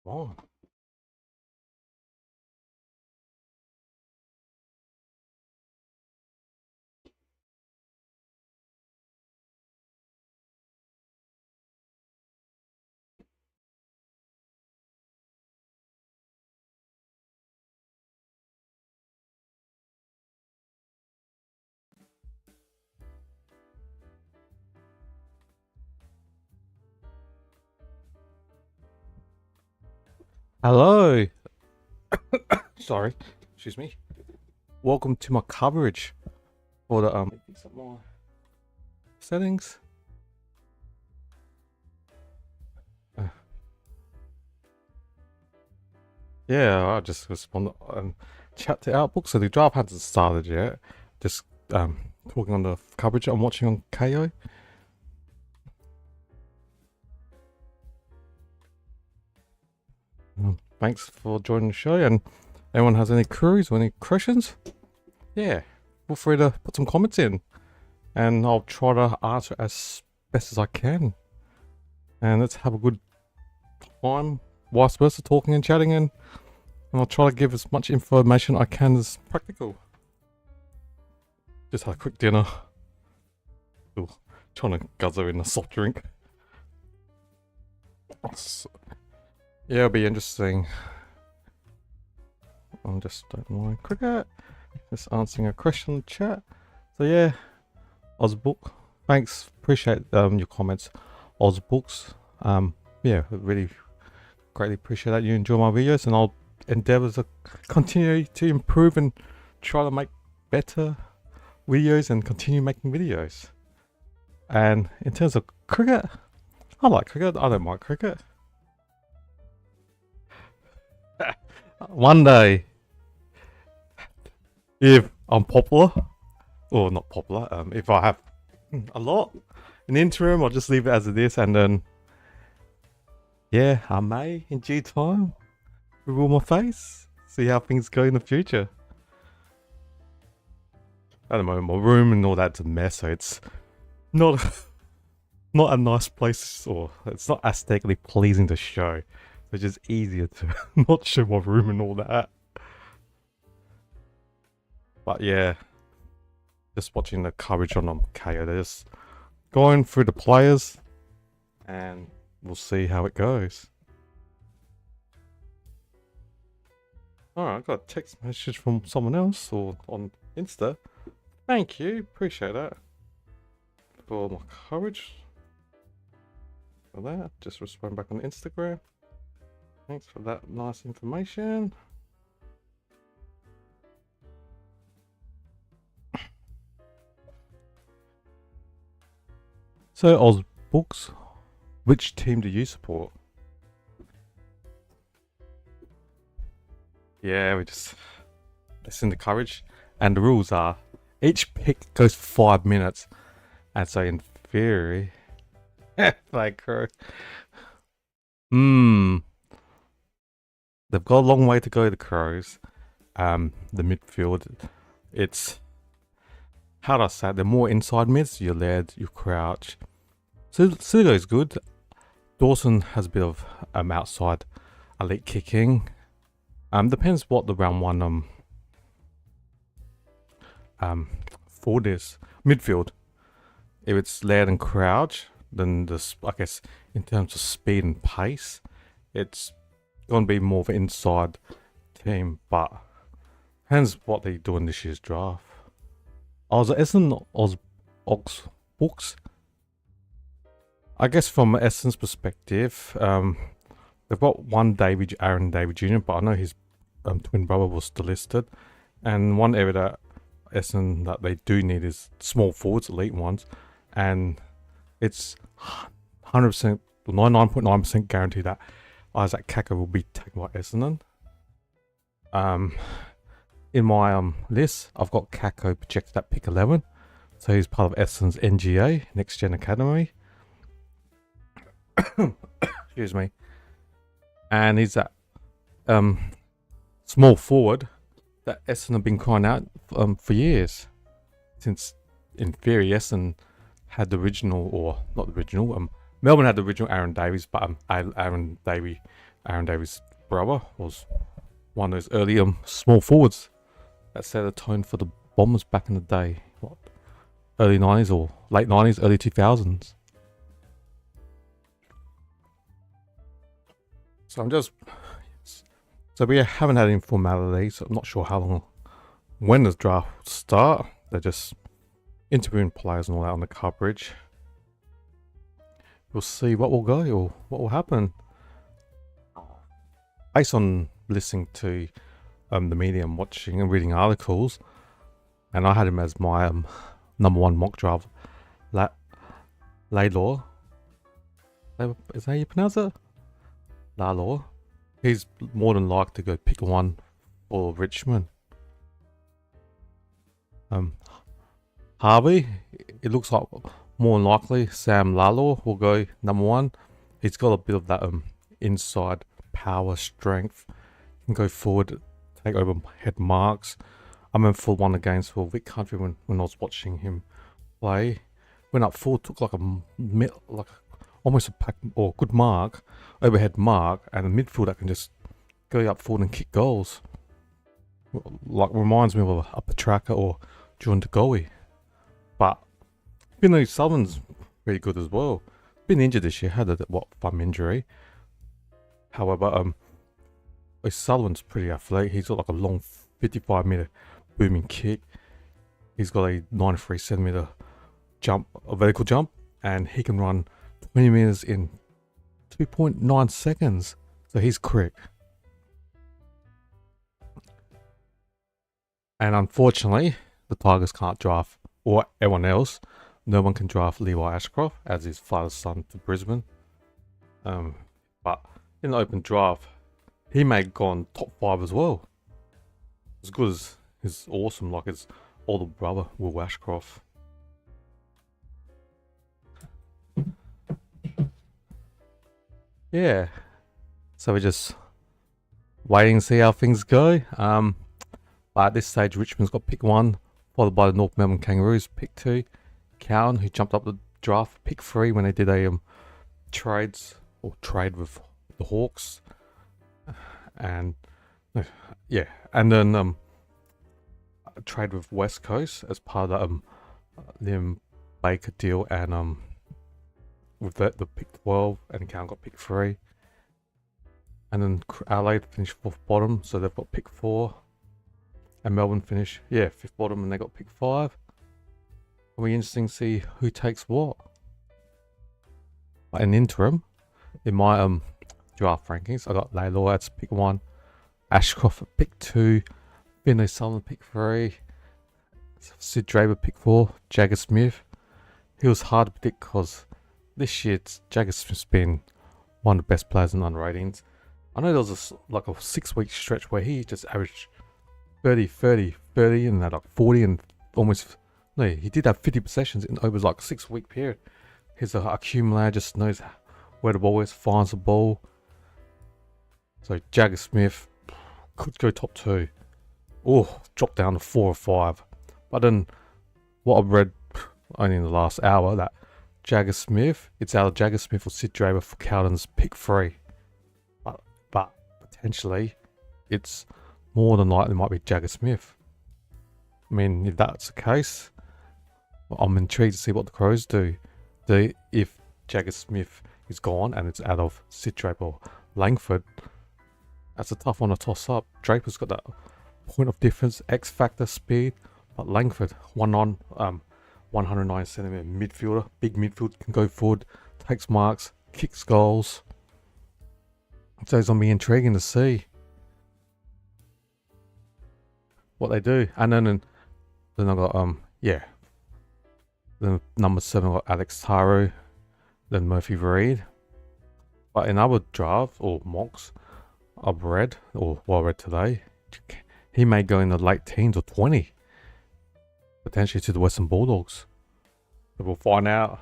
on. Hello. Sorry, excuse me. Welcome to my coverage for the fix up my settings. Yeah, I just respond chat to Outbook. So the draft hasn't started yet. Just talking on the coverage I'm watching on KO. Thanks for joining the show, and anyone has any queries or any questions, yeah, feel free to put some comments in and I'll try to answer as best as I can. And let's have a good time, vice versa, talking and chatting, and I'll try to give as much information I can as practical. Just had a quick dinner. Ooh, trying to guzzle in a soft drink. Yeah, it'll be interesting. I'm just don't mind cricket. Just answering a question in the chat. So yeah, Ozbook. Thanks, appreciate your comments, Ozbooks. Yeah, really greatly appreciate that you enjoy my videos, and I'll endeavour to continue to improve and try to make better videos and continue making videos. And in terms of cricket, I like cricket. I don't mind cricket. One day, if I'm popular, or not popular, if I have a lot in the interim, I'll just leave it as it is, and then yeah, I may in due time reveal my face, see how things go in the future. At the moment, my room and all that's a mess, so it's not a nice place, or it's not aesthetically pleasing to show. It's just easier to not show my room and all that. But yeah, just watching the coverage on KO, they're just going through the players, and we'll see how it goes. Alright, I got a text message from someone else or on Insta. Thank you, appreciate that. For my coverage. For that, just respond back on Instagram. Thanks for that nice information. So, Ozbooks, which team do you support? Yeah, we just listen to coverage, and the rules are each pick goes 5 minutes, and so in theory, like, they've got a long way to go, the Crows. The midfield, it's, how do I say it? They're more inside mids. You led, you crouch. Sudo's good. Dawson has a bit of outside elite kicking. Depends what the round one forward is. Midfield, if it's led and crouch, then this, I guess, in terms of speed and pace, it's going to be more of an inside team, but depends what they do in this year's draft. Ox books. I guess from Essendon's perspective, they've got one Aaron David Jr., but I know his twin brother was still listed. And one area that Essendon that they do need is small forwards, elite ones, and it's 100%, 99.9% guaranteed that Isaac Kaka will be taken by Essendon. In my list, I've got Kako projected at pick 11, so he's part of Essendon's NGA, Next Gen Academy. Excuse me. And he's that small forward that Essendon have been crying out for years. Since, in theory, Essendon had the original, or not the original, Melbourne had the original Aaron Davies, but Aaron Davies Aaron Davis' brother, was one of those early small forwards that set a tone for the Bombers back in the day. What, early 90s or late 90s, early 2000s. So we haven't had any formality, so I'm not sure how long, when the draft will start. They're just interviewing players and all that on the coverage. We'll see what will go or what will happen. Based on listening to the media and watching and reading articles, and I had him as my number one mock draft, Laidlaw. Is that how you pronounce it? Laidlaw. He's more than likely to go pick one for Richmond. Harvey, it looks like more than likely Sam Laidlaw will go number one. He's got a bit of that inside power, strength. He can go forward, take over head marks. I remember for one against for Vic Country when I was watching him play. Went up forward, took like almost a pack or good mark, overhead mark, and a midfield that can just go up forward and kick goals. Like reminds me of a Petrarca or John DeGoey. But even though Sullivan's really good as well, been injured this year, had a thumb injury. However, Sullivan's pretty athletic. He's got like a long 55-meter booming kick. He's got a 93-centimeter jump, a vertical jump, and he can run 20 meters in 2.9 seconds. So he's quick. And unfortunately, the Tigers can't draft, or anyone else. No one can draft Levi Ashcroft as his father's son to Brisbane. But in the open draft, he may have gone top 5 as well. As good as he's awesome, like his older brother, Will Ashcroft. Yeah. So we're just waiting to see how things go. But at this stage, Richmond's got pick 1, followed by the North Melbourne Kangaroos, pick 2. Cowan, who jumped up the draft, pick 3 when they did a trade with the Hawks. And and then a trade with West Coast as part of the Liam Baker deal, and with the pick 12, and Cowan got pick 3. And then Adelaide finished 4th bottom, so they've got pick 4. And Melbourne finished 5th bottom, and they got pick 5. It'll be interesting to see who takes what. But in the interim, in my draft rankings, I got Laidlaw at pick 1, Ashcroft at pick 2, Finlay Sullivan pick 3, Sid Draper pick 4, Jagger Smith. He was hard to predict because this year Jagger Smith's been one of the best players in ratings. I know there was a 6-week stretch where he just averaged 30, and had like 40 and almost. No, he did have 50 possessions in over like a 6-week period. He's an accumulator, just knows where the ball is, finds the ball. So Jagger Smith could go top 2. Oh, dropped down to 4 or 5. But then what I've read only in the last hour, that Jagger Smith, it's out of Jagger Smith or Sid Draper for Cowden's pick 3. But potentially it's more than likely might be Jagger Smith. I mean, if that's the case, I'm intrigued to see what the Crows do. If Jagger Smith is gone and it's out of Sid Draper or Langford, that's a tough one to toss up. Draper's got that point of difference, X factor, speed, but Langford, 109 centimeter midfielder, big midfield, can go forward, takes marks, kicks goals. So it's gonna be intriguing to see what they do. And then I got then number 7 I got Alex Taru, then Murphy Reed. But in other drafts or mocks I've read, or what I read today, he may go in the late teens or 20, potentially to the Western Bulldogs. But we'll find out.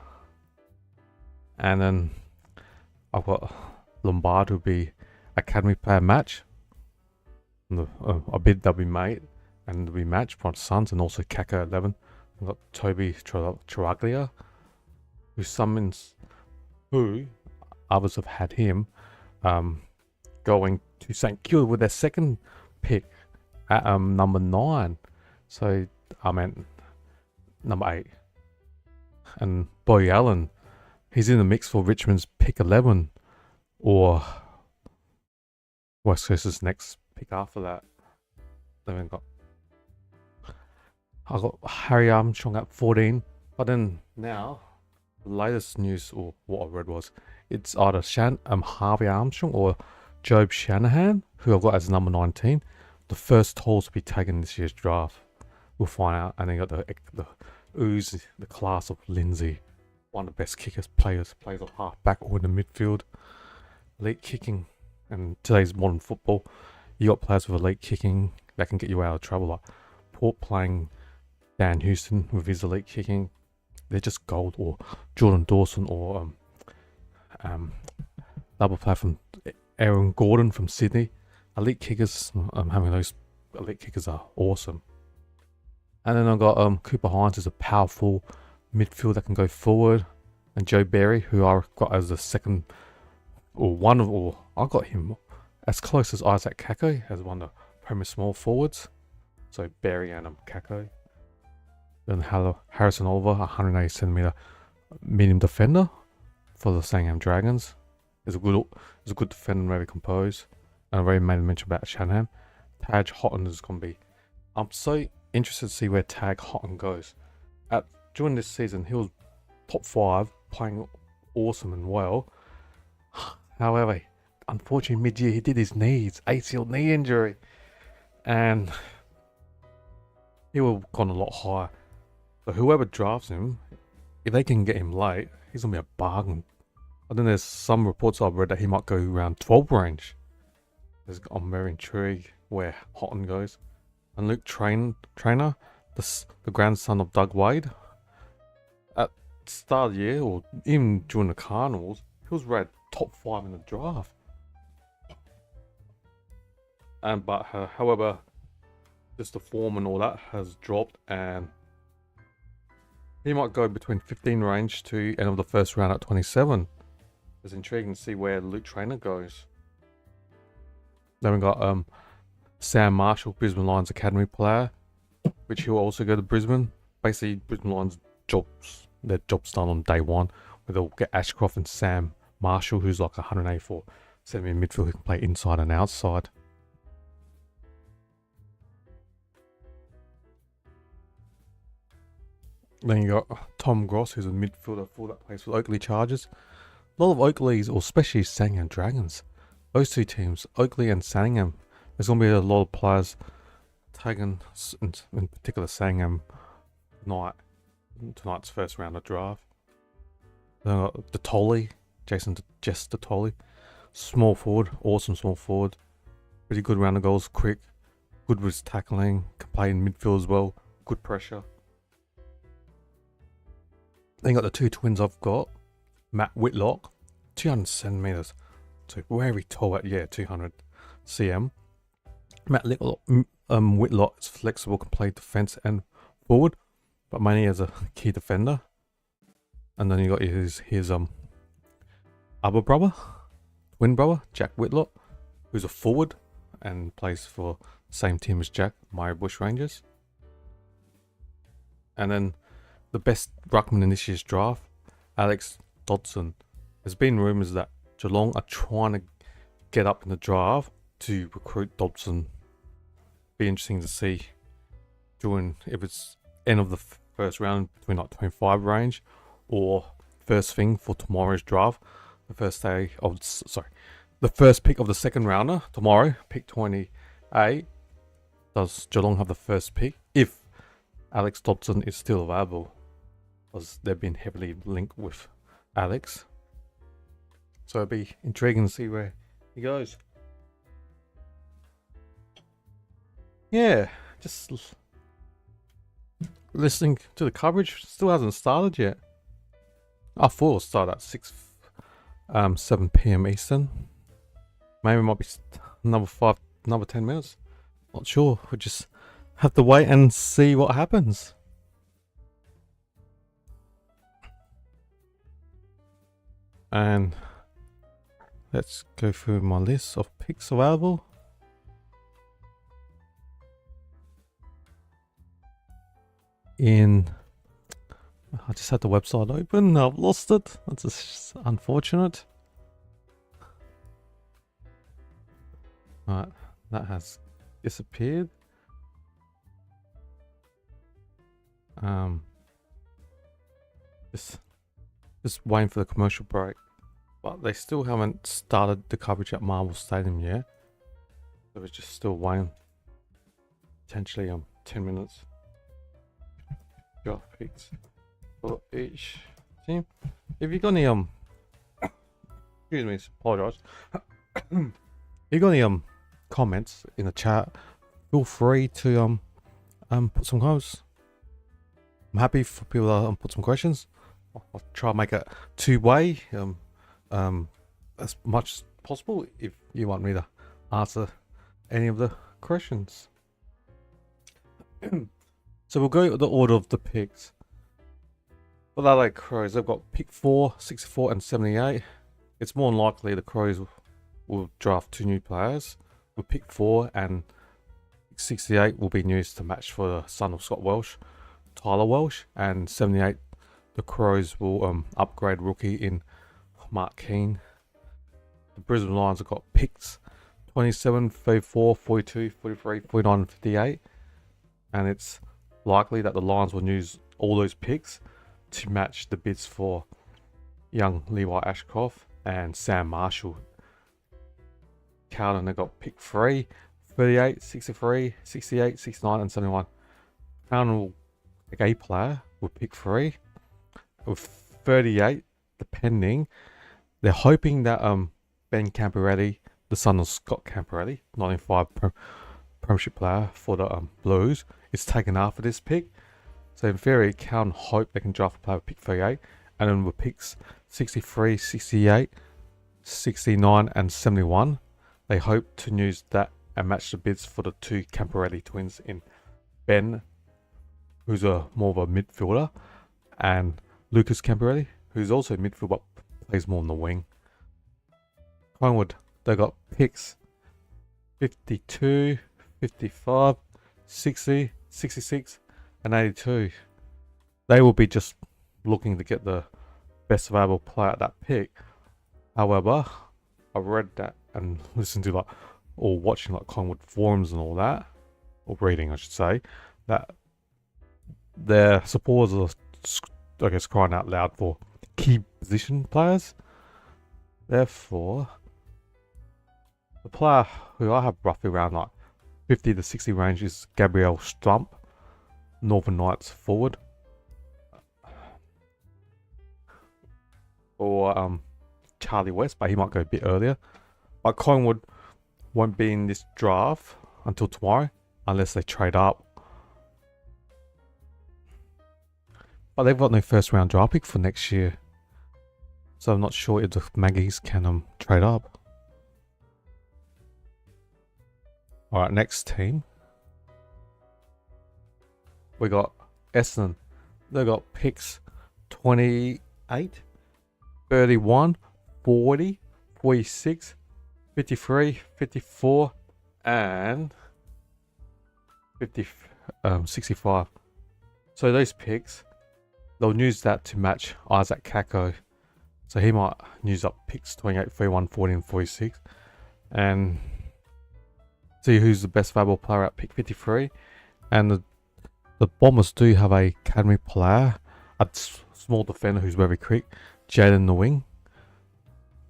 And then I've got Lombard, who'll be Academy Player Match. A bid they'll be made and they'll be matched from Suns, and also Kaka 11. We've got Toby Taraglia, who others have had him. going to St Kilda with their second pick at number 9. So I meant number 8. And Boy Allen, he's in the mix for Richmond's pick 11 or West Coast's next pick after that. Then I got Harry Armstrong at 14, but then now the latest news, or what I read, was it's either Harvey Armstrong or Job Shanahan, who I've got as number 19, the first tolls to be taken this year's draft. We'll find out. And then you got the ooze, the class of Lindsay, one of the best kickers, plays off half back or in the midfield, elite kicking. And today's modern football, you got players with elite kicking that can get you out of trouble, like Port playing Dan Houston with his elite kicking. They're just gold. Or Jordan Dawson, or double play from Aaron Gordon from Sydney. Elite kickers, having those elite kickers are awesome. And then I've got Cooper Hines as a powerful midfield that can go forward, and Joe Barry, who I got as the second, I got him as close as Isaac Kako as one of the Premier small forwards. So Barry and Kako. Then Harrison Oliver, 180 centimeter medium defender for the Sangam Dragons. Is a good defender, very composed. And I already made a mention about Shanahan. Taj Houghton is going to be. I'm so interested to see where Tag Houghton goes. During this season, he was top 5, playing awesome and well. However, unfortunately, mid-year he did his knees, ACL knee injury, and he will have gone a lot higher. So whoever drafts him, if they can get him late, he's gonna be a bargain. And then there's some reports I've read that he might go around 12 range. I'm very intrigued where Houghton goes. And Luke Trainer, the grandson of Doug Wade, at the start of the year, or even during the carnivals, he was rated top 5 in the draft. However, just the form and all that has dropped, and he might go between 15 range to end of the first round at 27. It's intriguing to see where Luke Trainer goes. Then we got Sam Marshall, Brisbane Lions Academy player, which he'll also go to Brisbane. Basically, Brisbane Lions their job's done on day one, where they'll get Ashcroft and Sam Marshall, who's like 184 centimeter midfield, who can play inside and outside. Then you got Tom Gross, who's a midfielder that plays for Oakley Chargers. A lot of Oakleys, or especially Sandringham Dragons. Those two teams, Oakley and Sandringham, there's going to be a lot of players taken, in particular Sandringham, tonight's first round of draft. Then I got Detoli, Jess Detoli. Small forward, awesome small forward. Pretty good round of goals, quick, good with tackling, can play in midfield as well, good pressure. Then you got the two twins I've got. Matt Whitlock, 200 centimeters. So very tall at 200 cm. Matt Whitlock is flexible, can play defense and forward, but mainly as a key defender. And then you got his other brother, twin brother, Jack Whitlock, who's a forward and plays for the same team as Jack, Murray Bush Rangers. And then the best ruckman in this year's draft, Alex Dodson. There's been rumours that Geelong are trying to get up in the draft to recruit Dodson. Be interesting to see if it's end of the first round between like 25 range, or first thing for tomorrow's draft. The first pick of the second rounder tomorrow, pick 28. Does Geelong have the first pick if Alex Dodson is still available? Because they've been heavily linked with Alex. So it'll be intriguing to see where he goes. Yeah, just listening to the coverage. Still hasn't started yet. I thought it'll start at 7 p.m. Eastern. Maybe it might be another 10 minutes. Not sure. We'll just have to wait and see what happens. And let's go through my list of picks available. I just had the website open. I've lost it. That's just unfortunate. Alright, that has disappeared. Just waiting for the commercial break, but they still haven't started the coverage at Marvel Stadium yet, so we're just still waiting. Potentially 10 minutes. Draft picks for each team. If you got any excuse me, apologize. If you got any comments in the chat, feel free to put some comments. I'm happy for people to put some questions. I'll try and make it two-way as much as possible if you want me to answer any of the questions. So we'll go with the order of the picks. For the Adelaide Crows, they've got pick 4, 64 and 78. It's more than likely the Crows will draft 2 new players. With pick 4 and 68 will be news to match for the son of Scott Welsh, Tyler Welsh, and 78 the Crows will upgrade rookie in Mark Keane. The Brisbane Lions have got picks 27, 34, 42, 43, 49 and 58, and it's likely that the Lions will use all those picks to match the bids for young Levi Ashcroft and Sam Marshall. Carlton, they've got pick 3, 38, 63, 68, 69 and 71. Carlton will take a player with pick 3. With 38, depending, they're hoping that Ben Camporetti, the son of Scott Camporetti, 95 premiership player for the Blues, is taken after this pick. So in theory, Carlton hope they can draft a player with pick 38, and then with picks 63, 68, 69 and 71, they hope to use that and match the bids for the 2 Camporetti twins in Ben, who's more of a midfielder, and Lucas Camporetti, who's also a midfield but plays more on the wing. Collingwood, they got picks 52, 55, 60, 66 and 82. They will be just looking to get the best available player at that pick. However, I read that and listened to or watching Collingwood forums and all that, or reading I should say, that their supporters are, I guess, crying out loud for key position players. Therefore, the player who I have roughly around 50 to 60 range is Gabriel Strump, Northern Knights forward. Or Charlie West, but he might go a bit earlier. But Collingwood won't be in this draft until tomorrow, unless they trade up. But they've got no first round draft pick for next year, so I'm not sure if the Maggies can trade up. Alright, next team. We got Essendon. They got picks 28, 31, 40, 46, 53, 54 and 65. So those picks, they'll use that to match Isaac Kako. So he might use up picks 28, 31, 40 and 46 and see who's the best valuable player at pick 53. And the Bombers do have a academy player, a small defender who's very quick, Jaden the wing.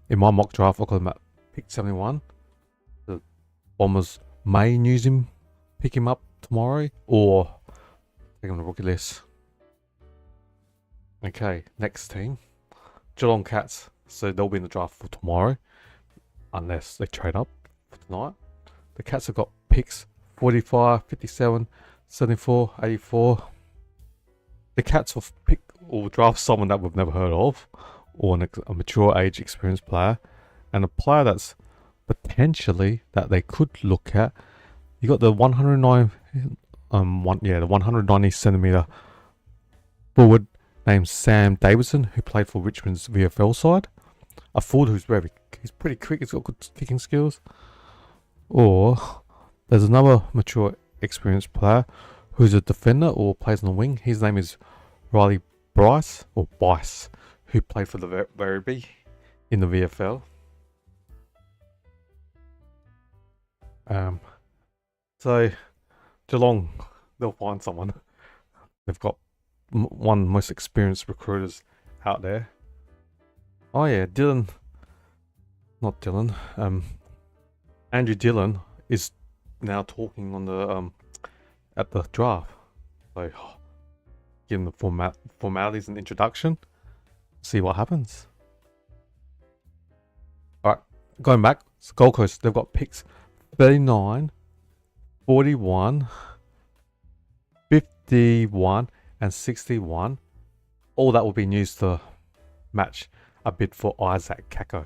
In my mock draft, I got him at pick 71. The Bombers may use him, pick him up tomorrow, or take him on the rookie list. Okay, next team, Geelong Cats. So they'll be in the draft for tomorrow, unless they trade up for tonight. The Cats have got picks 45, 57, 74, 84. The Cats will pick or draft someone that we've never heard of, or a mature age experienced player, and a player that's potentially that they could look at. You got the 190 centimeter forward named Sam Davidson, who played for Richmond's VFL side. A forward who's He's pretty quick. He's got good kicking skills. Or there's another mature, experienced player who's a defender or plays on the wing. His name is Riley Bryce, who played for the Werribee in the VFL. So Geelong, they'll find someone. They've got one of the most experienced recruiters out there. Oh yeah, Andrew Dillon is now talking on the at the draft. So give him the formalities and introduction. See what happens. Alright, going back, Gold Coast, they've got picks 39, 41, 51 and 61. All that will be used to match a bid for Isaac Kako.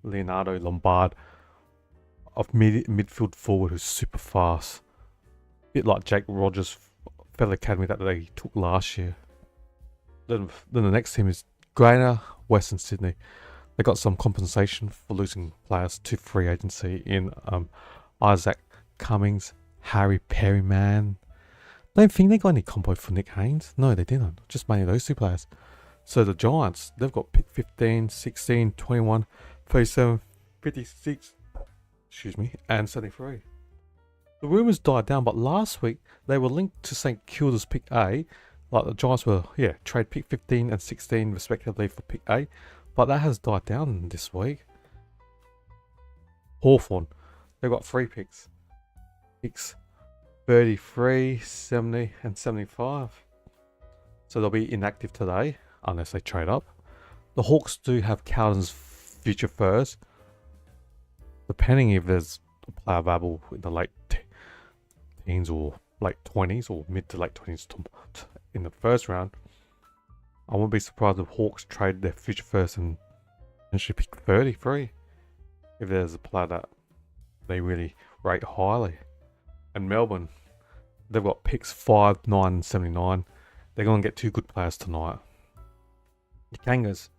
Leonardo Lombard of midfield forward who's super fast. Bit like Jake Rogers' fellow academy that they took last year. Then the next team is Greater Western Sydney. They got some compensation for losing players to free agency in Isaac Cummings, Harry Perryman. Don't think they got any combo for Nick Haynes. No, they didn't. Just mainly those two players. So the Giants, they've got pick 15, 16, 21, 37, 56, and 73. The rumours died down, but last week they were linked to St Kilda's pick A. Like the Giants were, trade pick 15 and 16 respectively for pick A. But that has died down this week. Hawthorn, they've got 3 picks. Picks 33, 70, and 75. So they'll be inactive today, unless they trade up. The Hawks do have Cowden's future first. Depending if there's a player available in the late teens or late 20s or mid to late 20s in the first round, I wouldn't be surprised if Hawks trade their future first and actually pick 33 if there's a player that they really rate highly. And Melbourne, they've got picks 5, 9, and 79. They're going to get 2 good players tonight. The Kangas,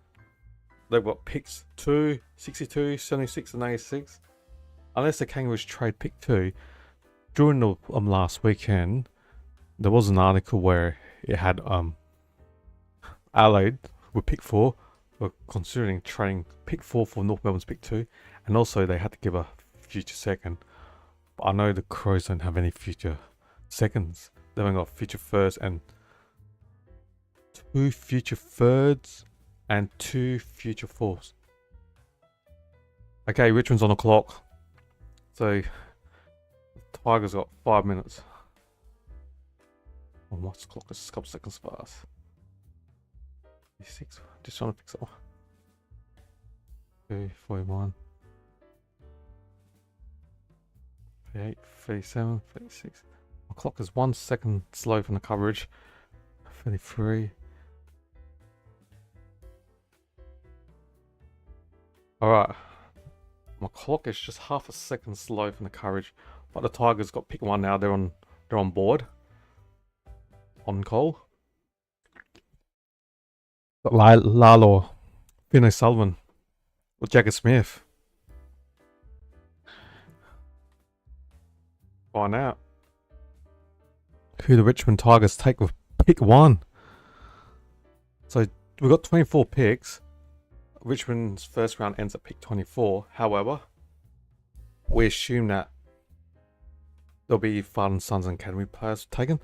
they've got picks 2, 62, 76, and 86. Unless the Kangaroos trade pick 2, during the last weekend, there was an article where it had Adelaide with pick 4 were considering trading pick 4 for North Melbourne's pick 2, and also they had to give a future second. But I know the Crows don't have any future seconds. They've only got future first and 2 future thirds and 2 future fourths. Okay, Richmond's on the clock. So Tigers got 5 minutes. Oh, my clock is a couple seconds fast. 6, just trying to fix it. 2, 41, 38, 37, 36. My clock is 1 second slow from the coverage. 33. Alright. My clock is just half a second slow from the coverage. But the Tigers got pick 1 now. They're on board. On call. Got Lalo, Finn O'Sullivan, or Jagger Smith. Find out who the Richmond Tigers take with pick 1. So we've got 24 picks. Richmond's first round ends at pick 24. However, we assume that there'll be Father & Sons and Academy players taken,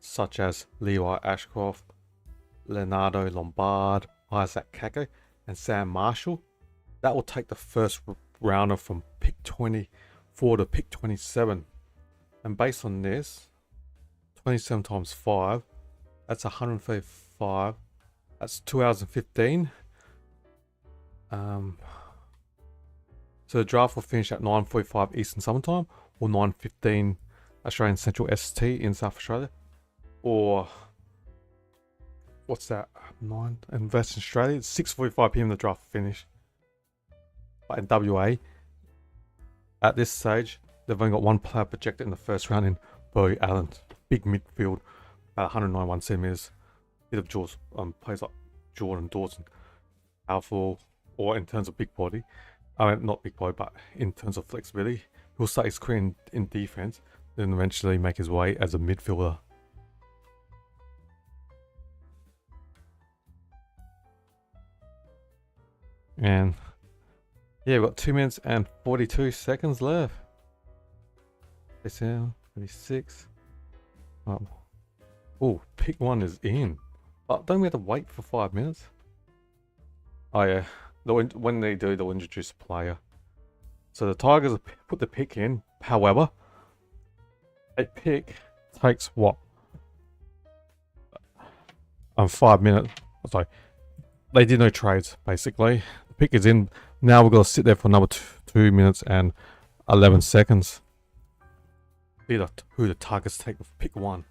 such as Levi Ashcroft, Leonardo Lombard, Isaac Kako, and Sam Marshall. That will take the first rounder from pick 24 to pick 27. And based on this, 27 times 5, that's 135. That's 2 hours and 15. So the draft will finish at 9:45 Eastern Summertime or 9:15 Australian Central ST in South Australia, or what's that? 9 in Western Australia. It's 6:45 PM. The draft will finish. But in WA, at this stage, they've only got 1 player projected in the first round in Bowie Allen, big midfield, about 191 centimeters. Bit of jaws, plays like Jordan Dawson. powerful, or in terms of big body. I mean, not big body, but in terms of flexibility. He'll start his career in defense, then eventually make his way as a midfielder. And yeah, we've got 2 minutes and 42 seconds left. 36. Oh, pick one is in. Don't we have to wait for 5 minutes? Oh yeah, when they do, they'll introduce a player. So the Tigers put the pick in. However, a pick takes what? 5 minutes. Sorry, they did no trades basically. The pick is in. Now we've got to sit there for another 2 minutes and 11 seconds. See who the Tigers take with pick one.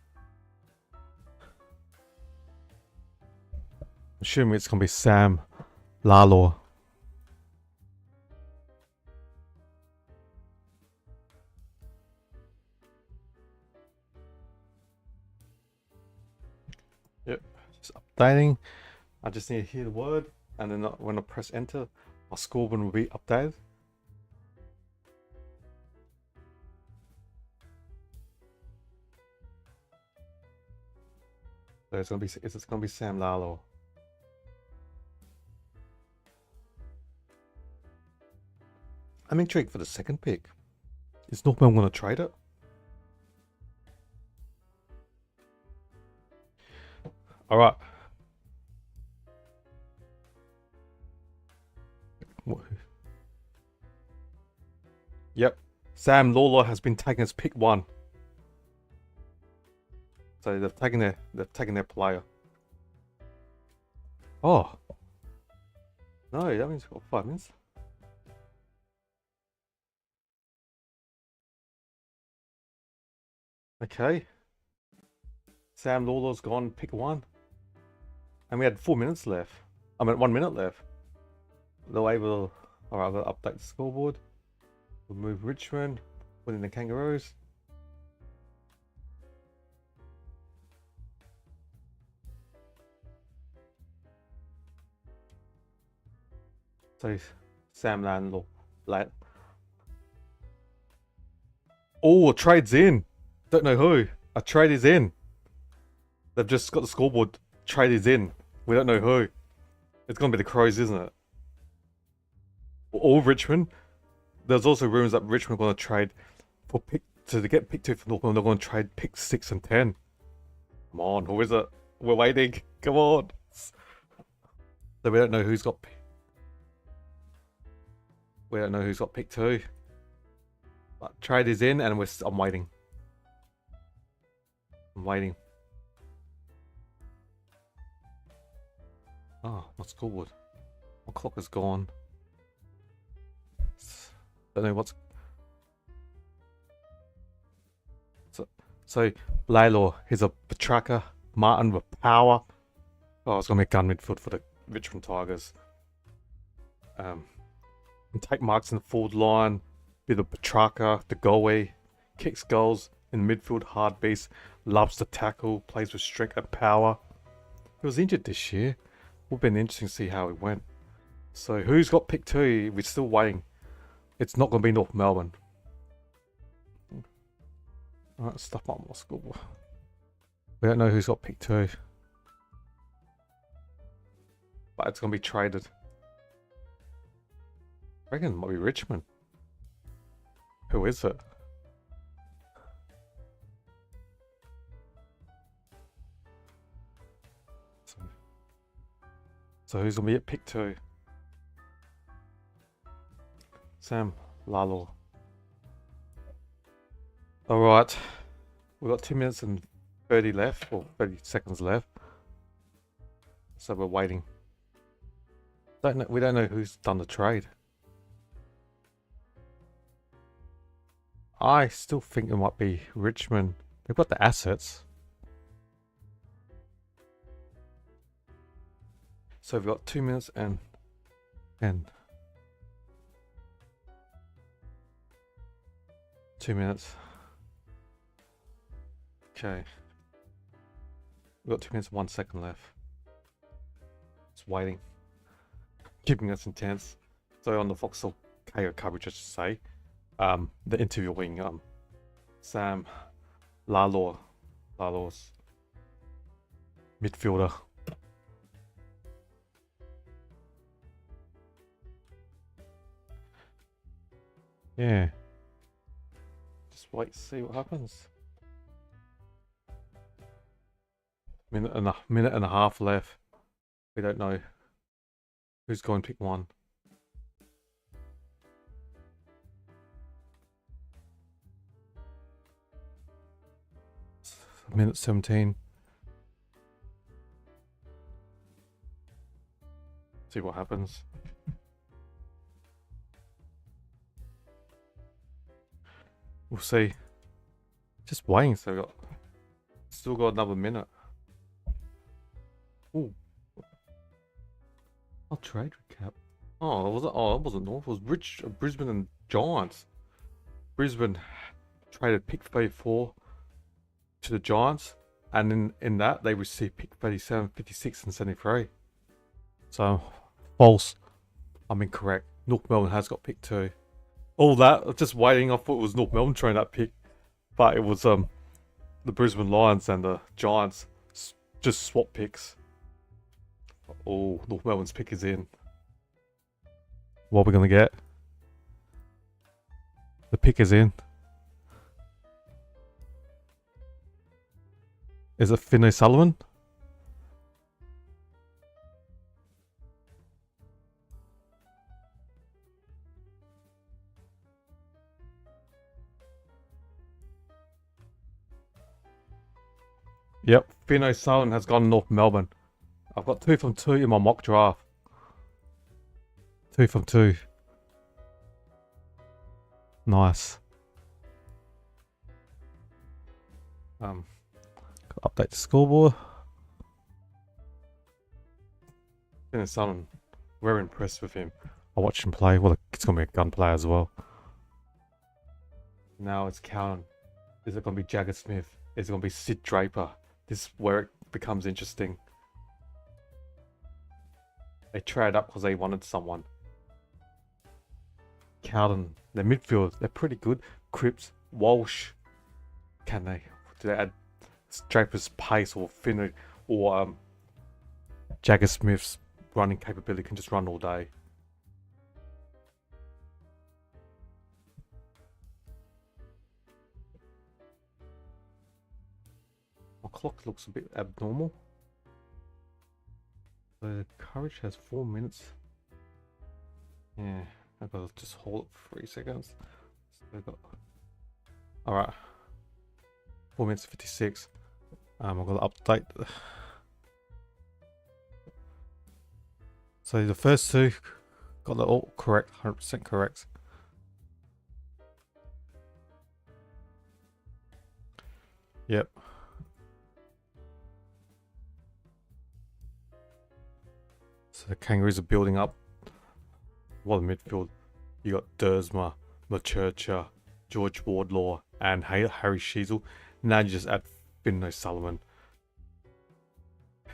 Assuming it's gonna be Sam Lalo. Yep, just updating. I just need to hear the word, and then when I press enter, my scoreboard will be updated. So it's gonna be Sam Lalo. I'm intrigued for the second pick. Is North Melbourne going to trade it? All right. Yep. Sam Lawler has been taken as pick one. So they've taken their player. Oh. No, that means we've got 5 minutes. Okay. Sam Lawler's gone, pick one. And we had 4 minutes left. I mean, 1 minute left. They'll able. Alright, I'll update the scoreboard. We'll move Richmond, put in the Kangaroos. So Sam Landlaw. Oh, a trade's in. Don't know who. A trade is in. They've just got the scoreboard. Trade is in. We don't know who. It's gonna be the Crows, isn't it? Or Richmond. There's also rumors that Richmond are gonna trade for pick to get pick 2 for North Melbourne. They're gonna trade pick 6 and 10. Come on, who is it? We're waiting. Come on. So we don't know who's got. We don't know who's got pick 2. But trade is in, and I'm waiting. I'm waiting. Oh, my scoreboard. My clock is gone. Don't know what's. So Laylor, he's a Petraka. Martin with power. Oh, it's gonna be a gun midfield for the Richmond Tigers. And take marks in the forward line. Bit of Petraka, the goalie, kicks goals in the midfield, hard beast, loves to tackle, plays with strength and power. He was injured this year. Would have been interesting to see how it went. So who's got pick 2? We're still waiting. It's not going to be North Melbourne. Alright, stuff up my school. We don't know who's got pick 2. But it's going to be traded. I reckon it might be Richmond. Who is it? So who's going to be at pick 2? Sam Lalo. Alright. We've got 2 minutes and 30 left, or 30 seconds left. So we're waiting. We don't know who's done the trade. I still think it might be Richmond. They've got the assets. So we've got 2 minutes and 2 minutes. Okay. We've got 2 minutes and 1 second left. Just waiting. keeping us intense. So on the Vauxhall KO coverage, I should say, they're interviewing Sam Lalor's midfielder. Yeah. Just wait to see what happens. Minute and a half left. We don't know who's going to pick one. Minute 17. See what happens. We'll see. Just waiting, so we got still got another minute. Ooh. I'll trade recap. Oh, it wasn't North. It was Brisbane and Giants. Brisbane traded pick 34 to the Giants, and in that they received pick 37, 56, and 73. So false. I'm incorrect. North Melbourne has got pick 2. All that, just waiting. I thought it was North Melbourne trading that pick, but it was the Brisbane Lions and the Giants just swap picks. Oh, North Melbourne's pick is in. What are we gonna get? The pick is in. Is it Finn O'Sullivan? Yep, Finn O'Sullivan has gone North Melbourne. I've got 2 from 2 in my mock draft. 2 from 2. Nice. Update the scoreboard. Finn O'Sullivan, we're impressed with him. I watched him play. Well, it's gonna be a gun player as well. Now it's Cowan. Is it gonna be Jagger Smith? Is it gonna be Sid Draper? This is where it becomes interesting. They traded up because they wanted someone. Cowden, their midfield, they're pretty good. Cripps, Walsh. Do they add Draper's pace or Finn or Jagger Smith's running capability? Can just run all day. My clock looks a bit abnormal. The courage has 4 minutes. Yeah, I've got to just hold it for 3 seconds. So alright. 4 minutes 56. I've got to update. So the first 2 got it all correct, 100% correct. Yep. So the Kangaroos are building up. Well, the midfield, you got Dersma, Machercha, George Wardlaw, and Harry Sheasel. Now you just add Finn O'Sullivan.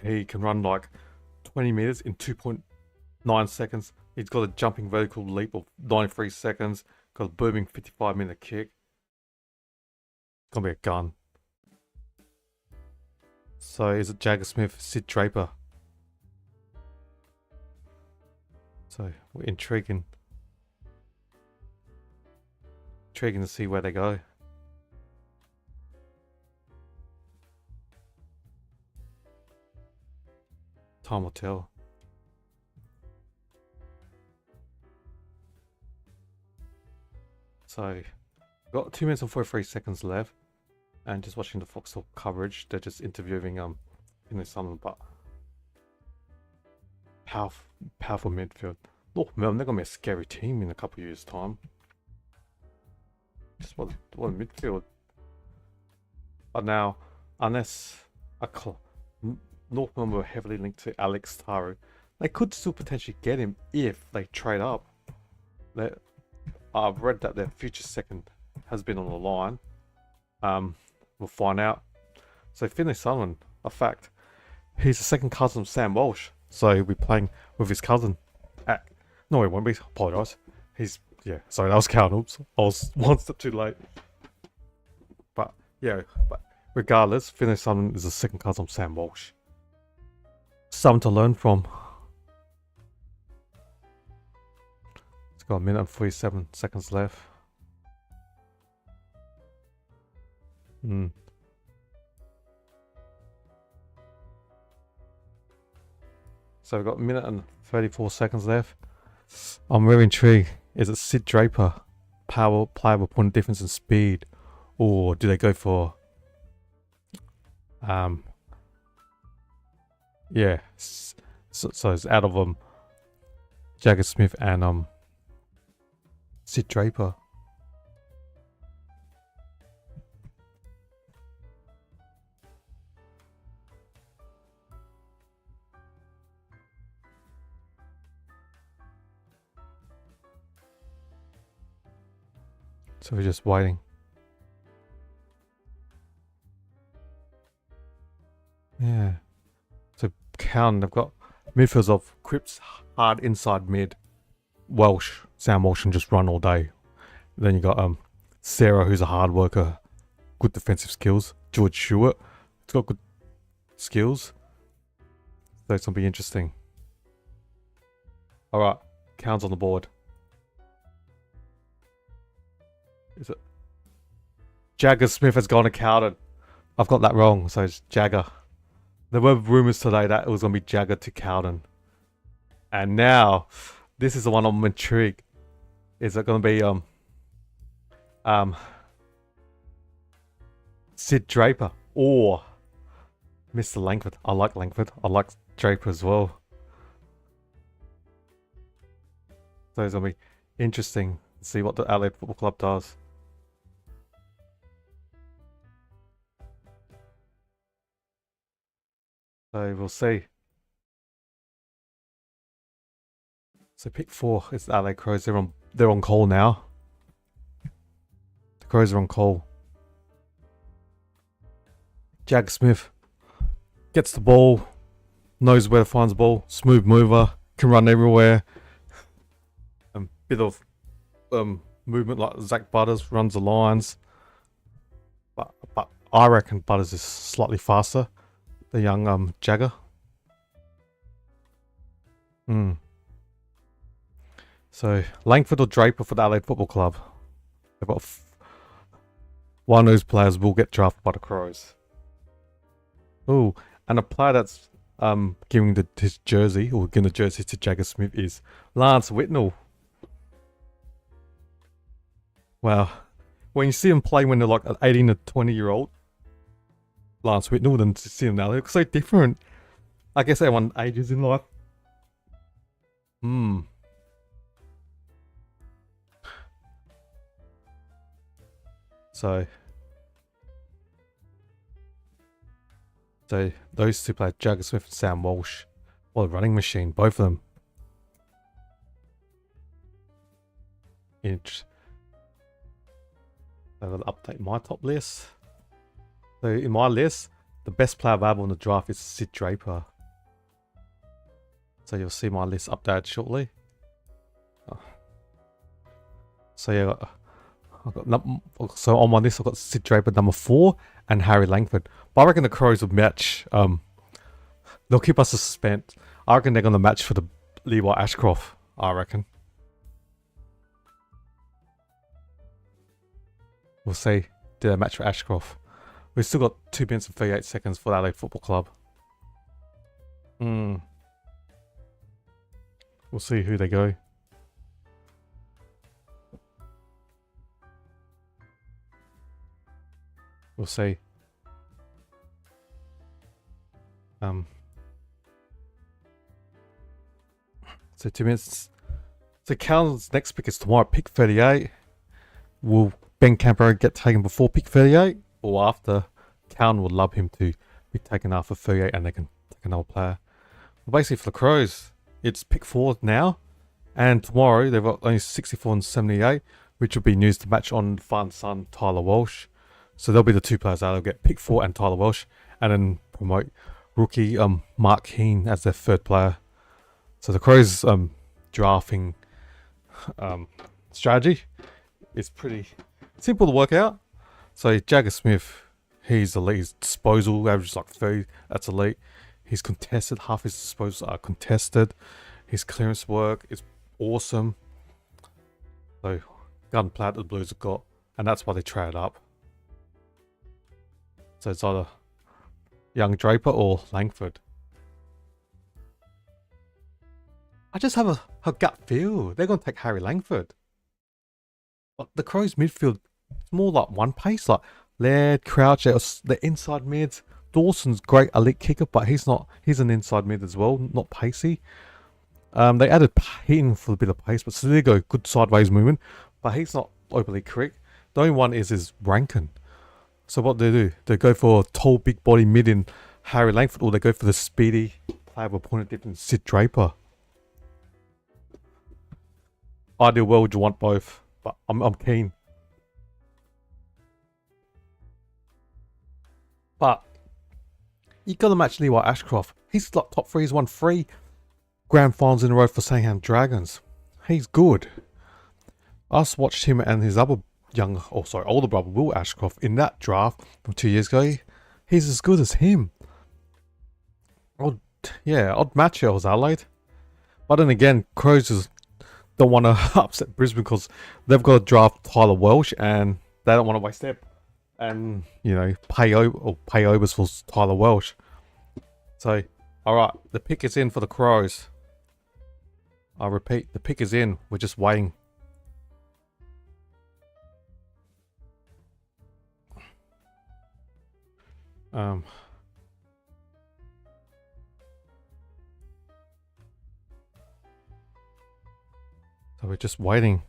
He can run like 20 meters in 2.9 seconds. He's got a jumping vertical leap of 93 seconds. Got a booming 55-minute kick. It's gonna be a gun. So is it Jagger Smith, Sid Draper? So we're intriguing to see where they go. Time will tell. So got 2 minutes and 43 seconds left, and just watching the Foxtel coverage. They're just interviewing someone, but powerful midfield. North Melbourne, they're gonna be a scary team in a couple of years' time. Just what a midfield. But now, unless North Melbourne were heavily linked to Alex Taru, they could still potentially get him if they trade up. I've read that their future second has been on the line. We'll find out. So Finn O'Sullivan, a fact, he's the second cousin of Sam Walsh. So he'll be playing with his cousin at No, he won't be. Apologise. He's yeah. Sorry, that was Cal. Oops, I was one step too late. But yeah, but regardless, Finish Sun is the second card from Sam Walsh. Something to learn from. It's got a minute and 47 seconds left. So we've got a minute and 34 seconds left. I'm very intrigued. Is it Sid Draper, power player with point difference in speed, or do they go for yeah? So it's out of Jagger Smith and Sid Draper. So we're just waiting. Yeah. So Cowan, they've got midfielders of Cripps, hard inside mid, Welsh, Sam Walsh, and just run all day. Then you got Sarah, who's a hard worker, good defensive skills. George Stewart, it's got good skills. So it's gonna be interesting. All right, Cowan's on the board. Is it Jagger Smith has gone to Cowden? I've got that wrong, so it's Jagger. There were rumours today that it was going to be Jagger to Cowden. And now, this is the one I'm intrigued. Is it going to be Sid Draper or Mr. Langford? I like Langford. I like Draper as well. So it's going to be interesting to see what the Adelaide Football Club does. So we'll see. So pick 4 is the Adelaide Crows. They're on call now. The Crows are on call. Jag Smith gets the ball, knows where to find the ball, smooth mover, can run everywhere. Bit of movement like Zach Butters, runs the lines. But I reckon Butters is slightly faster. The young Jagger. So Langford or Draper for the Adelaide Football Club. They've got one of those players will get drafted by the Crows. Oh, and a player that's giving his jersey or giving the jersey to Jagger Smith is Lance Whitnell. Wow, when you see them play when they're like an 18 to 20-year-old. Lance Whitnell than to see him now. They look so different. I guess everyone ages in life. So those two players, Jagger Smith and Sam Walsh. What a running machine, both of them. I'm going to update my top list. So in my list, the best player available in the draft is Sid Draper. So you'll see my list updated shortly. So yeah, so on my list I've got Sid Draper number 4 and Harry Langford. But I reckon the Crows will match. They'll keep us suspense. I reckon they're going to match for the Levi Ashcroft. I reckon. We'll see. Do they match for Ashcroft? We've still got 2 minutes and 38 seconds for the Adelaide Football Club. We'll see who they go. We'll see. So 2 minutes. So Cal's next pick is tomorrow, pick 38. Will Ben Campo get taken before pick 38? Or after? Cowan would love him to be taken after 38 and they can take another player. Well, basically for the Crows, it's pick 4 now. And tomorrow they've got only 64 and 78, which will be news to match on Fun Son Tyler Walsh. So they'll be the 2 players that will get pick 4 and Tyler Walsh. And then promote rookie Mark Keane as their 3rd player. So the Crows drafting strategy. It's pretty simple to work out. So Jagger Smith, he's elite. His disposal average like 30. That's elite. He's contested. Half his disposals are contested. His clearance work is awesome. So gunpowder the Blues have got, and that's why they traded up. So it's either young Draper or Langford. I just have a gut feel they're going to take Harry Langford. But the Crows midfield, it's more like one pace, like Laird, Crouch, the inside mids. Dawson's great elite kicker, but he's an inside mid as well, not pacey. They added Heaton for a bit of pace, but Saligo, good sideways movement, but he's not overly quick. The only one is Rankin. So what do? They go for a tall, big body mid in Harry Langford, or they go for the speedy player with a point of difference, Sid Draper. Ideal world, you want both, but I'm keen. But you got to match Levi Ashcroft. He's like top 3. He's won 3 grand finals in a row for Sandham Dragons. He's good. I just watched him and his other older brother Will Ashcroft in that draft from 2 years ago. He's as good as him. I'd match it as Adelaide. But then again, Crows just don't want to upset Brisbane because they've got to draft Tyler Welsh and they don't want to waste their and pay overs for Tyler Welsh. So, all right, the pick is in for the Crows. I repeat, the pick is in. We're just waiting. So we're just waiting.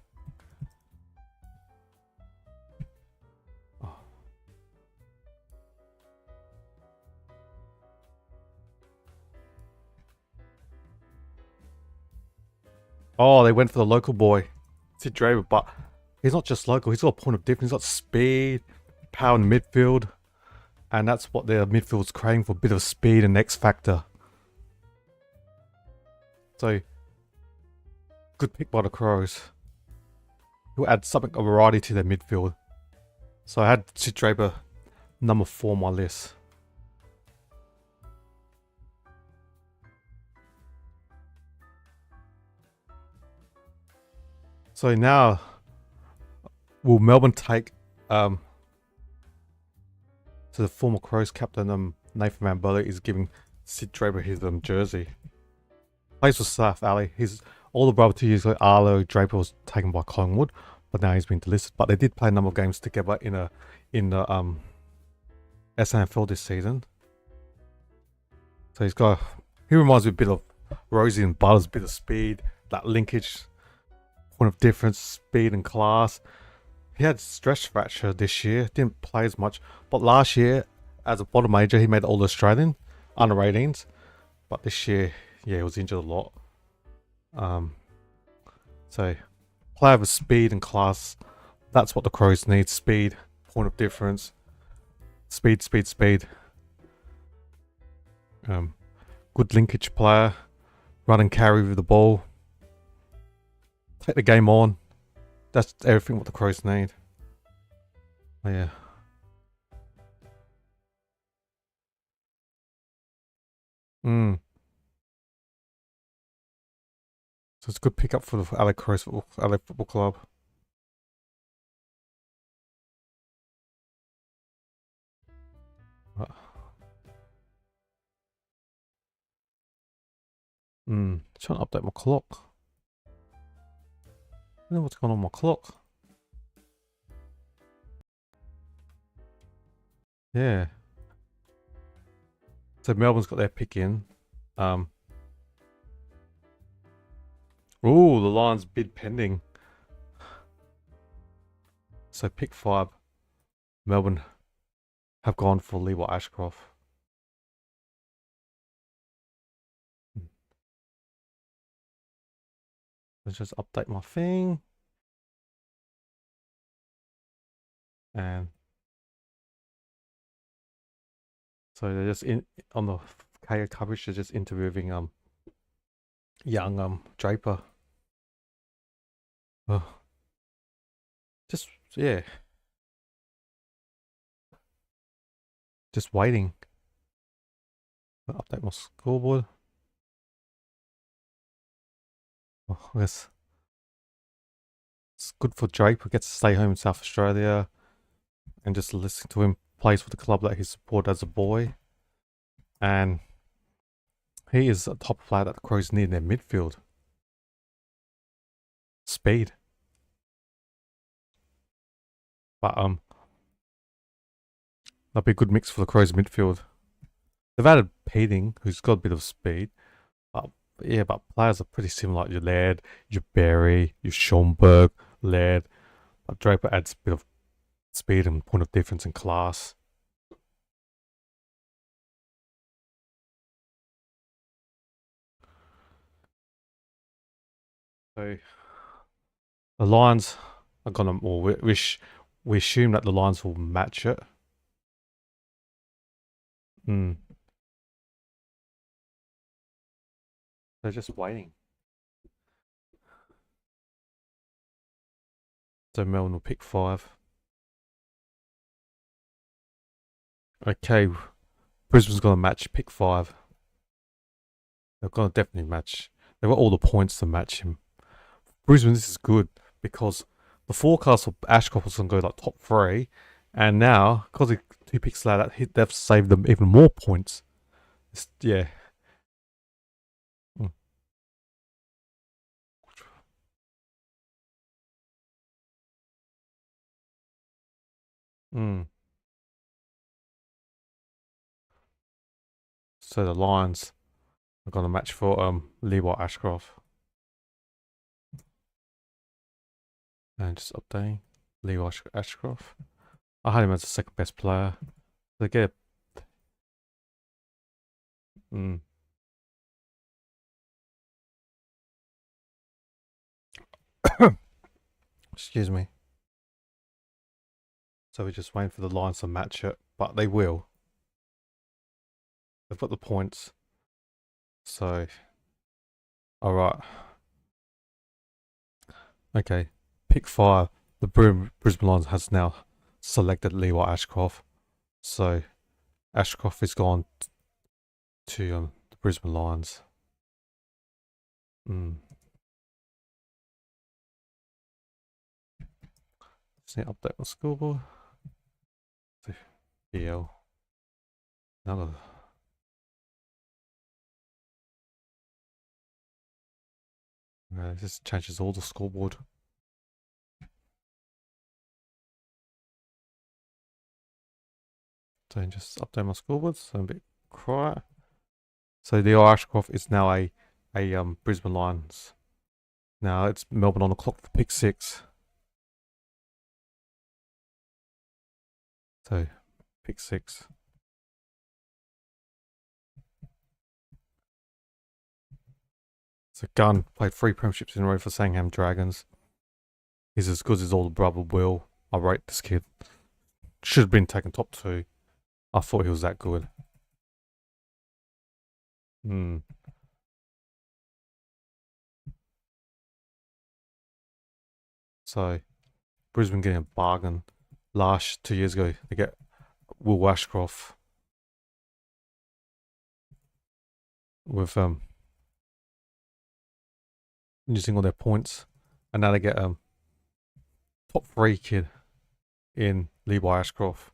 Oh, they went for the local boy, Sid Draper, but he's not just local. He's got a point of difference. He's got speed, power in midfield, and that's what their midfield's craving for—a bit of speed and X factor. So, good pick by the Crows. He'll add something of variety to their midfield. So I had Sid Draper number 4 on my list. So now, will Melbourne take so the former Crows captain Nathan Mambola is giving Sid Draper his jersey. Plays for South Alley. His older brother 2 years ago, Arlo Draper, was taken by Collingwood, but now he's been delisted. But they did play a number of games together in the SANFL this season. So he reminds me a bit of Rosie and Butters, bit of speed, that linkage, point of difference, speed and class. He had stress fracture this year, didn't play as much, but last year as a bottom major he made All Australian under 18s, but this year he was injured a lot. So player with speed and class, that's what the Crows need. Speed, point of difference, speed. Good linkage player, run and carry with the ball, take the game on. That's everything what the Crows need. Oh, yeah. So it's a good pickup for the LA Crows LA Football Club. Trying to update my clock. I don't know what's going on with my clock. Yeah. So Melbourne's got their pick in. Oh, the Lions bid pending. So pick 5. Melbourne have gone for Levi Ashcroft. Let's just update my thing. And so they're just on the KO coverage, they're just interviewing young Draper. Just yeah, just waiting. I'll update my scoreboard. Oh, I guess it's good for Drake. He gets to stay home in South Australia and just listen to him plays for the club that he supported as a boy. And he is a top player that the Crows need in their midfield. Speed. But that'd be a good mix for the Crows midfield. They've added Peating, who's got a bit of speed. But yeah, but players are pretty similar, like your Laird, your Berry, your Schomburg, Laird. But Draper adds a bit of speed and point of difference and class. So the Lions are gonna, or we assume that the Lions will match it. They're just waiting. So Melbourne will pick 5. Okay, Brisbane's gonna match pick 5. They're gonna definitely match. They've got all the points to match him. Brisbane, this is good because the forecast for Ashcroft was gonna go like top 3, and now because he 2 picks later, they've saved them even more points. Yeah. Mm. Mm. So the Lions are gonna match for Levi Ashcroft. And just updating Levi Ashcroft. I had him as the second best player. They get. Mm. Excuse me. So we're just waiting for the Lions to match it, but they will. They've got the points. So, all right. Okay, pick 5. The Brisbane Lions has now selected Levi Ashcroft. So Ashcroft is gone to the Brisbane Lions. Just need to update my scoreboard. BL. Now this changes all the scoreboard. So just update my scoreboard. So I'm a bit quiet. So the Ashcroft is now a Brisbane Lions. Now it's Melbourne on the clock for pick 6. So pick 6. So Gunn played 3 premierships in a row for Sandringham Dragons. He's as good as all the brother Will. I rate this kid. Should have been taken top 2. I thought he was that good. So Brisbane getting a bargain. Last 2 years ago, they get Will Ashcroft with using all their points, and now they get top 3 kid in Levi Ashcroft.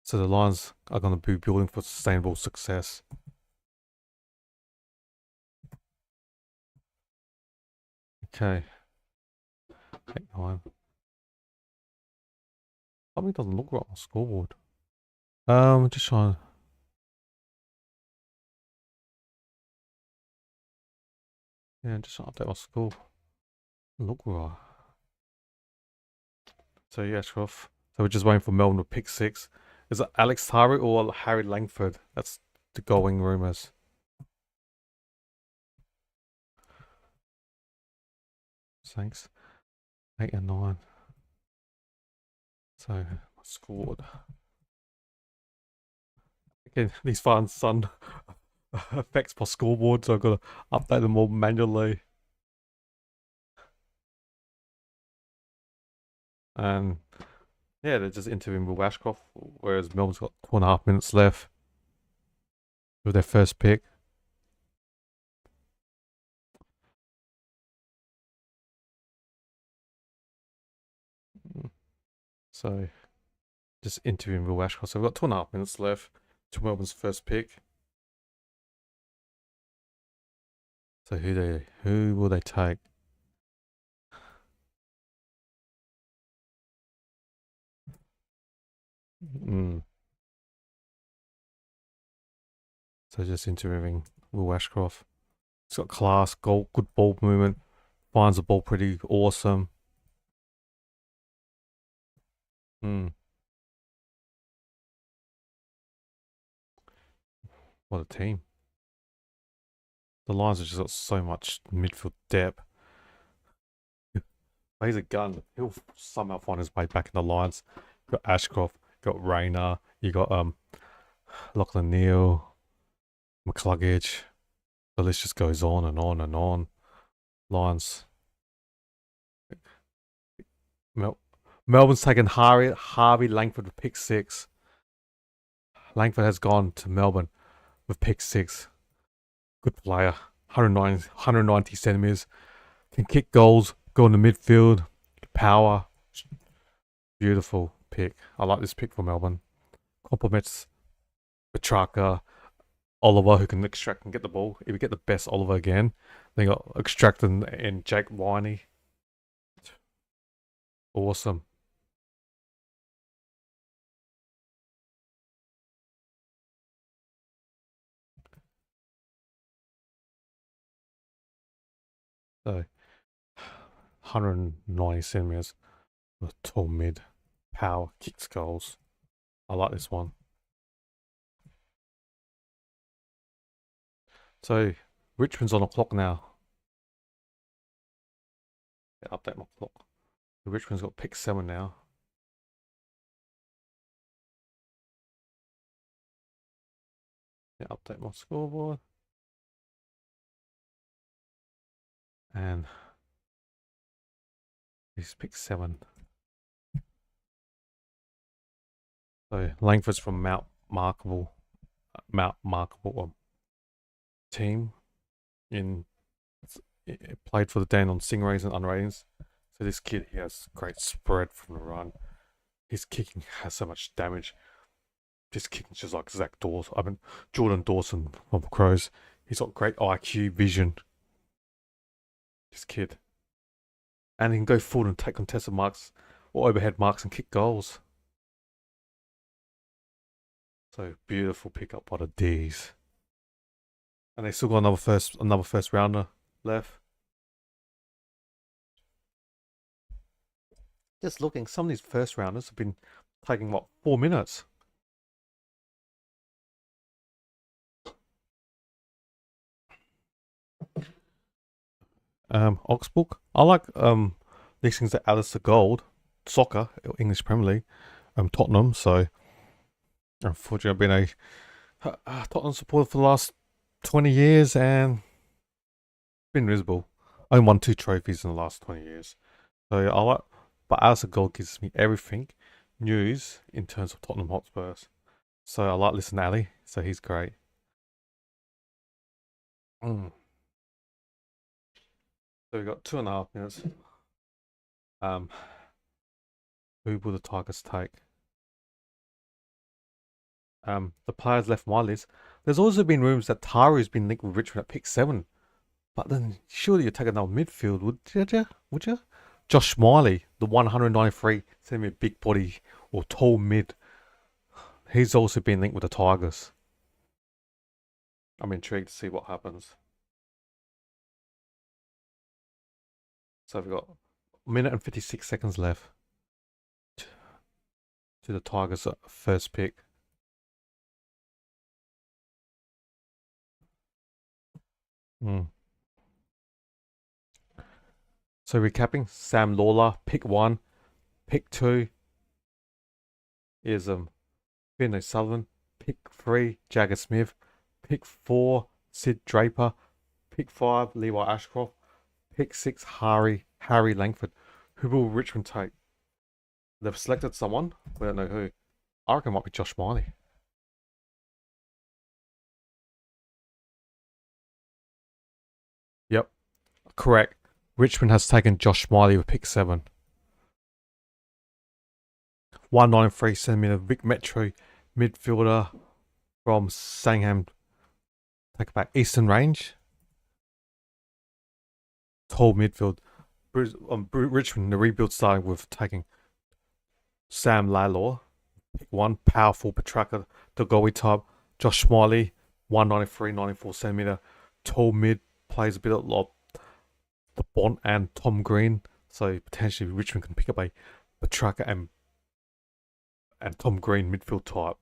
So the Lions are going to be building for sustainable success. Okay. 8-9. Something doesn't look right on the scoreboard. Just trying. Yeah, just trying to update my score. Look right. So yeah, Ashcroft. So we're just waiting for Melbourne to pick 6. Is it Alex Tari or Harry Langford? That's the going rumours. Thanks. 8 and 9. So I scored. Again, these fans, son. affects my scoreboard, so I've got to update them all manually. And yeah, they're just interviewing with Ashcroft, whereas Melbourne's got 2.5 minutes left with their first pick. So just interviewing Will Ashcroft. So we've got 2.5 minutes left to Melbourne's first pick. So who will they take? Mm. So just interviewing Will Ashcroft. He's got class, good ball movement, finds the ball pretty awesome. Mm. What a team. The Lions have just got so much midfield depth. He's a gun. He'll somehow find his way back in the Lions. Got Ashcroft, got Rayner, you got Lachlan Neal, McCluggage. The list just goes on and on and on. Lions. Melbourne's taken Harvey Langford with pick 6. Langford has gone to Melbourne with pick 6. Good player. 190 centimeters. Can kick goals, go in the midfield, power. Beautiful pick. I like this pick for Melbourne. Compliments Petrarca, Oliver, who can extract and get the ball. If we get the best Oliver again, they got extract and Jake Winey. Awesome. So 190 centimeters with tall mid, power, kicks goals. I like this one. So Richmond's on a clock now. Yeah, update my clock. Richmond's got pick 7 now. Yeah, update my scoreboard. And he's pick 7. So Langford's from Mount Markable team in played for the Dandenong Stingrays and Unratings. So this kid, he has great spread from the run. His kicking has so much damage. This kicking's just like Zach Dawson. I mean Jordan Dawson from the Crows. He's got great IQ, vision. This kid. And he can go forward and take contested marks or overhead marks and kick goals. So beautiful pickup by the D's. And they still got another first rounder left. Just looking, some of these first rounders have been taking what, 4 minutes. Oxbook. I like these things that add us to gold. Soccer, English Premier League, Tottenham. So unfortunately, I've been a Tottenham supporter for the last 20 years and been miserable. I won 2 trophies in the last 20 years. So I like, but Alistair Gold gives me everything news in terms of Tottenham Hotspurs. So I like listening to Ali. So he's great. So we've got 2.5 minutes. Who will the Tigers take? The players left my list. There's also been rumors that Taru's been linked with Richmond at pick 7. But then surely you'd take another midfield, would you? Josh Smiley, the 193 centimeter big body or tall mid. He's also been linked with the Tigers. I'm intrigued to see what happens. So we've got 1 minute and 56 seconds left to the Tigers' first pick. So recapping, Sam Lawler, pick 1. Pick 2 is Finn O'Sullivan. Pick 3, Jagger Smith. Pick 4, Sid Draper. Pick 5, Levi Ashcroft. Pick 6, Harry Langford. Who will Richmond take? They've selected someone. We don't know who. I reckon it might be Josh Miley. Yep, correct. Richmond has taken Josh Smiley with pick 7. 193 centimeter Vic Metro midfielder from Sangham. Take back Eastern Range. Tall midfield. Richmond, the rebuild starting with taking Sam Lalor. Pick 1, powerful Petrarca, the goalie type. Josh Smiley, 193, 94 centimeter. Tall mid, plays a bit of the Bont and Tom Green. So potentially Richmond can pick up a Petrarca and Tom Green midfield type.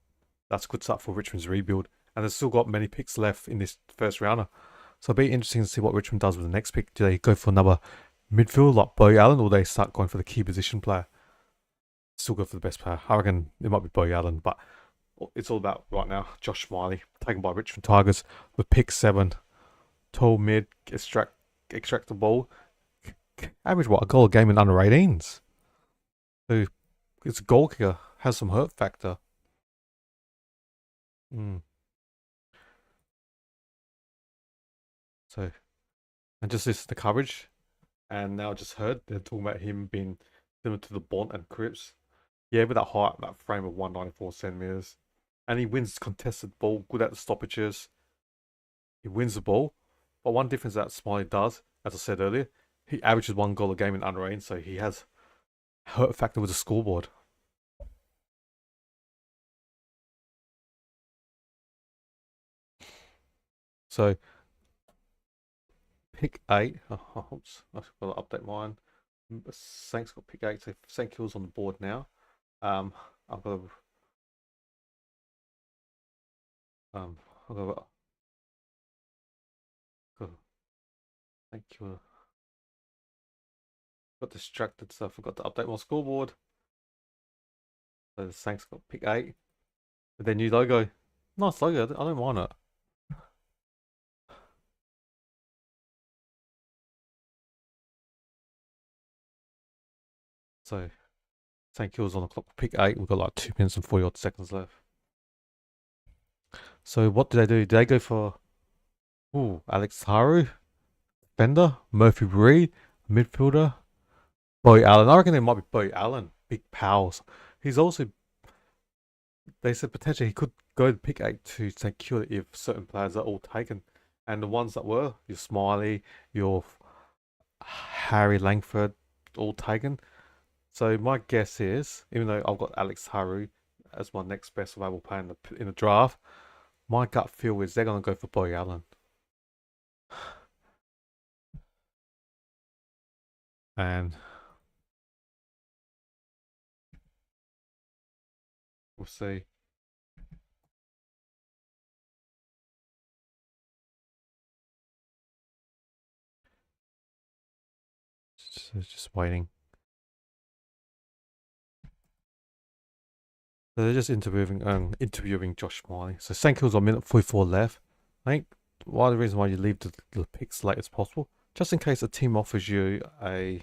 That's a good start for Richmond's rebuild. And they've still got many picks left in this first rounder. So it'll be interesting to see what Richmond does with the next pick. Do they go for another midfield like Bo Allen, or they start going for the key position player? Still go for the best player. I reckon it might be Bo Allen, but it's all about right now. Josh Smiley, taken by Richmond Tigers with pick 7. Tall mid, extract the ball. Average what? A goal a game in under 18s. So it's a goal kicker. Has some hurt factor. So, and just this the coverage, and now I just heard they're talking about him being similar to the Bont and Cripps. Yeah, with that height, that frame of 194 centimeters, and he wins contested ball, good at the stoppages. He wins the ball, but one difference that Smiley does, as I said earlier, he averages 1 goal a game in under 18, so he has hurt factor with the scoreboard. So pick 8. Oh, oops, I've got to update mine. Sank's got pick 8, so Sank Hill's on the board now. I've got thank you. Got distracted, so I forgot to update my scoreboard. So the Sank's got pick 8 with their new logo. Nice logo. I don't mind it. So St Kills on the clock. Pick 8. We've got like 2 minutes and 40 odd seconds left. So what did they do? Did they go for Alex Haru, defender, Murphy Reed, midfielder, Boy Allen? I reckon it might be Boy Allen. Big pals. He's also, they said potentially he could go to pick 8 to secure if certain players are all taken. And the ones that were, your Smiley, your Harry Langford, all taken. So my guess is, even though I've got Alex Haru as my next best available player in the draft, my gut feel is they're going to go for Boy Allen. And we'll see. Just waiting. So they're just interviewing Josh Smiley. So Sankill's on minute 44 left. I think one of the reasons why you leave the picks late as possible, just in case a team offers you a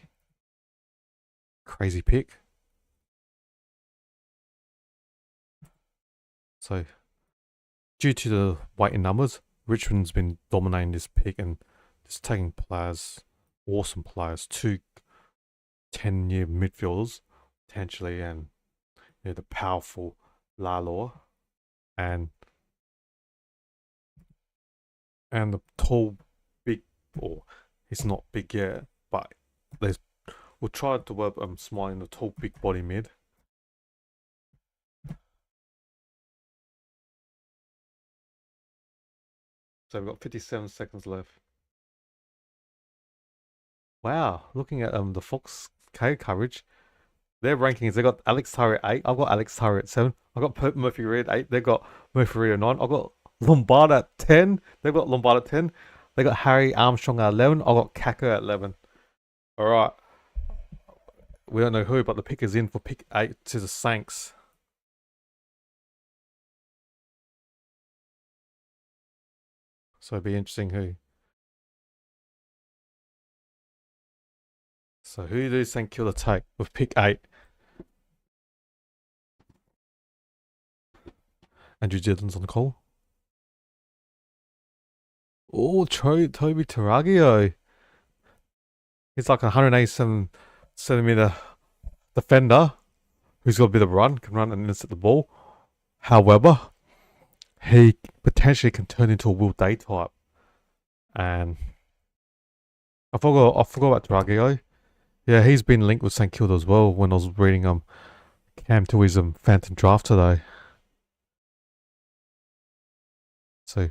crazy pick. So due to the weight in numbers, Richmond's been dominating this pick and just taking players, awesome players, 2 10-year midfielders potentially, and the powerful Lalor and the tall big, or he's not big yet, but we'll try to work Smiley in the tall big body mid. So we've got 57 seconds left. Wow, looking at the Fox K coverage, their rankings, they got Alex Tyre at 8. I've got Alex Tyre at 7. I've got Murphy Reed at 8. They've got Murphy Reed at 9. I've got Lombard at 10. They've got Lombard at 10. They got Harry Armstrong at 11. I've got Kaka at 11. All right. We don't know who, but the pick is in for pick 8 to the Saints. So it'd be interesting who. So who do St Kilda take with pick 8? Andrew Dillon's on the call. Oh, Toby Taragio. He's like a 187 centimeter defender who's got a bit of run, can run and intercept the ball. However, he potentially can turn into a Will Day type. And I forgot about Taragio. Yeah, he's been linked with St Kilda as well when I was reading Cam Tui's Phantom draft today. So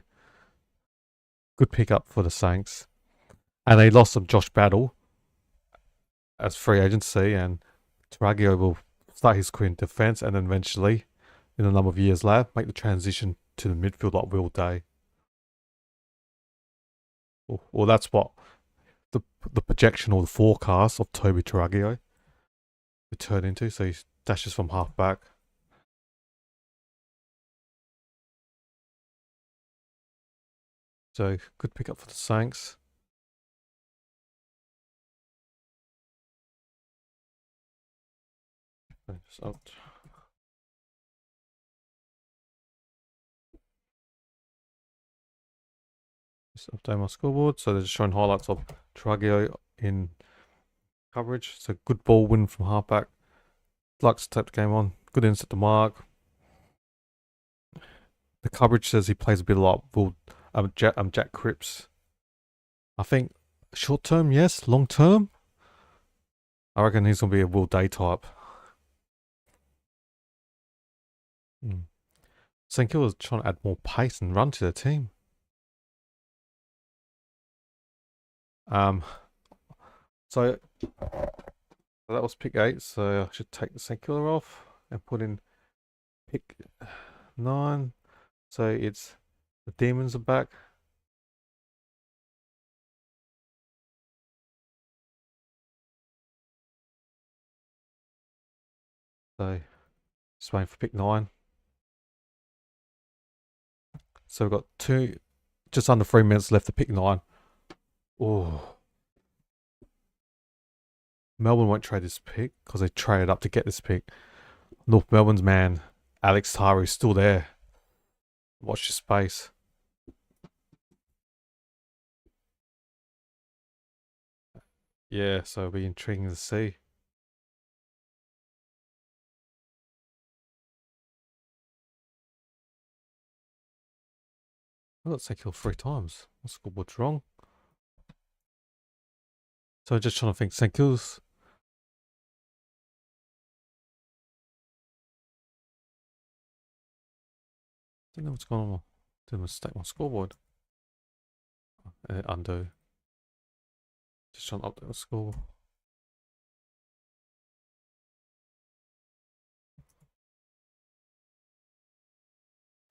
good pickup for the Saints. And they lost some Josh Battle as free agency, and Taragio will start his career in defence and then eventually, in a number of years later, make the transition to the midfield like Will Day. Or that's what the projection or the forecast of Toby Taragio would turn into. So he dashes from half back. So good pickup for the Saints. Just out. Just update my scoreboard. So they're just showing highlights of Taragio in coverage. So good ball win from halfback. Likes to tap the game on. Good insert to mark. The coverage says he plays a bit like Jack Cripps. I think short term, yes. Long term, I reckon he's gonna be a Will Day type. St Kilda's trying to add more pace and run to their team. So that was pick 8. So I should take the St Kilda off and put in pick 9. So it's the Demons are back. So just waiting for pick 9. So we've got just under 3 minutes left to pick 9. Oh. Melbourne won't trade this pick because they traded up to get this pick. North Melbourne's man, Alex Taru, is still there. Watch your space. Yeah, so it'll be intriguing to see. I got St Kilda 3 times. My scoreboard's wrong. So just trying to think. St Kilda's. I don't know what's going on. Did a mistake my scoreboard. Undo. Just trying to update the score.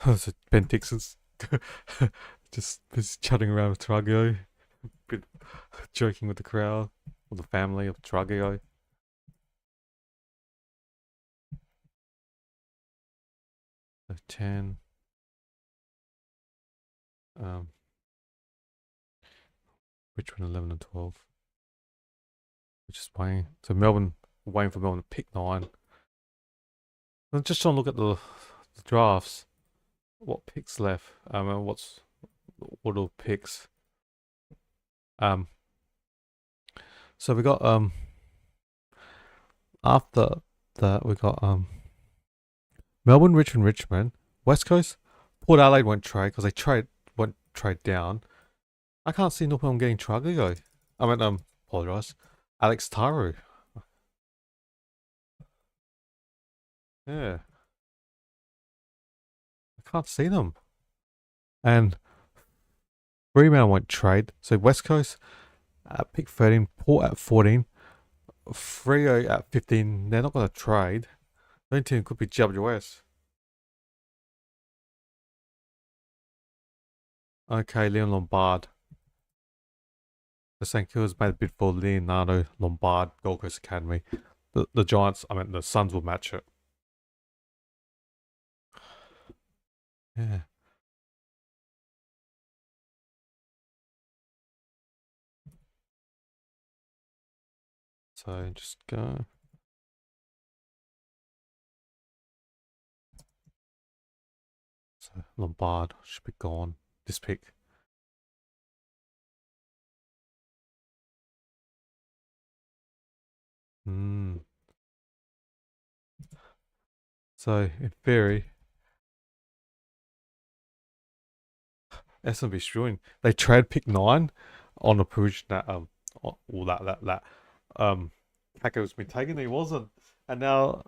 So Ben Dixon's just chatting around with Taragio, bit joking with the crowd or the family of Taragio. So 10. Richmond 11 and 12. We're just waiting. So Melbourne, waiting for Melbourne to pick 9. I'm just trying to look at the drafts. What picks left? What are picks? So we got after that we got Melbourne, Richmond, West Coast, Port Adelaide won't trade because they won't trade down. I can't see North Melbourne getting Trago. Apologise, Alex Taru. Yeah, I can't see them. And Fremantle won't trade. So West Coast at pick 13, Port at 14, Freo at 15. They're not going to trade. The only team could be GWS. Okay, Leon Lombard. The St Kilda's made a bid for Leonardo Lombard, Gold Coast Academy. The Giants, the Suns will match it. Yeah. So just go. So Lombard should be gone. This pick. Hmm. So in theory, SMB Strewing, they trade pick 9 on the provision that all that Hacker was been taken. He wasn't, and now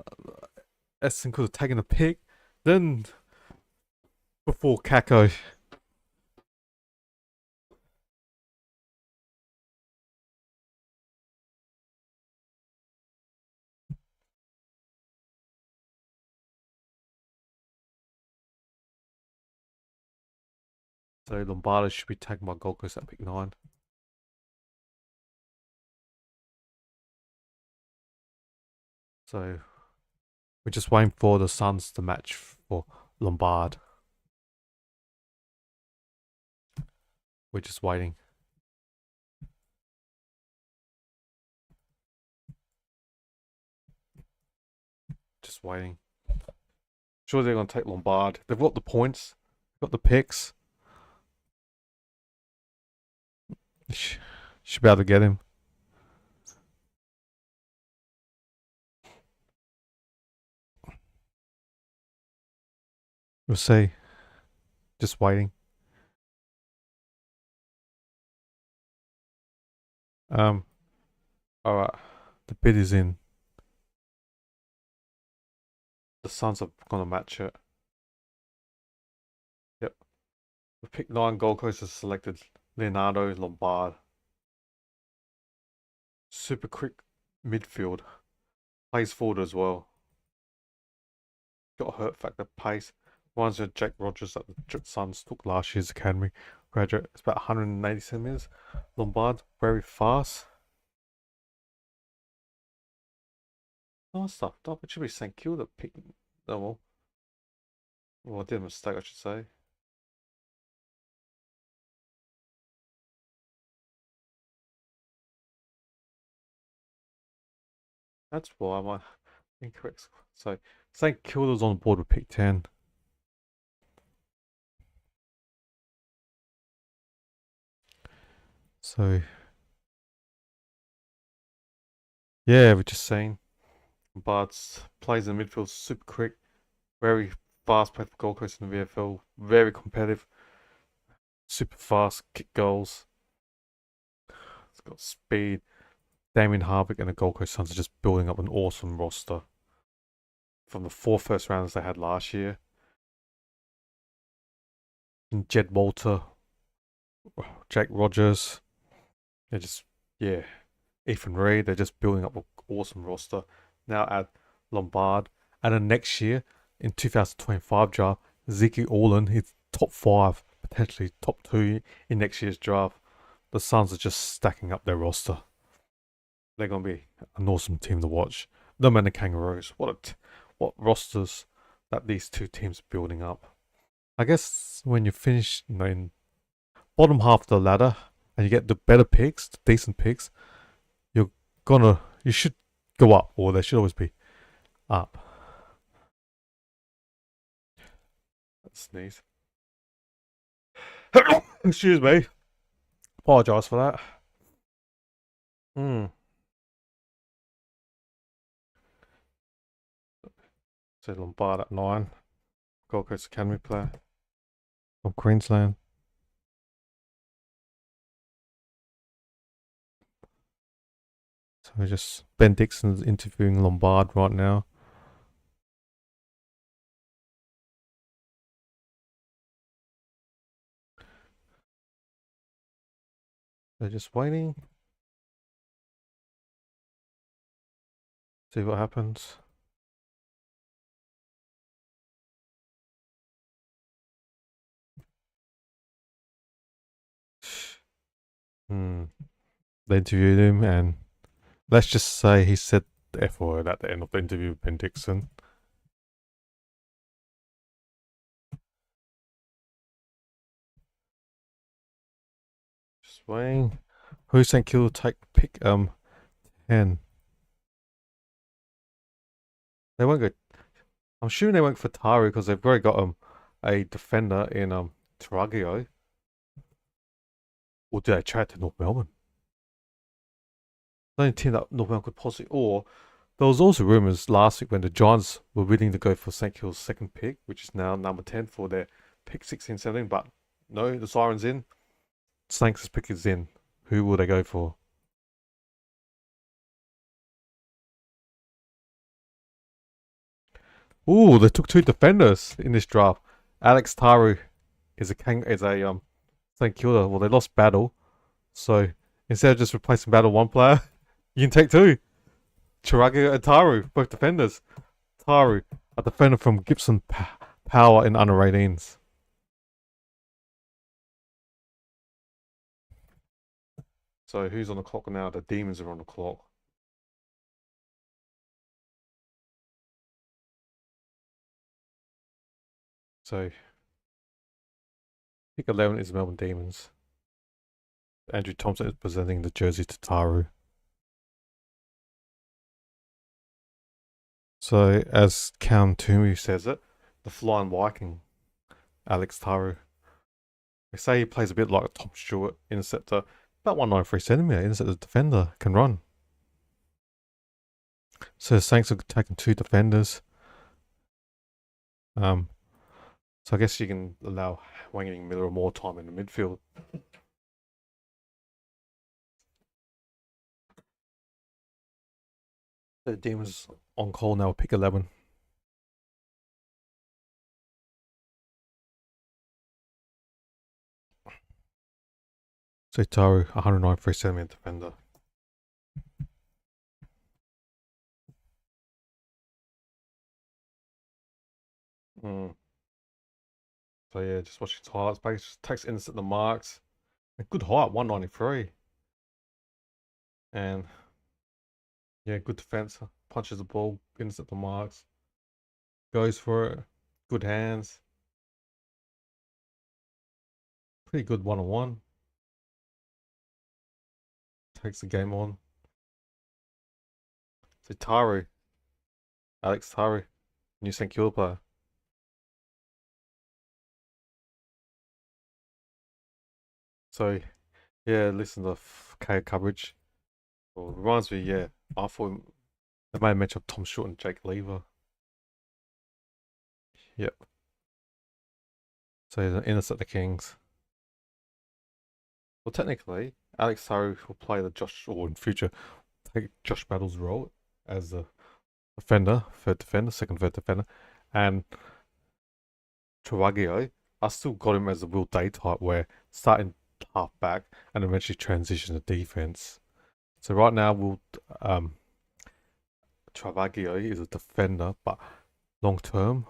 Essendon could have taken a pick. Then before Kako, so Lombardo should be taken by Gold Coast at pick 9. So we're just waiting for the Suns to match for Lombard. We're just waiting. Just waiting. Sure, they're going to take Lombard. They've got the points, got the picks. Should be able to get him. We'll see. Just waiting. All right. The bid is in. The Suns are going to match it. Yep. The pick 9 Gold Coast has selected Leonardo Lombard. Super quick midfield. Plays forward as well. Got a hurt factor pace. Reminds me of Jack Rogers that the Suns took last year's academy graduate. It's about 180 centimeters. Lombard, very fast. Nice stuff. It should be St. Kilda pick. Oh, well, I did a mistake, I should say. That's why I'm incorrect. So St. Kilda's on board with pick 10. So yeah, we're just saying. But plays in midfield super quick, very fast play for Gold Coast in the VFL, very competitive, super fast, kick goals. It's got speed. Damien Harvick and the Gold Coast Suns are just building up an awesome roster from the 4 first rounders they had last year. And Jed Walter, Jake Rogers, they're just, yeah, Ethan Reed, they're just building up an awesome roster. Now add Lombard. And then next year, in 2025 draft, Zeke Orland, he's top 5, potentially top 2 in next year's draft. The Suns are just stacking up their roster. They're going to be an awesome team to watch. Them and the Kangaroos. What rosters that these two teams are building up. I guess when you finish in bottom half of the ladder and you get the better picks, the decent picks, you should go up, or they should always be up. That's sneeze. Excuse me. Apologise for that. So Lombard at 9. Gold Coast Academy player from Queensland. So we're just Ben Dixon's interviewing Lombard right now. They're just waiting. See what happens. They interviewed him, and let's just say he said the F word at the end of the interview with Ben Dixon. Just waiting. Who St. Kilda take pick 10? They won't go. I'm assuming they went for Taru because they've already got a defender in Taragio. Or did they trade to North Melbourne? The only team that North Melbourne could possibly. Or there was also rumours last week when the Giants were willing to go for St Kilda's second pick, which is now number 10 for their pick 16, 17. But no, the siren's in. Saints' pick is in. Who will they go for? Ooh, they took two defenders in this draft. Alex Taru is a St Kilda. Well, they lost Battle, so instead of just replacing Battle one player, you can take two. Chiraga and Taru, both defenders. Taru, a defender from Gibson Power in under 18s. So who's on the clock now? The Demons are on the clock. So pick 11 is Melbourne Demons. Andrew Thompson is presenting the jersey to Taru. So as Cam Toomey says it, the Flying Viking, Alex Taru. They say he plays a bit like Tom Stewart, interceptor, about 193 centimetre, interceptor defender, can run. So the Saints are taking two defenders. So I guess you can allow Wanging Miller more time in the midfield. The Demons on call now, pick 11. So Taru, 193 centimetre defender. So yeah, just watching his highlights. Just takes intercept the marks. A good height, 193. And yeah, good defense. Punches the ball, intercept the marks. Goes for it. Good hands. Pretty good one-on-one. Takes the game on. So Taru. Alex Taru. New St Kilda player. So yeah, listen to K coverage. Well, reminds me, yeah, I thought they made a mention of Tom Short and Jake Lever. Yep. So he's an intercept the Kings. Well, technically, Alex Taru will play the or in future, take Josh Battle's role as a defender, third defender, third defender, and Travagio, I still got him as a Will Day type, where starting half back and eventually transition to defense. So right now, Travagio is a defender, but long term,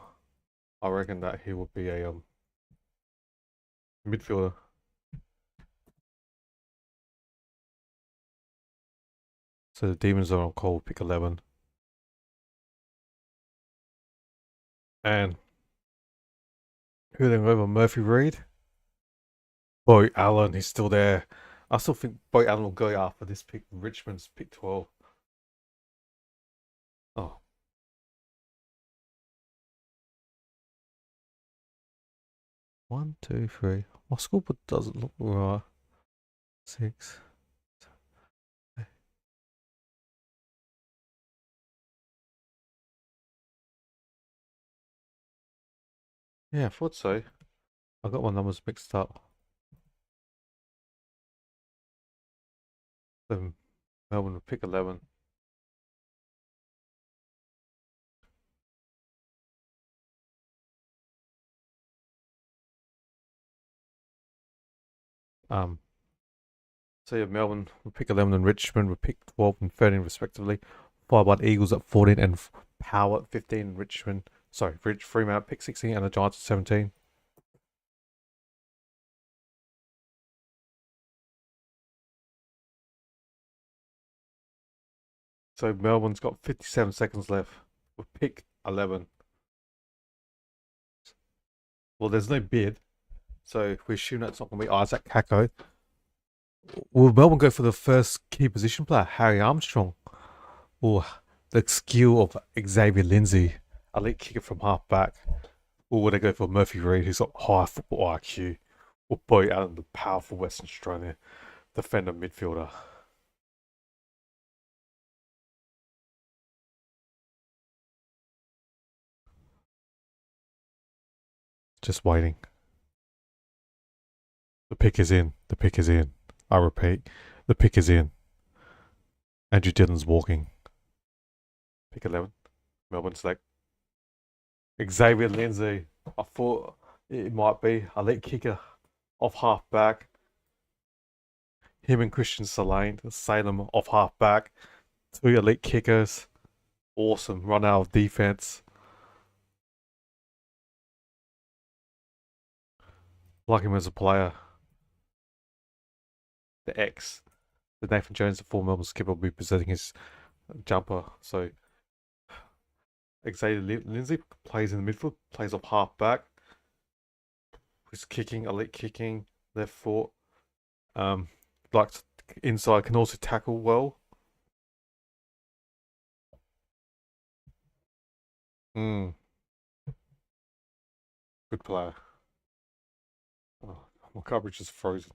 I reckon that he will be a midfielder. So the Demons are on call, pick 11. And who are they over? Murphy Reed? Boy Allen, he's still there. I still think Boy Allen will go after this pick. Richmond's pick 12. Oh. One, two, three. My scoreboard doesn't look right. 6. Yeah, I thought so. I got my numbers mixed up. Melbourne will pick 11. So yeah, Melbourne will pick 11 and Richmond will pick 12 and 13 respectively. Followed by the Eagles at 14 and Power at 15. Richmond, sorry, Fremantle pick 16 and the Giants at 17. So Melbourne's got 57 seconds left. We'll pick 11. Well, there's no bid, so we assume that's not going to be Isaac Kako. Will Melbourne go for the first key position player, Harry Armstrong? Or the skill of Xavier Lindsay, elite kicker from half back, or would I go for Murphy Reid, who's got high football IQ, or Boy Allen, the powerful Western Australian defender midfielder? Just waiting. The pick is in. The pick is in. I repeat, the pick is in. Andrew Dillon's walking. Pick 11. Melbourne select Xavier Lindsay. I thought it might be elite kicker off half back. Him and Christian Salem off half back. Two elite kickers. Awesome run out of defense. Like him as a player. The Nathan Jones, the former Melbourne skipper, will be presenting his jumper. So Xavier Lindsay plays in the midfield, plays off half back. He's kicking, elite kicking, left foot. Like inside, can also tackle well. Good player. Oh, my coverage is frozen.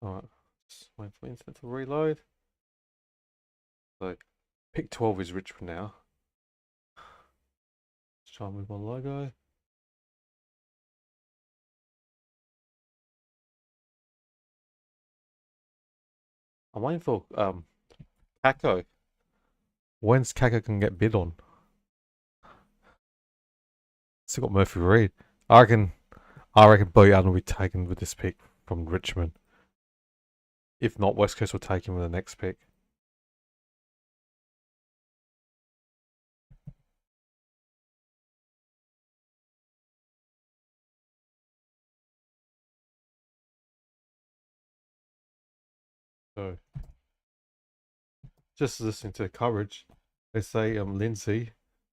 Alright, just wait for the internet to reload. So, pick 12 is Richmond now. Let's try and move my logo. I'm waiting for Kako. When's Kako can get bid on? Still got Murphy Reid. I reckon Boy Allen will be taken with this pick from Richmond. If not, West Coast will take him with the next pick. So, just listening to the coverage, they say Lindsay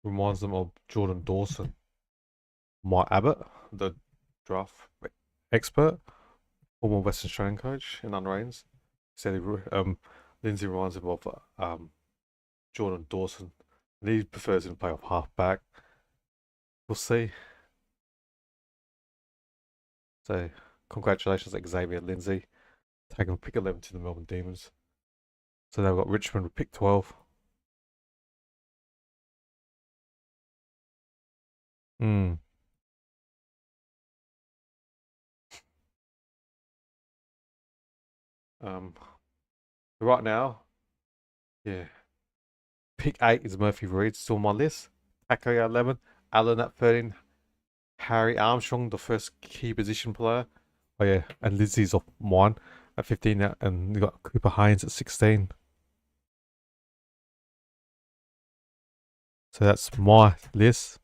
reminds them of Jordan Dawson. Mike Abbott, the draft expert, former Western Australian coach in underragens, said Lindsay reminds him of Jordan Dawson. And he prefers him to play off half back. We'll see. So, congratulations, Xavier Lindsay, taking pick 11 to the Melbourne Demons. So they've got Richmond with pick 12. Right now, yeah. Pick 8 is Murphy Reid, still on my list. Tako at 11, Allen at 13, Harry Armstrong, the first key position player. Oh yeah, and Lindsay's off mine at 15, and you got Cooper Hines at 16. So that's my list.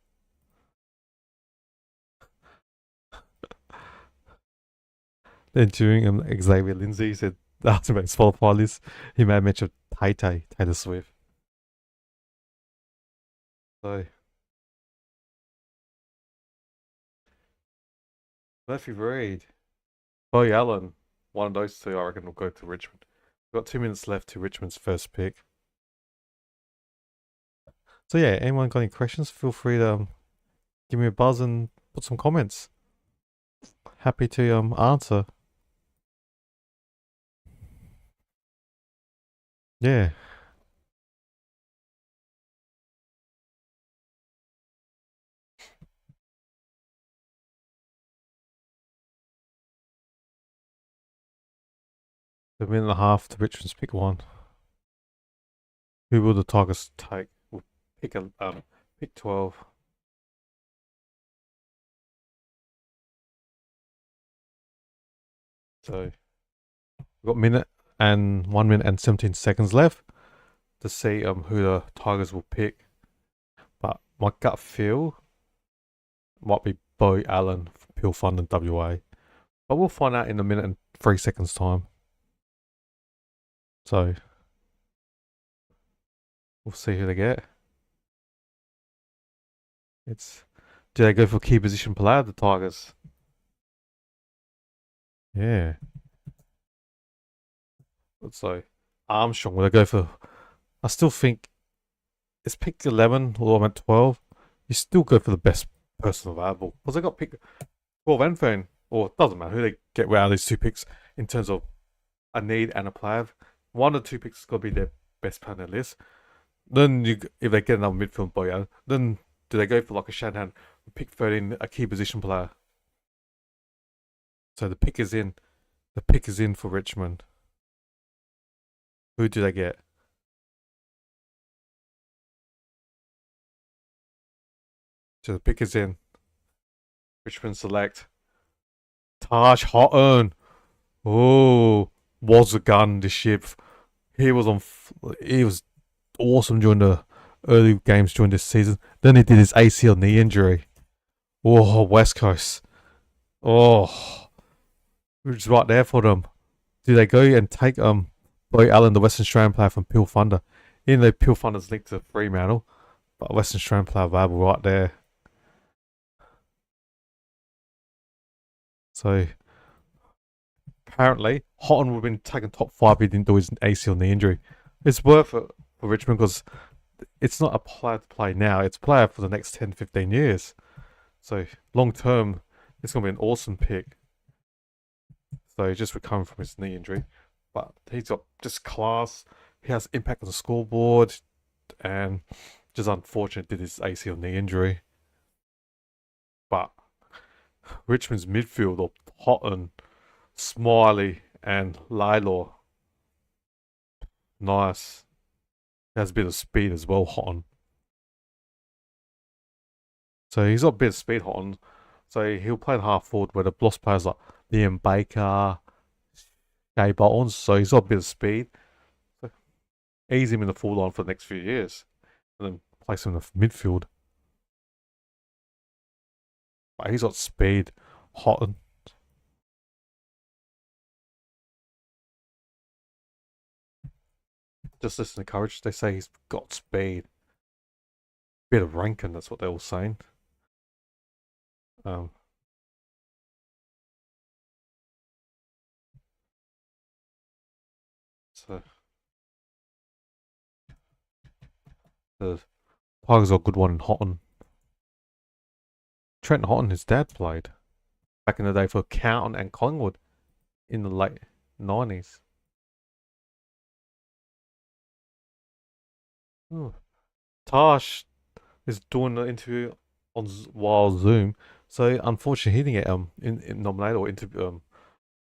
Then during Xavier Lindsay said that's about Spotify list. He made mention of Taylor Swift. So Murphy Reid, Boy Allen, one of those two I reckon will go to Richmond. We've got 2 minutes left to Richmond's first pick. So yeah, anyone got any questions? Feel free to give me a buzz and put some comments. Happy to answer. Yeah. A minute and a half to Richmond's pick 1. Who will the Tigers take? We'll pick pick 12. So we've got minute and 1 minute and 17 seconds left to see who the Tigers will pick. But my gut feel might be Bo Allen from Peel Fund and WA. But we'll find out in a minute and 3 seconds time. So we'll see who they get. Do they go for key position player, the Tigers? Yeah. So Armstrong, will I go for? I still think it's pick 11 or I'm at 12. You still go for the best person available because I got pick 12 and 13, or it doesn't matter who they get out of these two picks in terms of a need and a player. One of the two picks is got to be their best player on their list. Then if they get another midfield boy, then do they go for like a Shanahan, pick 13, a key position player? So the pick is in. The pick is in for Richmond. Who do they get? So the pick is in. Richmond select Taj Houghton. Oh, was a gun this year. He was on. He was awesome during the early games during this season. Then he did his ACL knee injury. Oh, West Coast. Oh, it's right there for them. Do they go and take Boy Allen, the Western Australian player from Peel Thunder? Even though Peel Thunder's linked to Fremantle, but Western Australian player available right there. So apparently, Houghton would have been taken top 5 if he didn't do his ACL knee injury. It's worth it for Richmond because it's not a player to play now, it's a player for the next 10, 15 years. So long term, it's going to be an awesome pick. So he's just recovering from his knee injury. But he's got just class. He has impact on the scoreboard. And just unfortunate did his ACL knee injury. But Richmond's midfield of Houghton, Smiley, and Laylor. Nice. He has a bit of speed as well, Houghton. So he's got a bit of speed, Houghton. So he'll play in half forward where the lost players like Liam Baker, Jay Boltons. So he's got a bit of speed. So ease him in the full line for the next few years. And then place him in the midfield. But he's got speed, Houghton. Just listen to courage. They say he's got speed. Bit of ranking, that's what they're all saying. Um, so the Tigers got a good one in Houghton. Trent Houghton, his dad played back in the day for Carlton and Collingwood in the late 90s. Ooh. Tash is doing the interview on while Zoom, so unfortunately he didn't get in nominated or interview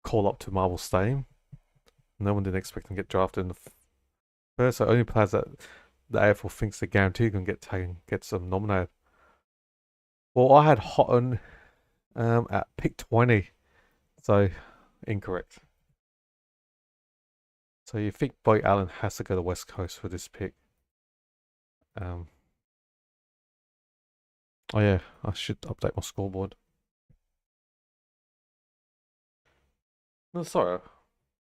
call up to Marvel Stadium. No one didn't expect him to get drafted in the first. So only players that the AFL thinks they're guaranteed can get taken, get some nominated. Well, I had Houghton at pick 20, so incorrect. So you think Boy Allen has to go to West Coast for this pick? Oh yeah, I should update my scoreboard. No, sorry,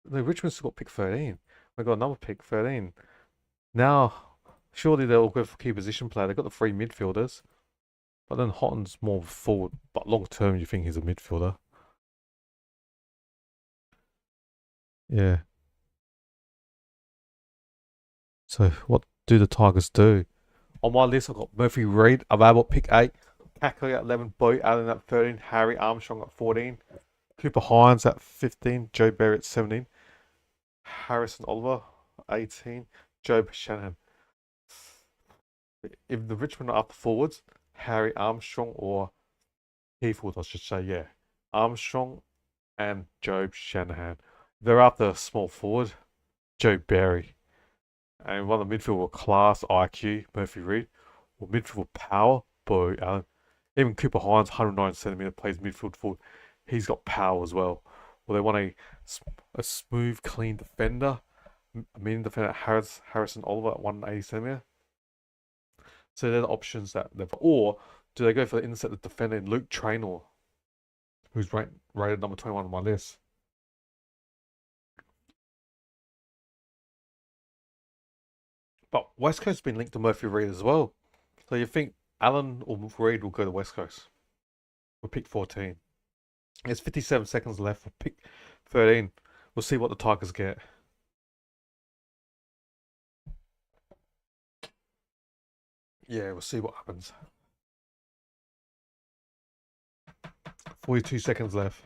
no, Richmond's got pick 13. We got another pick 13. Now, surely they'll go for key position player. They've got the three midfielders. But then Houghton's more forward. But long term, you think he's a midfielder. Yeah. So what do the Tigers do? On my list, I've got Murphy Reid available pick 8. Cackley at 11. Boy Allen at 13. Harry Armstrong at 14. Cooper Hines at 15. Joe Barry at 17. Harrison Oliver 18. Joe Shanahan. If the Richmond are after forwards, Harry Armstrong or Heathwood, I should say, yeah. Armstrong and Job Shanahan. They're after a small forward, Joe Barry. And one of the midfield with class, IQ, Murphy Reid. Or midfield with power, Bo Allen. Even Cooper Hines, 109 centimetre, plays midfield forward. He's got power as well. Or they want a smooth, clean defender. A medium defender, Harrison Oliver at 180 centimetre. So they're the options that they've. Or do they go for the intercept defender in Luke Traynor, who's rated number 21 on my list? But West Coast has been linked to Murphy Reid as well. So you think Allen or Reid will go to West Coast? We'll pick 14. There's 57 seconds left for pick 13. We'll see what the Tigers get. yeah, we'll see what happens. 42 seconds left.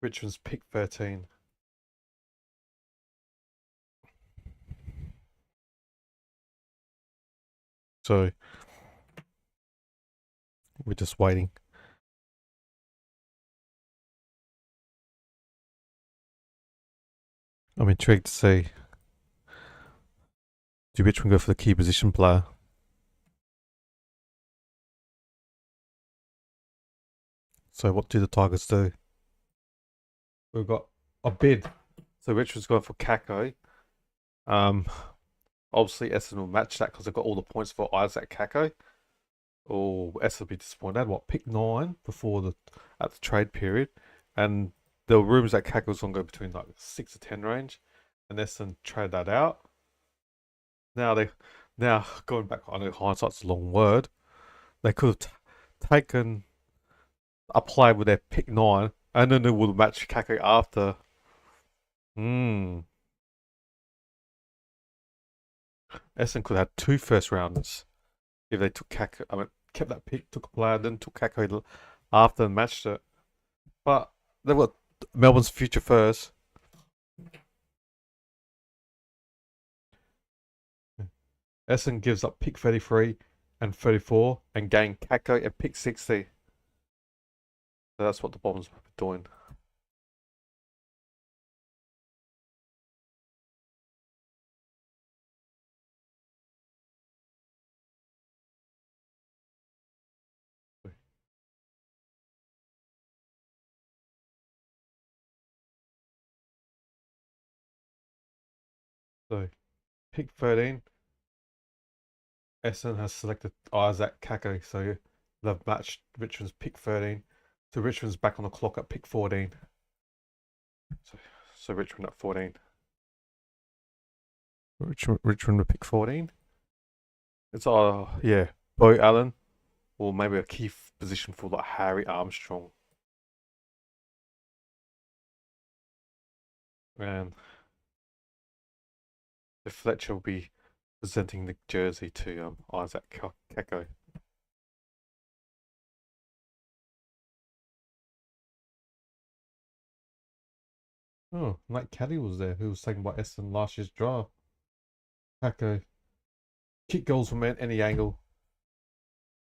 Richmond's pick 13. So we're just waiting. I'm intrigued to see, do Richmond go for the key position player? So what do the Tigers do? We've got a bid. So Richmond's going for Kako. Um, Obviously Essendon will match that because they've got all the points for Isaac Kako. Or Essendon will be disappointed. They had what, pick 9 before at the trade period, and there were rumours that Kako was going to go between like 6 to 10 range, and Essendon trade that out. Now going back, I know hindsight's a long word. They could have taken a player with their pick 9, and then they would have matched Kako after. Essendon could have had 2 first rounders if they took Kako. I mean, kept that pick, took a player, then took Kako after and matched it. But they've got Melbourne's future first. Essendon gives up pick 33 and 34 and gain Kako at pick 60. So that's what the Bombers are doing. So pick 13, Essendon has selected Isaac Kako. So they've matched Richmond's pick 13. So Richmond's back on the clock at pick 14. So Richmond at 14. Richmond at pick 14. It's yeah, Bo Allen, or maybe a key position for like Harry Armstrong. And if Fletcher will be presenting the jersey to Isaac Kako. Oh, Nate Caddy was there, who was taken by Essendon last year's draft. Kako kick goals from any angle.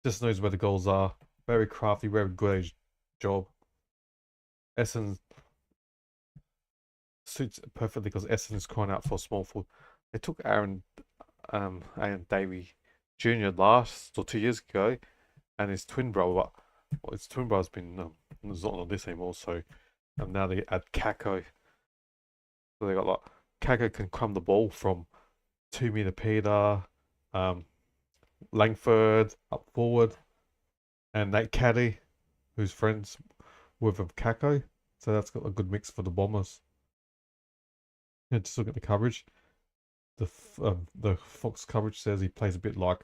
Just knows where the goals are. Very crafty, very good at his job. Essendon suits it perfectly because Essendon is crying out for a small forward. They took Aaron Davey Jr. last or 2 years ago, and his twin brother. Well, his twin brother's been not on this anymore. So now they add Kako. So they got like Kako can crumb the ball from 2 meter Peter, Langford up forward, and Nate Caddy, who's friends with Kako. So that's got a good mix for the Bombers. Yeah, just look at the coverage. The Fox coverage says he plays a bit like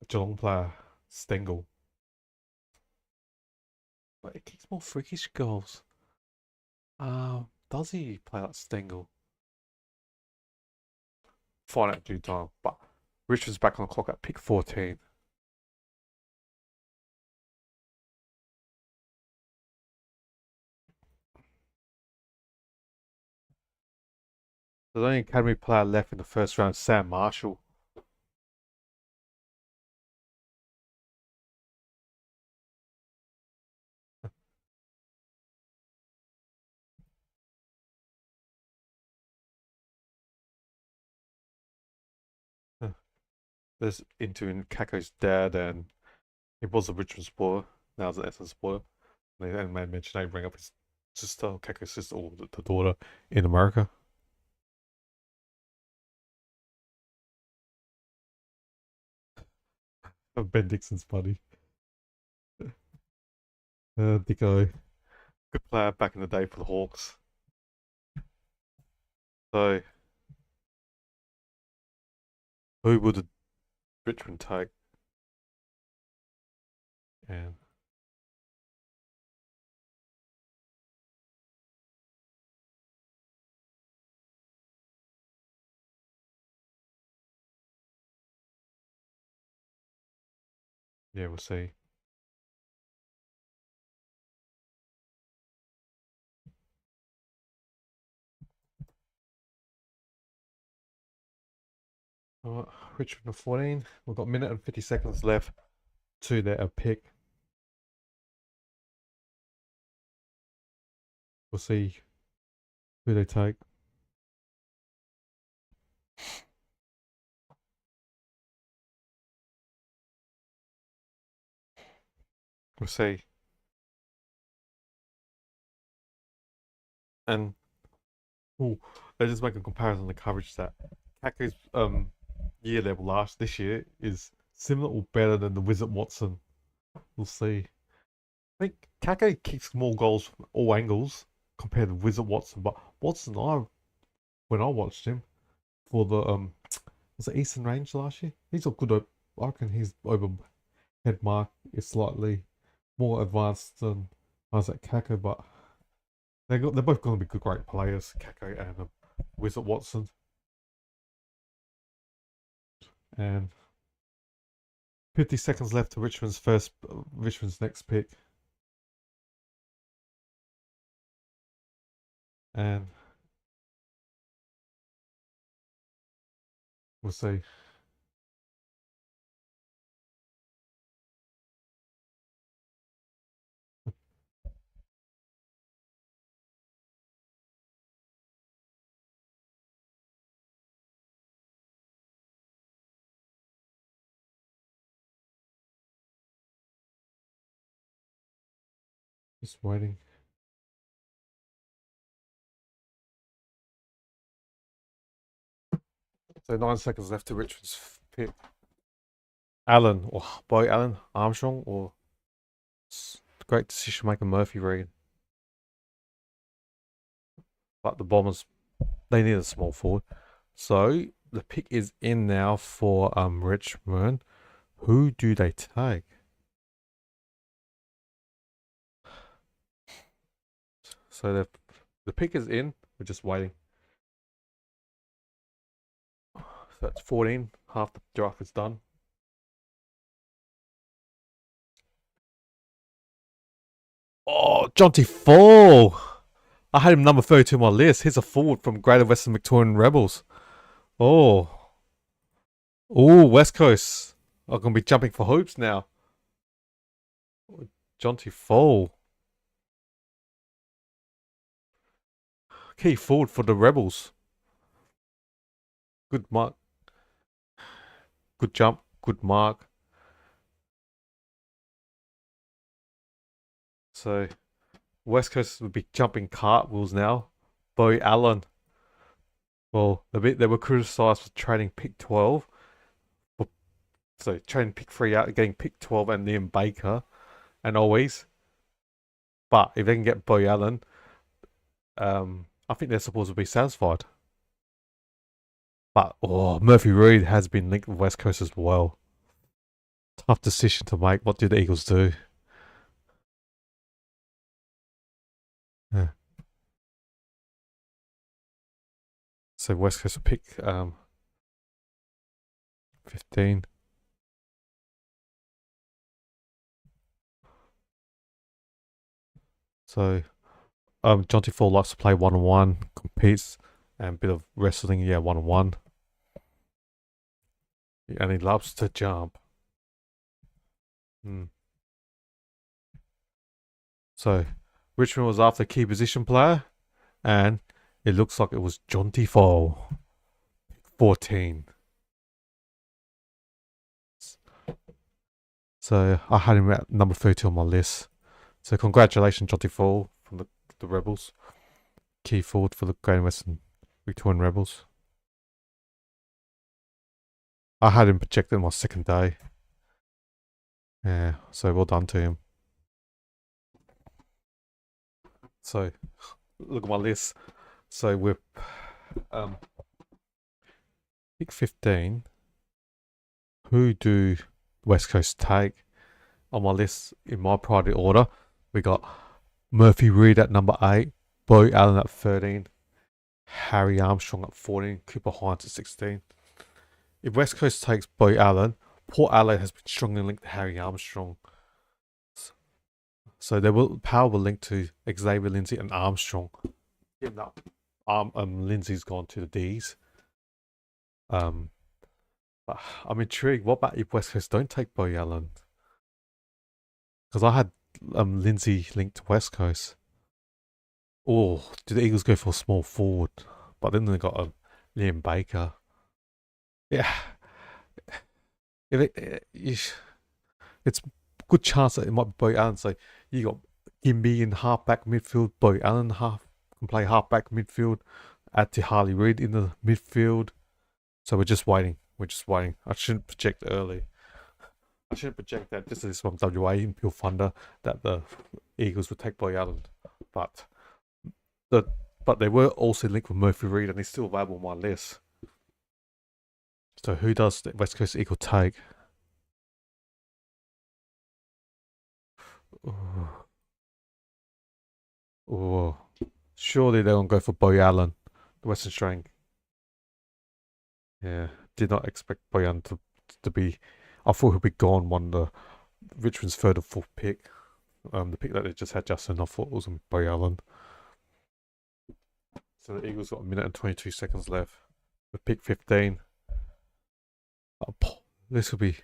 Geelong player Stengel. But he kicks more freakish goals. Does he play like Stengel? Find out due time. But Richard's back on the clock at pick 14. There's only academy player left in the first round, Sam Marshall. There's into Kako's dad, and he was a Richmond supporter. Now he's an Essendon supporter. And they mentioned they bring up his sister, Kako's sister, or the daughter in America. Ben Dixon's buddy. Dicko, good player back in the day for the Hawks. So, who would Richmond take? And yeah, we'll see. All right, Richmond 14. We've got a minute and 50 seconds left to their pick. We'll see who they take. We'll see. And let's just make a comparison to coverage that Kaku's year level this year is similar or better than the Wizard Watson. We'll see. I think Kaku kicks more goals from all angles compared to Wizard Watson, but Watson, when I watched him for the was it Eastern Range last year? He's a good. I reckon his overhead mark is slightly more advanced than Isaac Kaku, but they're both going to be great players, Kaku and Wizard Watson. And 50 seconds left to Richmond's next pick. And we'll see. Just waiting. So 9 seconds left to Richmond's pick. Allen, or Boy Allen, Armstrong, or great decision maker Murphy Reid. But the Bombers, they need a small forward. So the pick is in now for Richmond. Who do they take? So the pick is in. We're just waiting. So that's 14. Half the draft is done. Oh, Jonty Fall. I had him number 32 on my list. He's a forward from Greater Western Victorian Rebels. Oh. Oh, West Coast. I'm going to be jumping for hoops now. Jonty Fall. Key forward for the Rebels. Good mark. Good jump. Good mark. So, West Coast would be jumping cartwheels now. Bo Allen. Well, they were criticised for trading pick 12. So, trading pick 3 out, getting pick 12 and Liam Baker and always. But if they can get Bo Allen, I think their supporters will be satisfied. But Murphy Reid has been linked with West Coast as well. Tough decision to make. What do the Eagles do? Yeah. So West Coast will pick 15. So Jonty Fall likes to play 1-on-1, competes, and a bit of wrestling, 1-on-1. And he loves to jump. So Richmond was after key position player, and it looks like it was Jonty Fall. 14. So I had him at number 32 on my list. So congratulations, Jonty Fall from the Rebels. Key forward for the Great Western Victorian Rebels. I had him projected on my second day. Yeah, so well done to him. So look at my list. So we're pick 15. Who do West Coast take? On my list in my priority order, we got Murphy Reid at number 8, Bo Allen at 13, Harry Armstrong at 14, Cooper Hines at 16. If West Coast takes Bo Allen, Port Adelaide has been strongly linked to Harry Armstrong. So Power will link to Xavier Lindsay and Armstrong. Yeah, no. Lindsay's gone to the D's. But I'm intrigued. What about if West Coast don't take Bo Allen? Because I had Lindsay linked to West Coast. Oh, did the Eagles go for a small forward? But then they got Liam Baker. Yeah, it's good chance that it might be Bo Allen. So you got Gimby in halfback midfield. Bo Allen can play halfback midfield. Add to Harley Reid in the midfield. So we're just waiting. I shouldn't project early. I shouldn't project that this is from WA in Pure Thunder that the Eagles would take Bo Allen. But they were also linked with Murphy Reid and he's still available on my list. So who does the West Coast Eagle take? Oh, surely they're gonna go for Bo Allen, the Western Australian. Yeah, did not expect Bo Allen to be. I thought he'd be gone on the Richmond's third or fourth pick. The pick that they just had Justin, I thought it was gonna be Bo Allen. So the Eagles got a minute and 22 seconds left with pick 15. This will be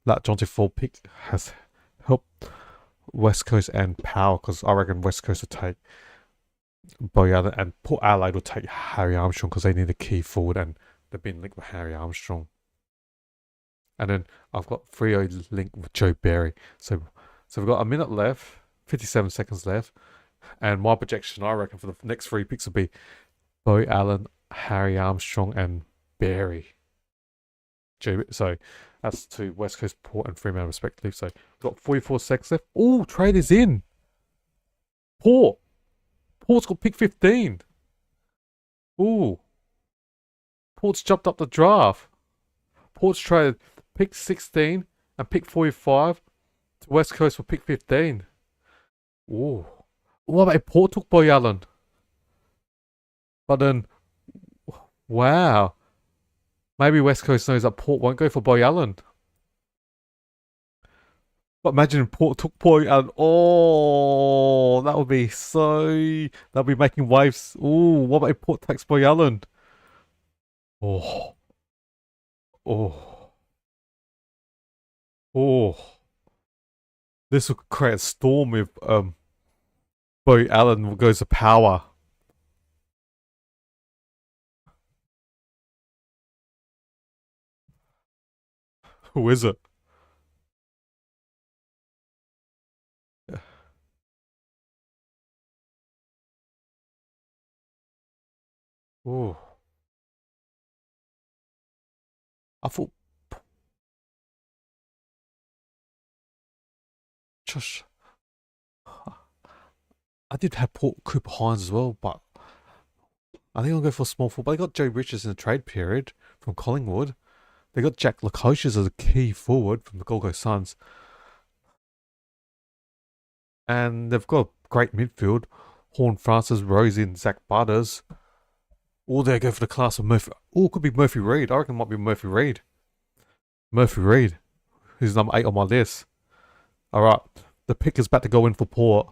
that Jonty Ford pick has helped West Coast and Power because I reckon West Coast will take Bo Allen and Port Adelaide will take Harry Armstrong because they need a key forward and they've been linked with Harry Armstrong. And then I've got Freo linked with Joe Barry. So we've got a minute left, 57 seconds left. And my projection, I reckon, for the next 3 picks will be Bo Allen, Harry Armstrong, and Barry. So that's to West Coast, Port, and Fremantle respectively. So we've got 44 seconds left. Oh, trade is in. Port's got pick 15. Ooh. Port's jumped up the draft. Port's traded pick 16 and pick 45 to West Coast for pick 15. Ooh. What about if Port took Bo Allen? But then, wow. Maybe West Coast knows that Port won't go for Bo Allen. But imagine Port took Bo Allen. Oh, that would be that'll be making waves. Oh, what about if Port takes Bo Allen? Oh. Oh. Oh. This will create a storm if Bo Allen goes to Power. Who is it? Oh. I thought Josh. I did have Cooper Hines as well, but I think I'll go for a small forward. But they got Joe Richards in the trade period from Collingwood. They got Jack Lukosius as a key forward from the Gold Coast Suns. And they've got a great midfield. Horn Francis, Rosie, and Zach Butters. Or they go for the class of Murphy. Oh, it could be Murphy Reid. I reckon it might be Murphy Reid. Murphy Reid, who's number 8 on my list. Alright, the pick is about to go in for Port.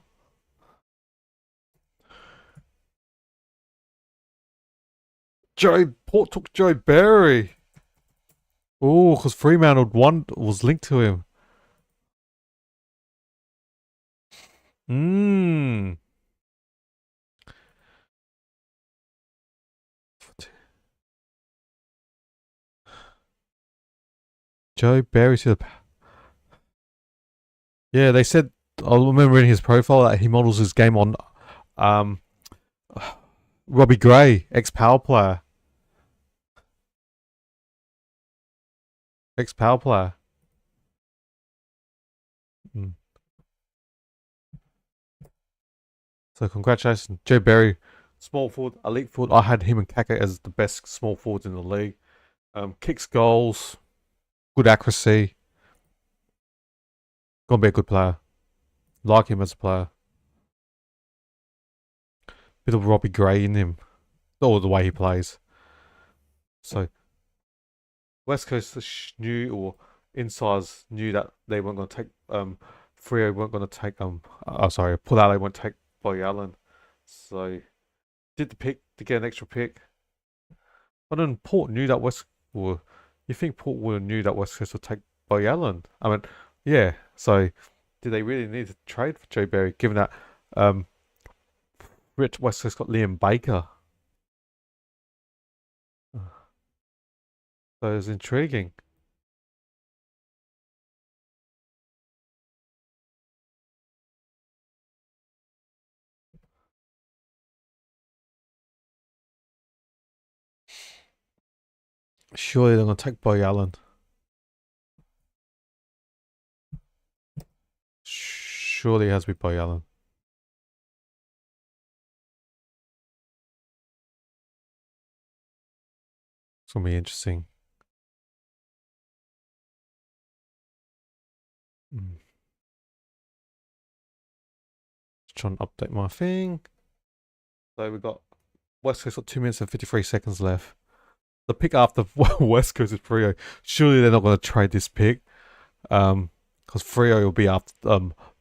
Port took Joe Barry. Oh, because Fremantle was linked to him. Joe Barry to the. Yeah, they said. I remember reading his profile that he models his game on Robbie Gray, ex-Power player. Ex-Power player. So congratulations, Joe Barry, small forward, elite forward. I had him and Kaka as the best small forwards in the league. Kicks goals, good accuracy. Gonna be a good player. Like him as a player. Bit of Robbie Gray in him. Or the way he plays. So West Coast new or insiders knew that they weren't going to take Freo weren't going to take sorry, pull out. They won't take Boy Allen, so did the pick to get an extra pick. But then Port knew that West. Well, you think Port would have knew that West Coast would take Boy Allen? I mean, yeah. So did they really need to trade for Joe Barry, given that um Rich West Coast got Liam Baker? So it's intriguing. Surely they're going to take Boy Allen. Surely it has to be Boy Allen. It's going to be interesting. Just trying to update my thing. So we've got West Coast got 2 minutes and 53 seconds left. The pick after West Coast is Freo. Surely they're not going to trade this pick. Because Freo will be after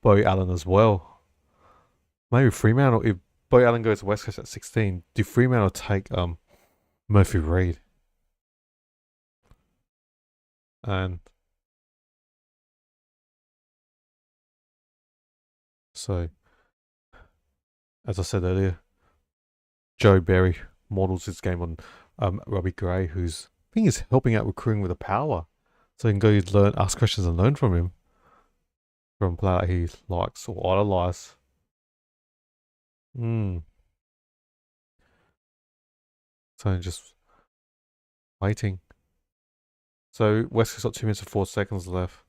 Boy Allen as well. Maybe Fremantle, if Boy Allen goes to West Coast at 16, do Fremantle take Murphy Reid? And so, as I said earlier, Joe Barry models his game on Robbie Gray, who's I think he's helping out recruiting with the power. So you can go ask questions and learn from him. From a player he likes or idolise. So just waiting. So West Coast got 2 minutes and 4 seconds left.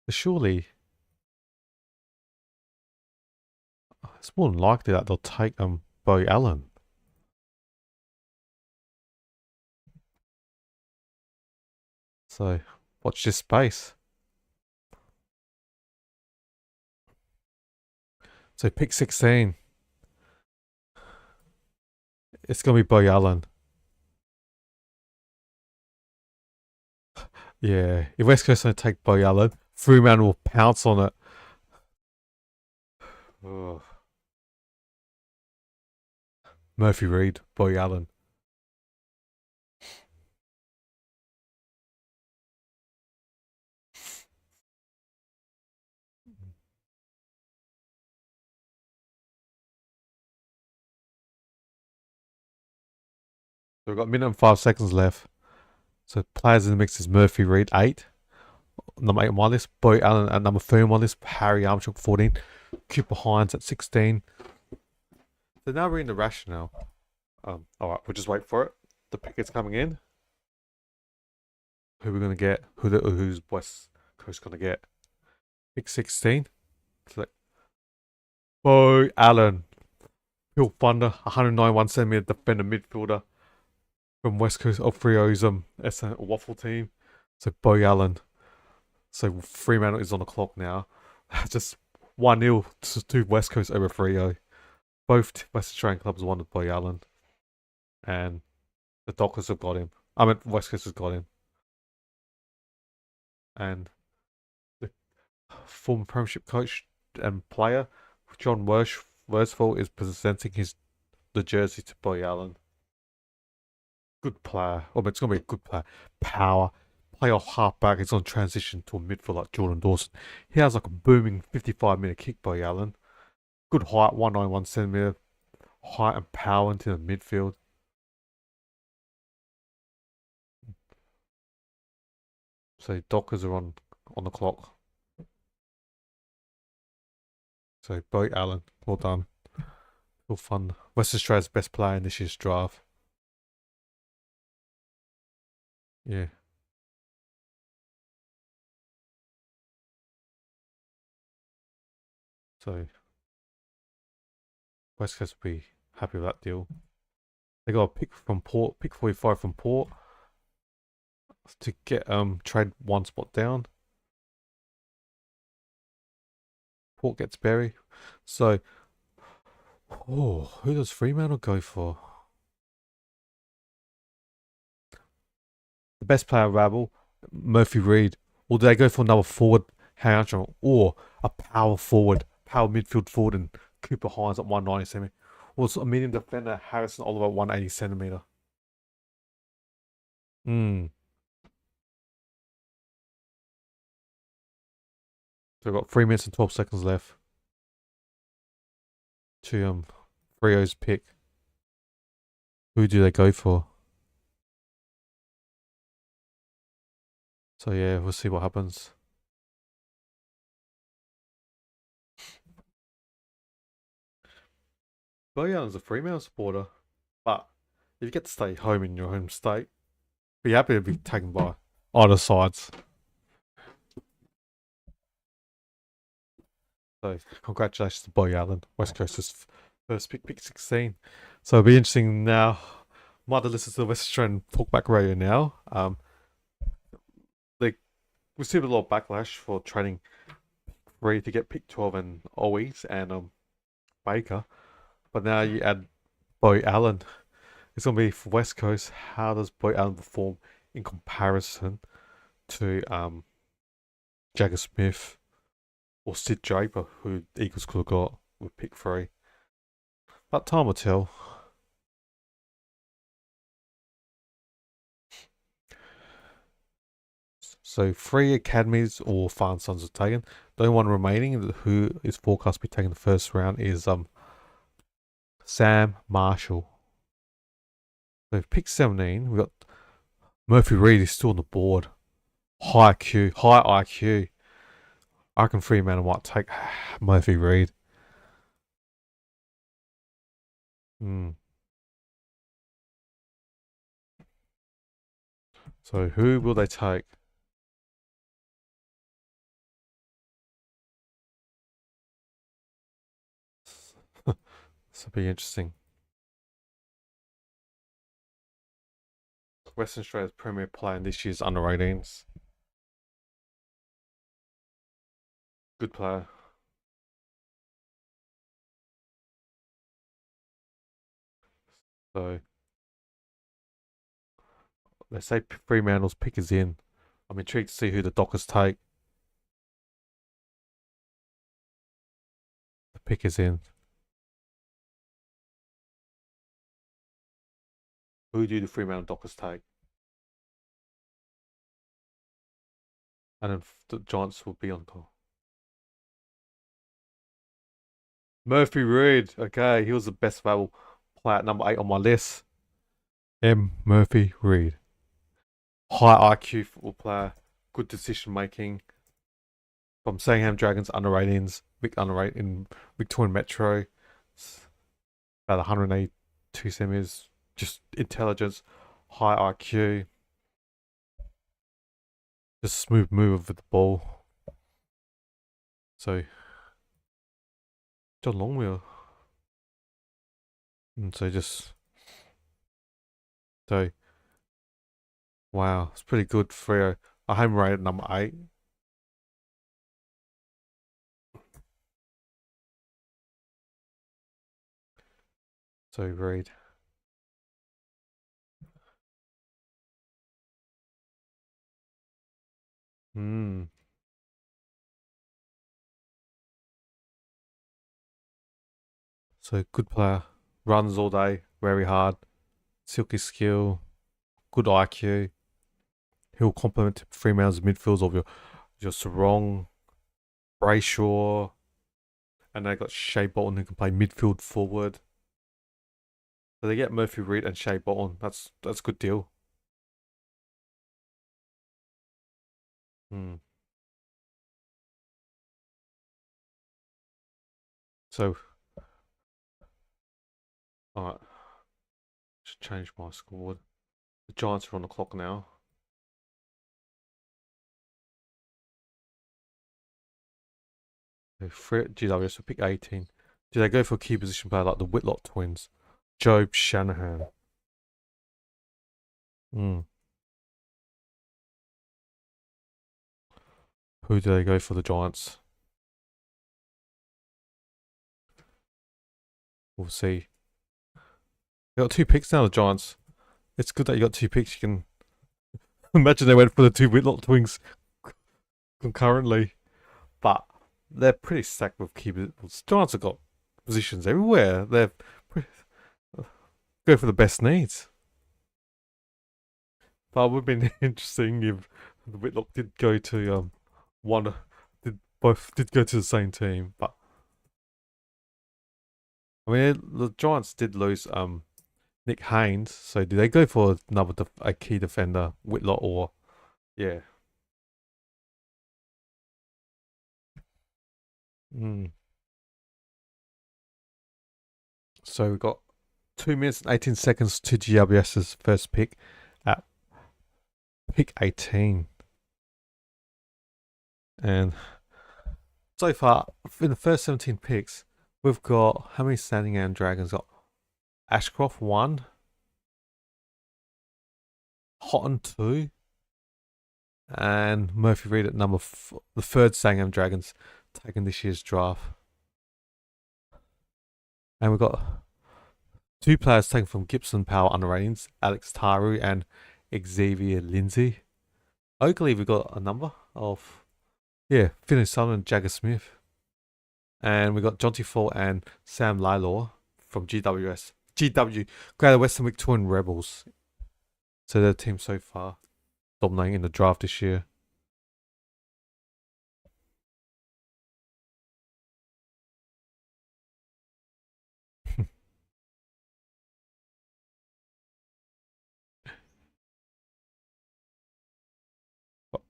But surely it's more than likely that they'll take Boy Allen. So watch this space. So pick 16. It's gonna be Boy Allen. Yeah, if West Coast don't take Boy Allen, Freeman will pounce on it. Ugh. Murphy Reid, Boy Allen. So we've got a minute and 5 seconds left. So players in the mix is Murphy Reid, 8. Number 8 on my list. Boy Allen at number 3 on my list. Harry Armstrong, 14. Cooper Hines at 16. So now we're in the rationale. Alright, we'll just wait for it. The pick is coming in. Who we're going to get? Who's West Coast going to get? Pick 16. Select Boy Allen. Phil Thunder, 191 centimeter defender midfielder from West Coast of Freo's Waffle team. So Boy Allen. So Fremantle is on the clock now. Just 1-0 to West Coast over Freo. Both West Australian clubs won with Boy Allen. And the Dockers have got him. I mean, West Coast has got him. And the former Premiership coach and player, John Worsfold, is presenting the jersey to Boy Allen. Good player. Oh, it's going to be a good player. Power. Play off halfback. He's on transition to a midfield like Jordan Dawson. He has like a booming 55-meter kick, Boy Allen. Good height, 191 centimeter. Height and power into the midfield. So Dockers are on the clock. So Boy Allen, well done. Well fun. West Australia's best player in this year's draft. Yeah. So West Coast will be happy with that deal. They got a pick from Port, pick 45 from Port to get trade one spot down. Port gets Berry. So who does Fremantle go for? the best player available, Murphy Reed, or do they go for another forward, Harry Armstrong, or a power forward, power midfield forward, and Cooper Hines at 190 centimeter, or a medium defender, Harrison Oliver at 180 centimeter? Hmm. So we've got 3 minutes and 12 seconds left to Frio's pick. Who do they go for? So yeah, we'll see what happens. Bojan's a Fremantle supporter, but if you get to stay home in your home state, be happy to be taken by either sides. So congratulations to Boy Allen, West Coast's first pick 16. So it'll be interesting now. Might have listened to the West Australian Talkback Radio now. They received a lot of backlash for trading Free to get pick 12 and Owies and Baker, but now you add Boy Allen. It's gonna be for West Coast. How does Boy Allen perform in comparison to Jagger Smith or Sid Draper, who the Eagles could have got with pick 3? But time will tell. So 3 academies or farm sons are taken. The only one remaining who is forecast to be taken the first round is Sam Marshall. So pick 17, we got Murphy Reed is still on the board. High IQ. I reckon Fremantle might take Murphy Reed. So who will they take? This will be interesting. Western Australia's premier player in this year's under 18s. Good player. So they say Fremantle's pick is in. I'm intrigued to see who the Dockers take. The pick is in. Who do the Fremantle Dockers take? And then the Giants will be on top. Murphy Reed. Okay, he was the best available player at number 8 on my list. Murphy Reed. High IQ football player. Good decision making. From Sangham Dragons under 18s. Big under 8 in Victorian Metro. About 182 centimeters. Just intelligence. High IQ. Just smooth move with the ball. So John Longwheel. And so wow, it's pretty good for a home rate at number 8. So Reed. So good player. Runs all day, very hard. Silky skill, good IQ. He'll complement Fremantle's midfields of your Sarong, Brayshaw, and they got Shea Bolton who can play midfield forward. So they get Murphy Reed and Shea Bolton. That's a good deal. So alright. Just change my squad. The Giants are on the clock now. GWS will pick 18. Do they go for a key position player like the Whitlock twins? Job Shanahan. Who do they go for the Giants? We'll see. You got 2 picks now, the Giants. It's good that you got 2 picks. You can Imagine they went for the two Whitlock twins concurrently. But they're pretty stacked with keepers. Giants have got positions everywhere. They're pretty, go for the best needs. But it would have been interesting if the Whitlock did go to one, both did go to the same team. But I mean, the Giants did lose Nick Haynes. So do they go for a key defender, Whitlock, or yeah? Mm. So we've got 2 minutes and 18 seconds to GWS's first pick at pick 18. And so far, in the first 17 picks, we've got how many standing out Dragons? Got Ashcroft 1, Houghton 2, and Murphy Reed at number the third Sangam Dragons taking this year's draft. And we've got 2 players taken from Gibson Power under ratings, Alex Taru and Xavier Lindsay. Oakley, we've got a number of, Finney Sutton and Jagger Smith. And we've got Jonty Fall and Sam Lylor from GW, Greater Western Victorian Rebels. So their team so far dominating in the draft this year.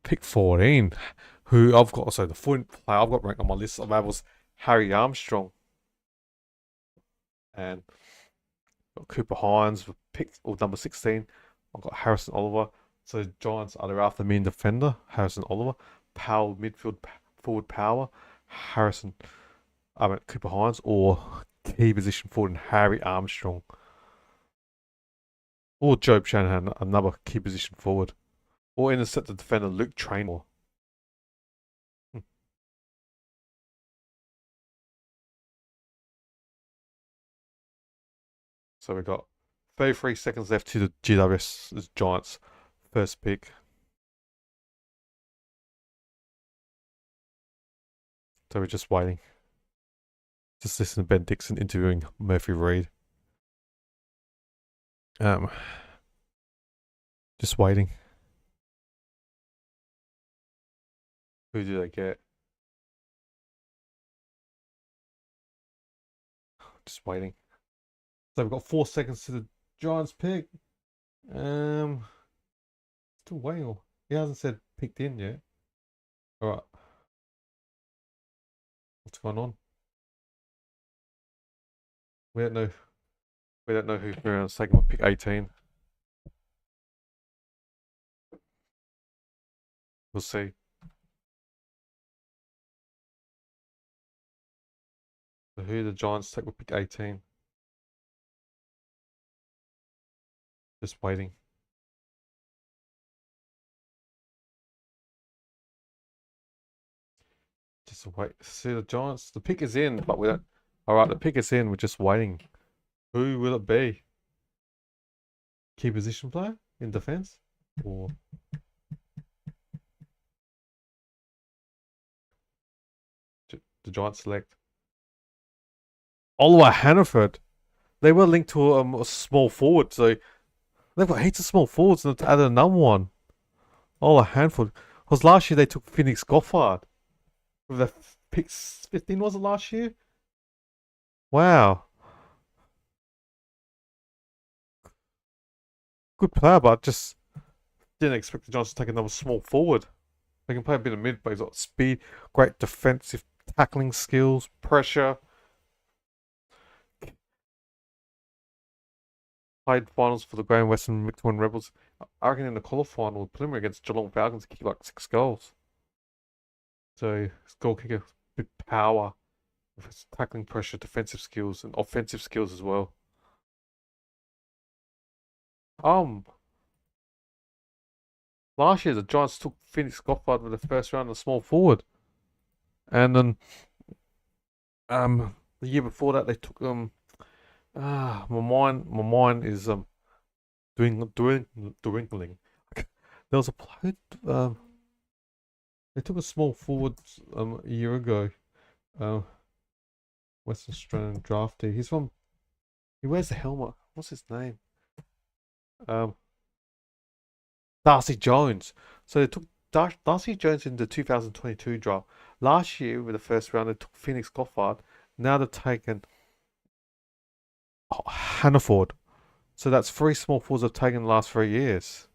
Pick 14, who I've got, the point player I've got ranked on my list of was Harry Armstrong. And got Cooper Hines with number 16. I've got Harrison Oliver. So Giants are there after main defender, Harrison Oliver. Powell midfield forward power, Cooper Hines, or key position forward Harry Armstrong. Or Job Shanahan, another key position forward. Or interceptor defender Luke Traynor. So we've got 33 seconds left to the GWS Giants first pick. So we're just waiting. Just listen to Ben Dixon interviewing Murphy Reed. Just waiting. Who do they get? Just waiting. So we've got 4 seconds to the Giants pick. Still waiting. He hasn't said picked in yet. All right. What's going on? We don't know. We don't know who's taking my pick 18. We'll see. So who the Giants take with pick 18? Just waiting. Just wait. See the Giants. The pick is in, but we don't. All right, the pick is in. We're just waiting. Who will it be? Key position player in defense, or the Giants select Oliver Hannaford. They were linked to a small forward, so they've got heaps of small forwards and added another one. Oliver Hannaford. Because last year they took Phoenix Goffard with the picks 15, was it last year? Wow. Good player, but just didn't expect the Giants to take another small forward. They can play a bit of mid, but he's got speed, great defensive tackling skills, pressure. Played finals for the Greater Western Victorian Rebels. I reckon in the quarterfinal preliminary against Geelong Falcons, he kicked like 6 goals. So his goal kicker, big power, with his tackling pressure, defensive skills, and offensive skills as well. Last year the Giants took Phoenix Goffard with the first round of small forward, and then the year before that they took my mind is dwindling. There was a they took a small forward a year ago. Um, Western Australian drafty. He wears the helmet. What's his name? Um, Darcy Jones. So they took Darcy Jones in the 2022 draft. Last year, with the first round, they took Phoenix Goffard. Now they've taken Hannaford. So that's three small forwards they've taken in the last 3 years.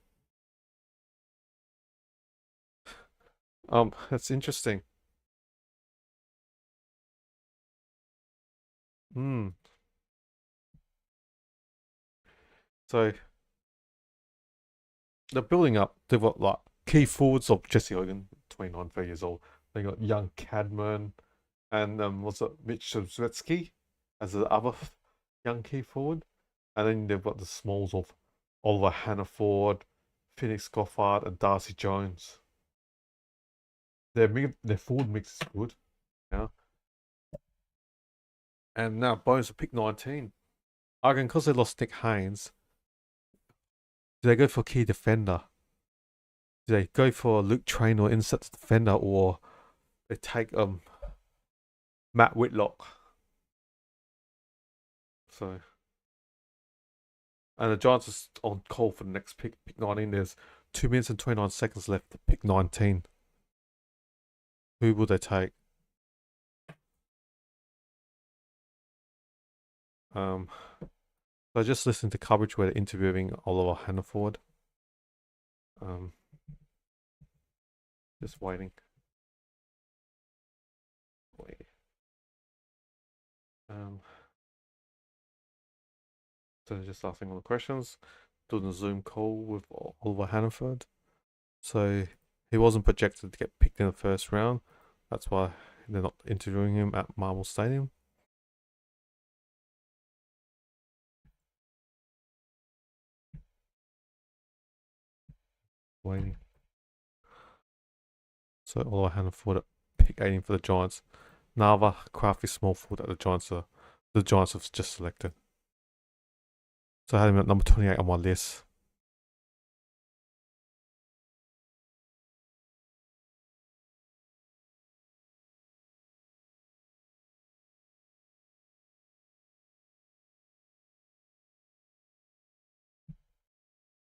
That's interesting. Hmm. So they're building up. They've got like key forwards of Jesse Hogan, 29, 30 years old. They got young Cadman and what's it, Mitch Zwetsky as the other young key forward. And then they've got the smalls of Oliver Hannaford, Phoenix Goffard, and Darcy Jones. Their forward mix is good. Yeah. And now Bones are pick 19. I reckon because they lost Nick Haynes, do they go for a key defender? Do they go for Luke Train or insert defender, or they take Matt Whitlock? So, and the Giants are on call for the next pick 19. There's 2 minutes and 29 seconds left to pick 19. Who will they take? So just listen to coverage where they're interviewing Oliver Hannaford. Just waiting. Wait. So just asking all the questions, doing a Zoom call with Oliver Hannaford. So he wasn't projected to get picked in the first round. That's why they're not interviewing him at Marvel Stadium. Waiting. So Oliver Hannaford at pick 18 for the Giants. Another crafty small forward that the Giants have just selected. So I had him at number 28 on my list.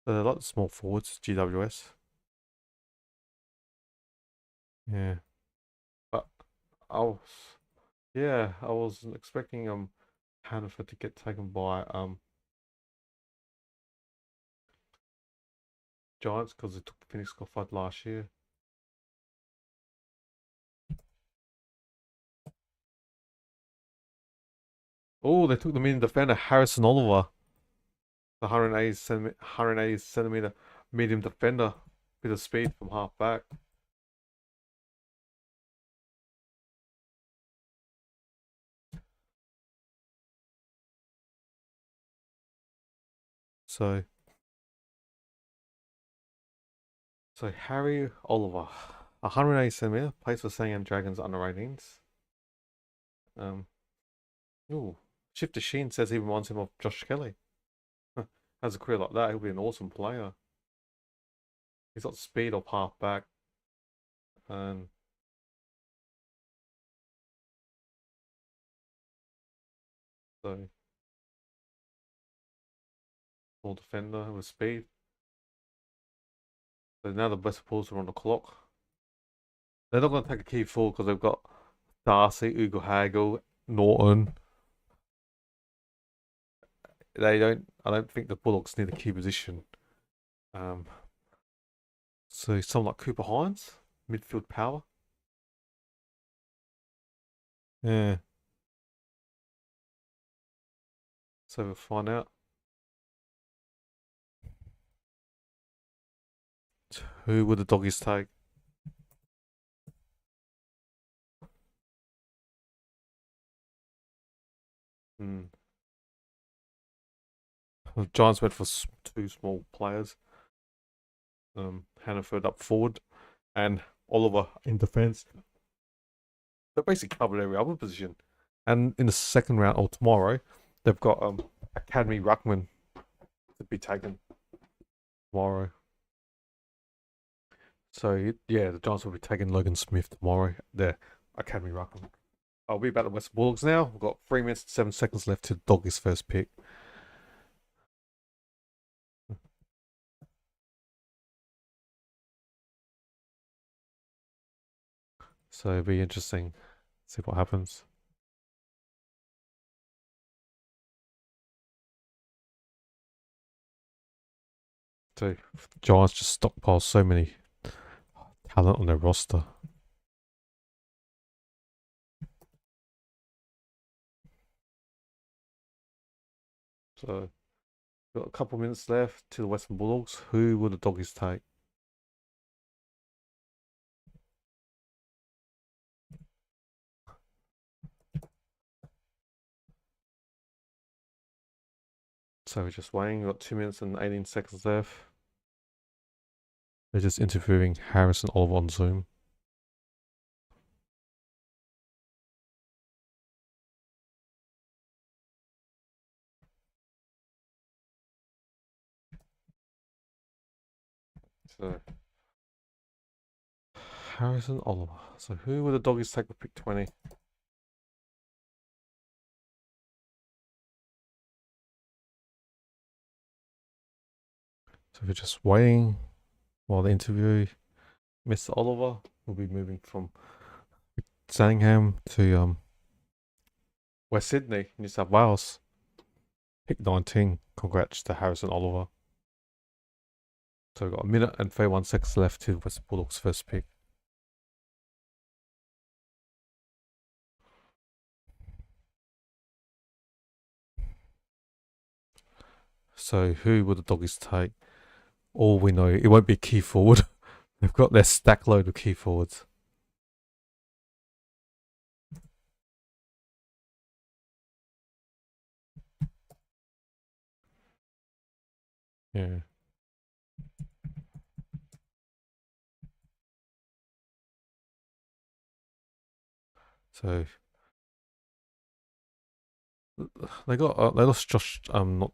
So they like the small forwards, GWS. Yeah. But I was I was expecting Hannaford to get taken by Giants because they took Phoenix Goffard last year. Oh, they took the medium defender Harrison Oliver, the 180 centimeter medium defender, bit of speed from half back. So Harry Oliver, 180 centimeter, plays for Sangam Dragons under 18s. Ooh, Shifter Sheen says he reminds him of Josh Kelly. Has a career like that, he'll be an awesome player. He's got speed off half back, and so small defender with speed. So now the best pulls are on the clock. They're not going to take a key forward because they've got Darcy, Ugo Hagel, Norton. They don't. I don't think the Bulldogs need a key position. So someone like Cooper Hines, midfield power. Yeah. So we'll find out. Who would the doggies take? Hmm. The Giants went for two small players. Hannaford up forward and Oliver in defence. They basically covered every other position. And in the second round or tomorrow, they've got Academy Ruckman to be taken tomorrow. So yeah, the Giants will be taking Logan Smith tomorrow. Their academy ruckman. I'll be about the West Bulldogs now. We've got 3 minutes and 7 seconds left to dog his first pick. So it'll be interesting. See what happens. So Giants just stockpile so many talent on their roster. So got a couple minutes left to the Western Bulldogs. Who will the doggies take? So we're just waiting. We've got 2 minutes and 18 seconds left. They're just interviewing Harrison Oliver on Zoom. So Harrison Oliver. So who will the doggies take with pick 20? So we're just waiting while the interview. Mr. Oliver will be moving from Sanningham to West Sydney, New South Wales. Pick 19. Congrats to Harrison Oliver. So we've got a minute and 31 seconds left to West Bulldogs' first pick. So who will the doggies take? All we know, it won't be a key forward. They've got their stack load of key forwards. Yeah. So they lost Josh not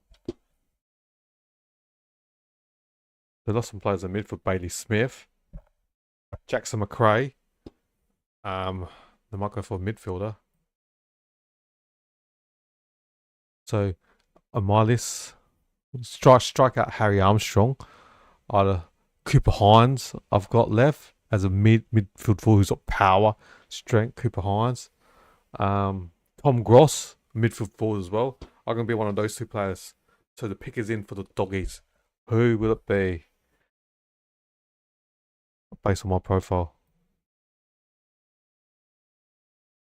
they lost some players in midfield. Bailey Smith, Jackson McRae. They might go for a midfielder. So Amalis, strike out Harry Armstrong. Either Cooper Hines I've got left as a midfield forward who's got power, strength. Cooper Hines. Tom Gross, midfield forward as well. I'm going to be one of those two players. So the pick is in for the doggies. Who will it be? Based on my profile.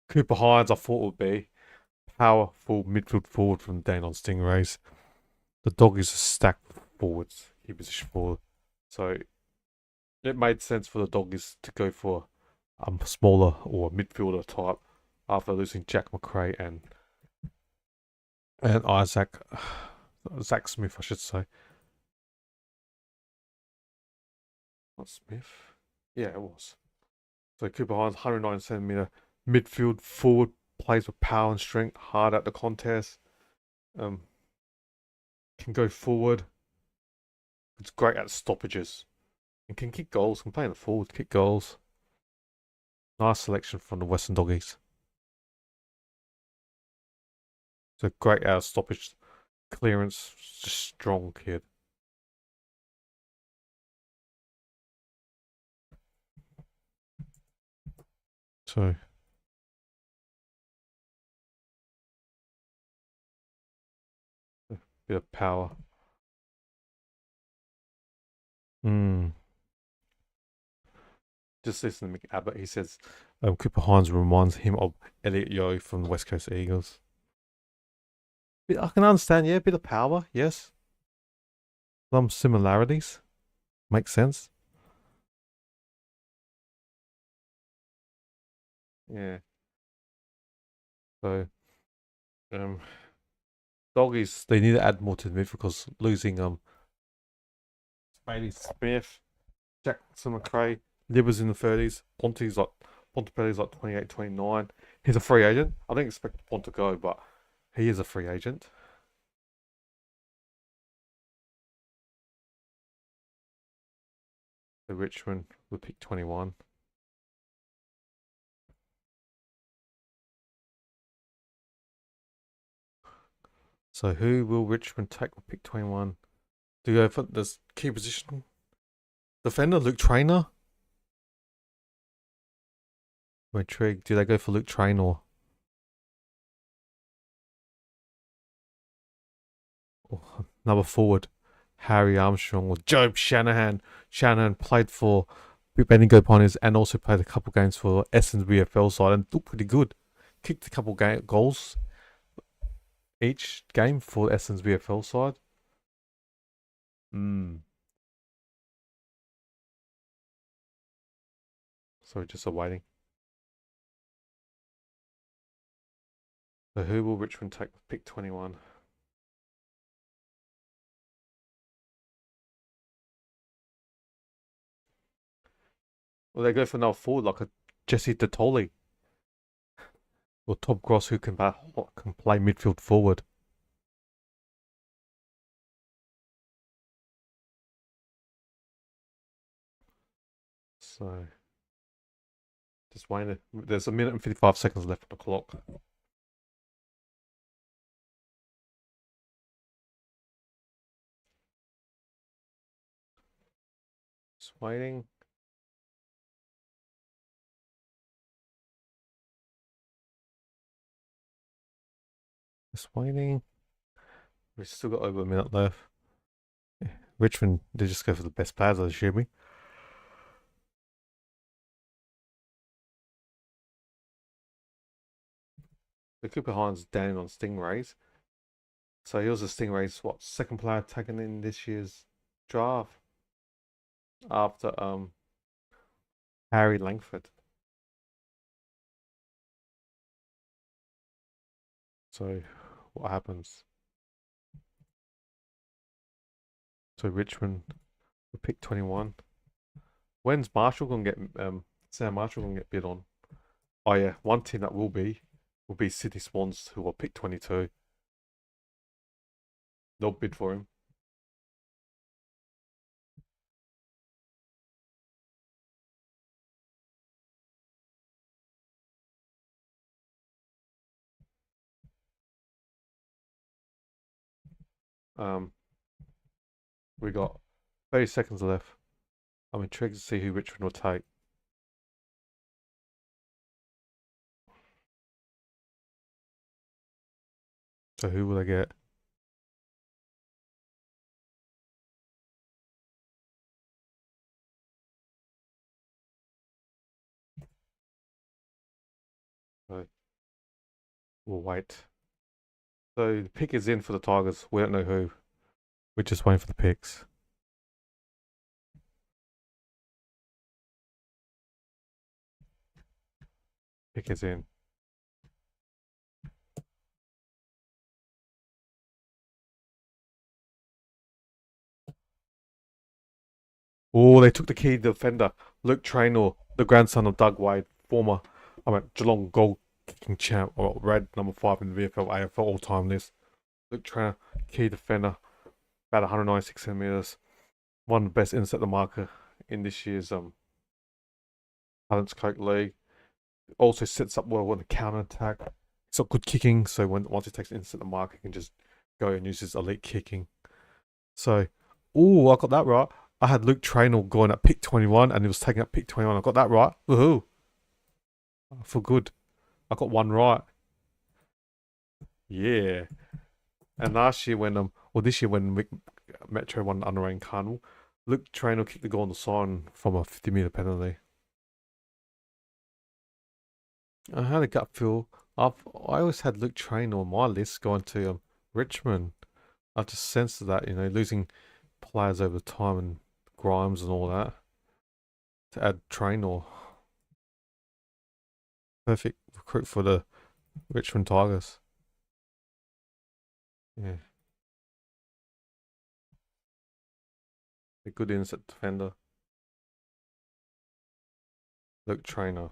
Cooper Hines, I thought would be powerful midfield forward from Dandenong Stingrays. The doggies are stacked forwards, key position forward. So it made sense for the doggies to go for a smaller or midfielder type after losing Jack McRae and Zach Smith, I should say. Not Smith. Yeah, it was. So Cooper Hines, 109 centimeter midfield forward, plays with power and strength, hard at the contest. Can go forward. It's great at stoppages. And can kick goals, can play in the forward, kick goals. Nice selection from the Western Doggies. It's a great out of stoppage clearance, just strong kid. So a bit of power. Just listen to Mick Abbott. He says Cooper Hines reminds him of Elliot Yeo from the West Coast Eagles. I can understand, yeah, a bit of power, yes. Some similarities. Makes sense. Yeah. So, doggies, they need to add more to the midfield because losing Bailey Smith, Jackson McRae, Libbers in the 30s, Bontempelli's like 28, 29. He's a free agent. I didn't expect Bont to go, but he is a free agent. The Richmond with pick 21. So who will Richmond take with pick 21? Do you go for this key position? Defender, Luke Trainer? I'm intrigued. Do they go for Luke Trainer or another forward, Harry Armstrong or Job Shanahan? Shanahan played for Bendigo Pioneers and also played a couple games for Essendon's VFL side and looked pretty good. Kicked a couple goals each game for Essendon's VFL side. So just awaiting. So who will Richmond take with pick 21? Well, they go for another forward like a Jesse Tatoli or Tom Gross who can play midfield forward. So just waiting. There's a minute and 55 seconds left on the clock. Just waiting. Just waiting. We've still got over a minute left. Yeah. Richmond, they just go for the best players, I assume. The Cooper Hines down on Stingrays. So he was a Stingrays, second player taken in this year's draft after Harry Langford. So what happens? So Richmond will pick 21. When's Marshall gonna get Sam Marshall gonna get bid on? Oh yeah, one team that will be Sydney Swans, who will pick 22. They'll bid for him. We got 30 seconds left. I'm intrigued to see who Richmond will take. So who will they get? So we'll wait. So the pick is in for the Tigers. We don't know who. We're just waiting for the picks. Pick is in. Oh, they took the key defender, Luke Traynor, the grandson of Doug Wade, former Geelong goal kicking champ, or red number 5 in the VFL AFL all time list. Luke Traynor, key defender, about 196 centimeters, one of the best interceptor marker in this year's Talents Coke League. Also sets up well on the counter attack. It's got good kicking, so once he takes an interceptor marker, he can just go and use his elite kicking. So, I got that right. I had Luke Traynor going at pick 21 and he was taking up pick 21. I got that right. Woohoo. I feel good. I got one right. Yeah. And last year this year when Metro won the Underrated Carnival, Luke Traynor kicked the goal on the sign from a 50-meter penalty. I had a gut feel. I always had Luke Traynor on my list going to Richmond. I just sensed that, losing players over time and Grimes and all that. To add Traynor. Perfect recruit for the Richmond Tigers. Yeah. A good inside defender. Luke Traynor.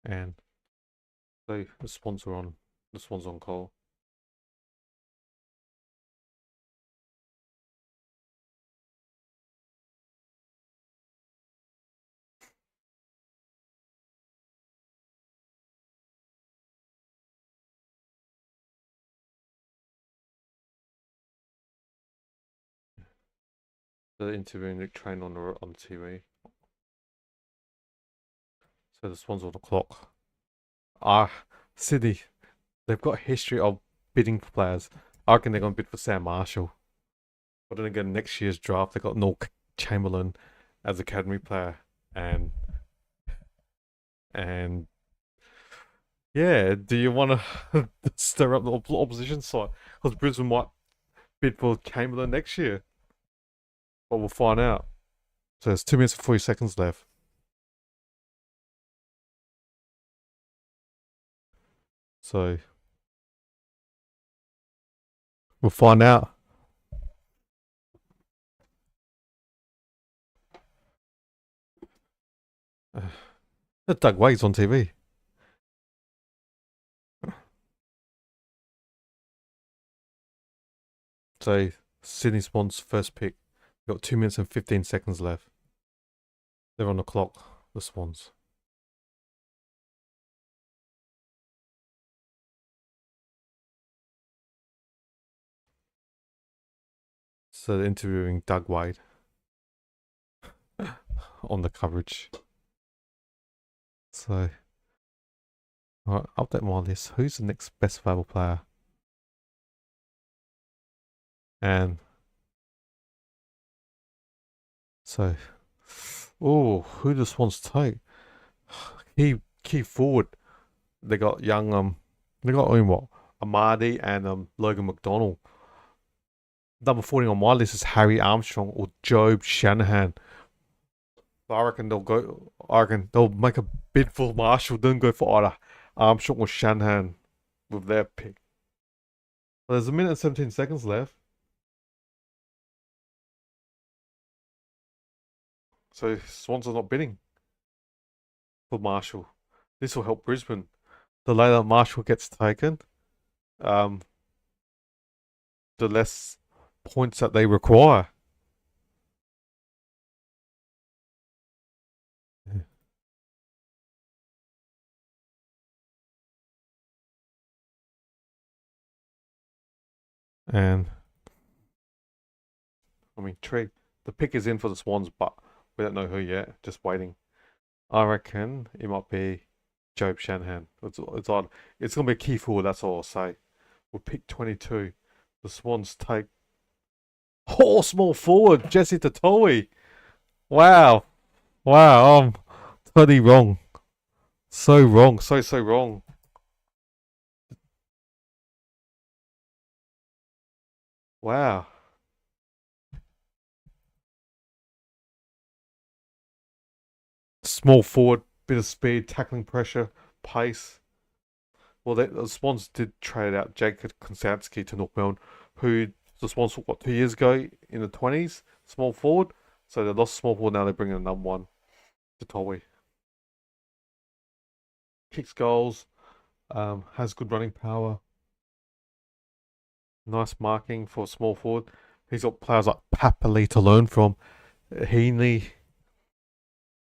And So this one's on call. They're interviewing Nick Train on TV. So this one's on the clock. Sydney, they've got a history of bidding for players. I reckon they're gonna bid for Sam Marshall. But then again, next year's draft they got Noel Chamberlain as academy player, and yeah, do you want to stir up the opposition side? Because Brisbane might bid for Chamberlain next year, but we'll find out. So there's 2 minutes and 40 seconds left. So we'll find out. Doug Wade's on TV. So Sydney Swans first pick. We've got 2 minutes and 15 seconds left. They're on the clock, the Swans. So they're interviewing Doug Wade on the coverage. So, alright, update my list. Who's the next best available player? And so, who does Swans take? Key forward. They got young they got what? Amadi and Logan McDonald. Number 40 on my list is Harry Armstrong or Job Shanahan. I reckon they'll make a bid for Marshall, then go for either Armstrong or Shanahan with their pick. Well, there's 1 minute and 17 seconds left. So Swans are not bidding for Marshall. This will help Brisbane. The later Marshall gets taken, the less points that they require. And I mean, the pick is in for the Swans, but we don't know who yet. Just waiting. I reckon it might be Job Shanahan. It's odd. It's gonna be a key forward. That's all I'll say. We'll pick 22. The Swans take small forward Jesse Tatoi. Wow, wow. I'm totally wrong. So wrong. So wrong. Wow. Small forward, bit of speed, tackling pressure, pace. Well, the Swans did trade out Jacob Konstanski to North Melbourne, who the Swans took, 2 years ago in the 20s, small forward. So they lost small forward, now they're bringing a number one to Tolwe. Kicks goals, has good running power, nice marking for small forward. He's got players like Papali to learn from, Heaney.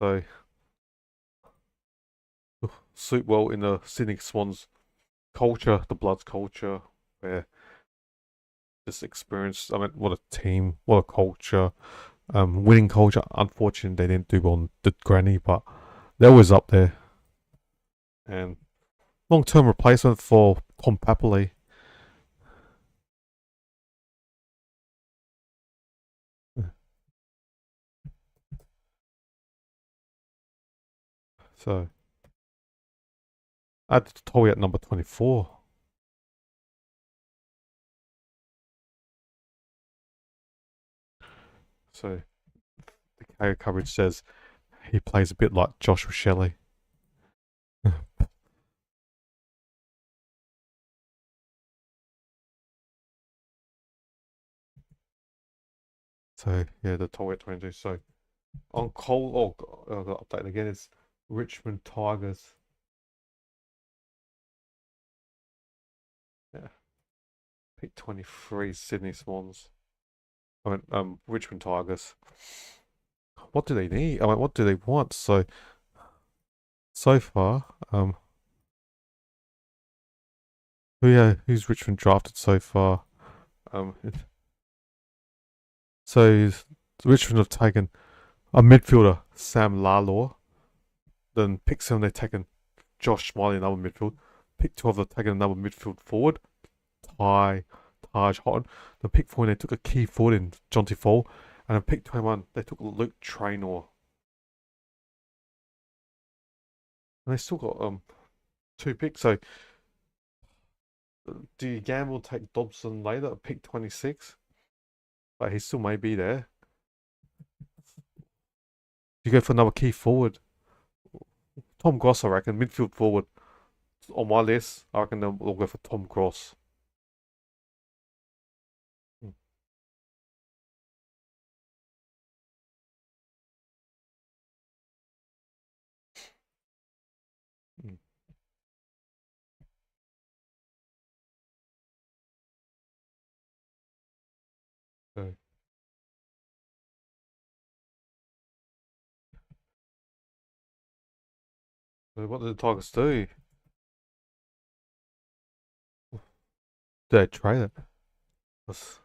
So suit well in the Sydney Swans culture, the Bloods culture, where just experience. I mean, what a team, what a culture, winning culture. Unfortunately, they didn't do on the granny, but they're always up there. And long-term replacement for Tom Papali. So add Toy at number 24. So the KO coverage says he plays a bit like Joshua Shelley. So yeah, the Toy at 22. So on Cole, I've got to update again. It's Richmond Tigers. Yeah. Pick 23, Sydney Swans. I mean, Richmond Tigers. What do they need? I mean, what do they want? So far, who's Richmond drafted so far? Um, so Richmond have taken a midfielder, Sam Lalor. Then pick 7, they've taken Josh Smiley, another midfield. Pick 12, they've taken another midfield forward, Ty Taj Houghton. Then pick 14, they took a key forward in Jonty Fall. And then pick 21, they took Luke Traynor. And they still got 2 picks. So do you gamble take Dobson later at pick 26? But he still may be there. You go for another key forward. Tom Gross, I reckon, midfield forward. On my list, I reckon we'll go for Tom Gross. Mm. Mm. So, so what did the Tigers do? Did they trade it? 'Cause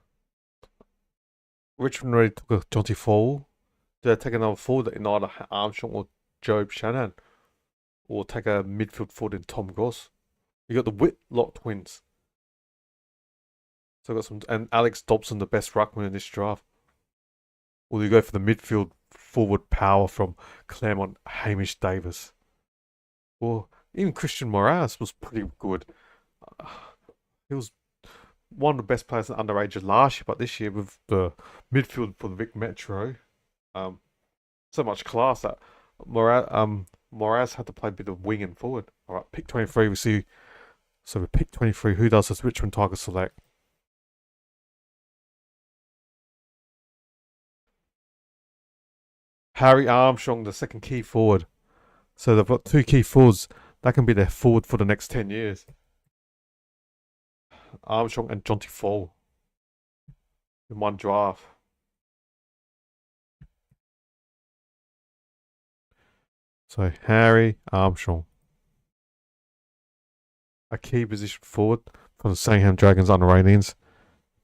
Richmond already took a Jonty Fall. Did they take another forward in either Armstrong or Job Shannon? Or take a midfield forward in Tom Gross? You got the Whitlock twins. So I got some, and Alex Dobson, the best ruckman in this draft. Or do you go for the midfield forward power from Claremont, Hamish Davis? Well, even Christian Moraes was pretty good. He was one of the best players in underage last year, but this year with the midfield for the Vic Metro, um, so much class that Moraes had to play a bit of wing and forward. All right, pick 23. We see. So we pick 23. Who does this Richmond Tigers select? Harry Armstrong, the second key forward. So they've got 2 key forwards. That can be their forward for the next 10 years. Armstrong and Jonty Fall in one draft. So Harry Armstrong, a key position forward for the Sangham Dragons under 18s.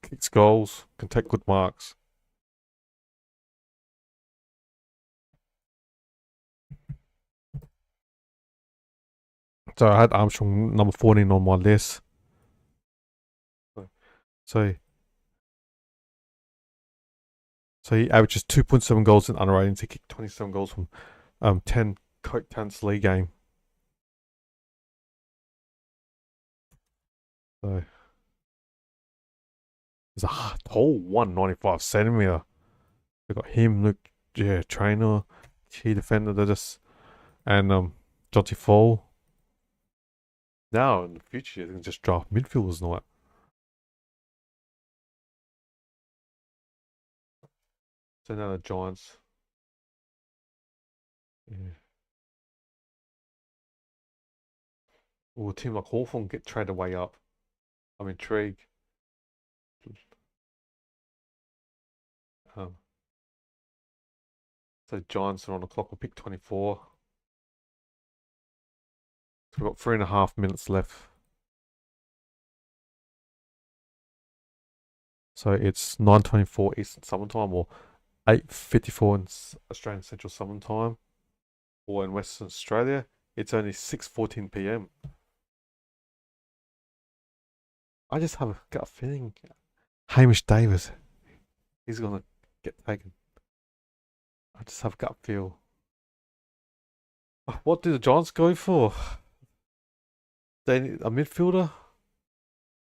Kicks goals, can take good marks. So I had Armstrong number 14 on my list. So so he averages 2.7 goals in under 18s. He kicked 27 goals from 10 Coke Tents League game. So he's a tall 195 centimeter. They got him, Luke, trainer, key defender. They're just and Jonty Fall. Now in the future, they can just draft midfielders and all that. So now the Giants. Yeah. Will a team like Hawthorn get traded way up? I'm intrigued. Um, so Giants are on the clock. We'll pick 24. So we've got 3.5 minutes left. So it's 9:24 Eastern Summer Time or 8:54 in Australian Central Summer Time, or in Western Australia, it's only 6:14 p.m. I just have a gut feeling Hamish Davis, he's gonna get taken. I just have a gut feel. What do the Giants go for? They need a midfielder,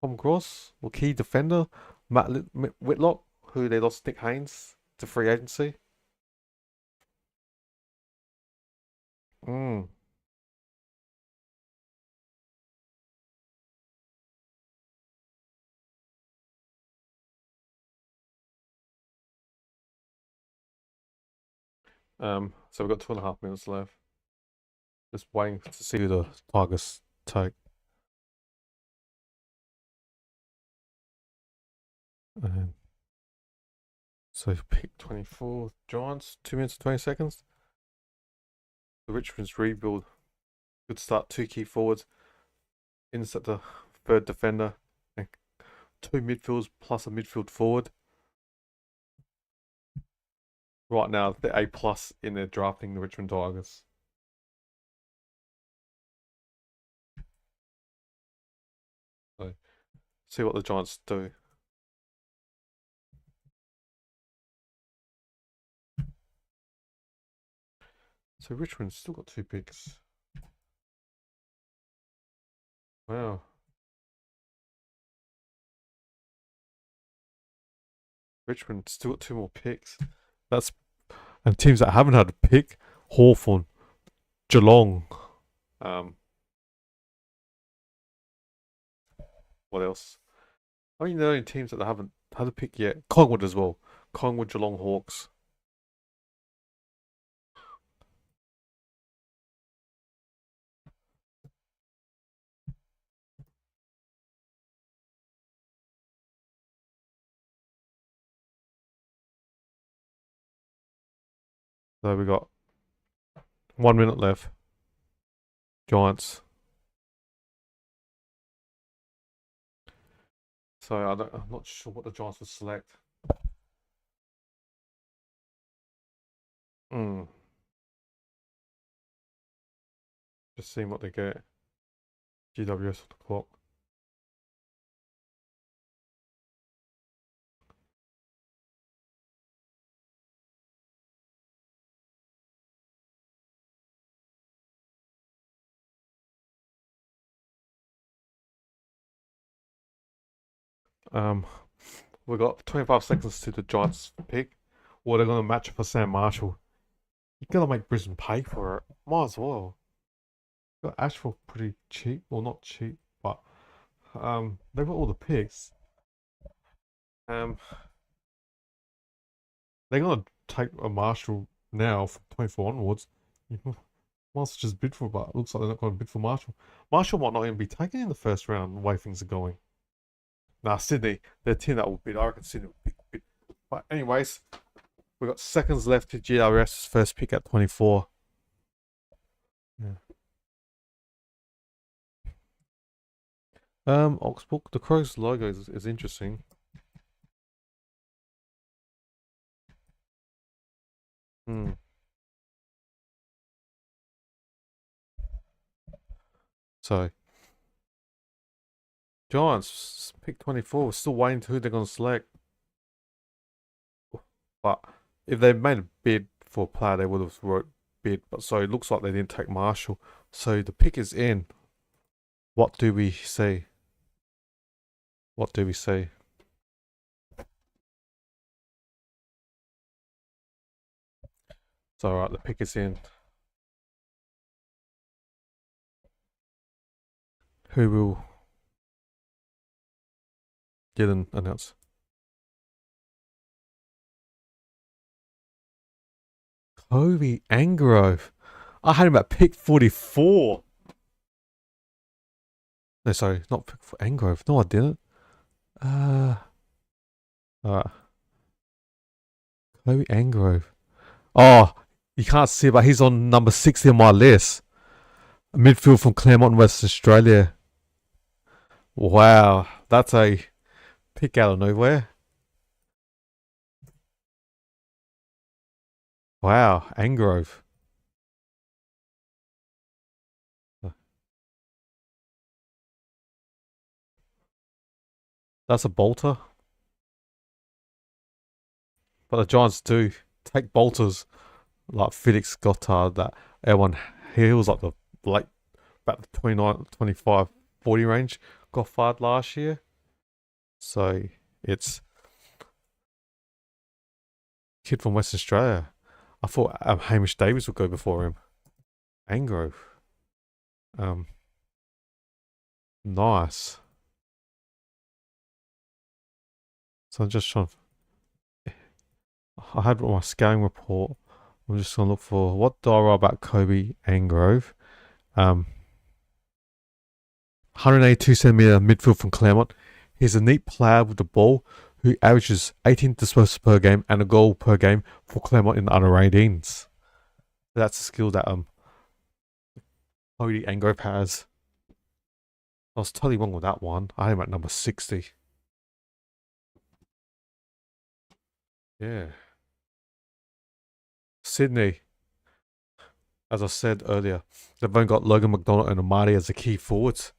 Tom Cross, or key defender, Whitlock, who they lost Nick Haynes to free agency. Mm. So we've got 2.5 minutes left. Just waiting to see who the Tigers take. Um, so pick 24 Giants, 2 minutes and 20 seconds. The Richmond's rebuild. Good start, 2 key forwards. Insert the third defender and 2 midfielders plus a midfield forward. Right now, they're A plus in their drafting the Richmond Tigers. So see what the Giants do. So Richmond's still got 2 picks. Wow. Richmond still got 2 more picks. And teams that haven't had a pick: Hawthorn, Geelong. What else? I mean, the only teams that haven't had a pick yet. Collingwood as well. Collingwood, Geelong, Hawks. So we got 1 minute left. Giants. So I'm not sure what the Giants would select. Just seeing what they get. GWS on the clock. We got 25 seconds to the Giants pick. Or they're gonna match up for Sam Marshall. You gotta make Brisbane pay for it. Might as well. Got Asheville pretty cheap. Well, not cheap, but they've got all the picks. They're gonna take a Marshall now from 24 onwards. Might as well just bid for it, but it looks like they're not going to bid for Marshall. Marshall might not even be taken in the first round the way things are going. Nah, Sydney, they're a team that will bid. I reckon Sydney will bid. But anyways, we've got seconds left to GWS's first pick at 24. Yeah. Oxbook, the Crows logo is interesting. So, Giants pick 24. We're still waiting to who they're going to select. But if they made a bid for a player, they would have wrote bid. But so it looks like they didn't take Marshall. So the pick is in. What do we say? What do we say? So alright, the pick is in. Who will get an announce? Kobe Angrove. I had him at pick 44. No, sorry, not pick for Angrove. No, I didn't. Alright. Kobe Angrove. Oh, you can't see it, but he's on number 60 on my list. A midfield from Claremont, West Australia. Wow, that's a pick out of nowhere. Wow, Angrove. That's a bolter. But the Giants do take bolters like Felix Gottard, that everyone, he was like the late, about the 29, 25, 40 range, got fired last year. So it's kid from West Australia. I thought Hamish Davis would go before him. Angrove. Nice. So I'm just trying. I had my scouting report. I'm just gonna look for what do I write about Kobe Angrove. 182 centimeter midfield from Claremont. He's a neat player with the ball who averages 18 disposals per game and a goal per game for Claremont in the under 18s. That's a skill that Cody Angrove has. I was totally wrong with that one. I am at number 60. Yeah. Sydney, as I said earlier, they've only got Logan McDonald and Amadi as the key forwards.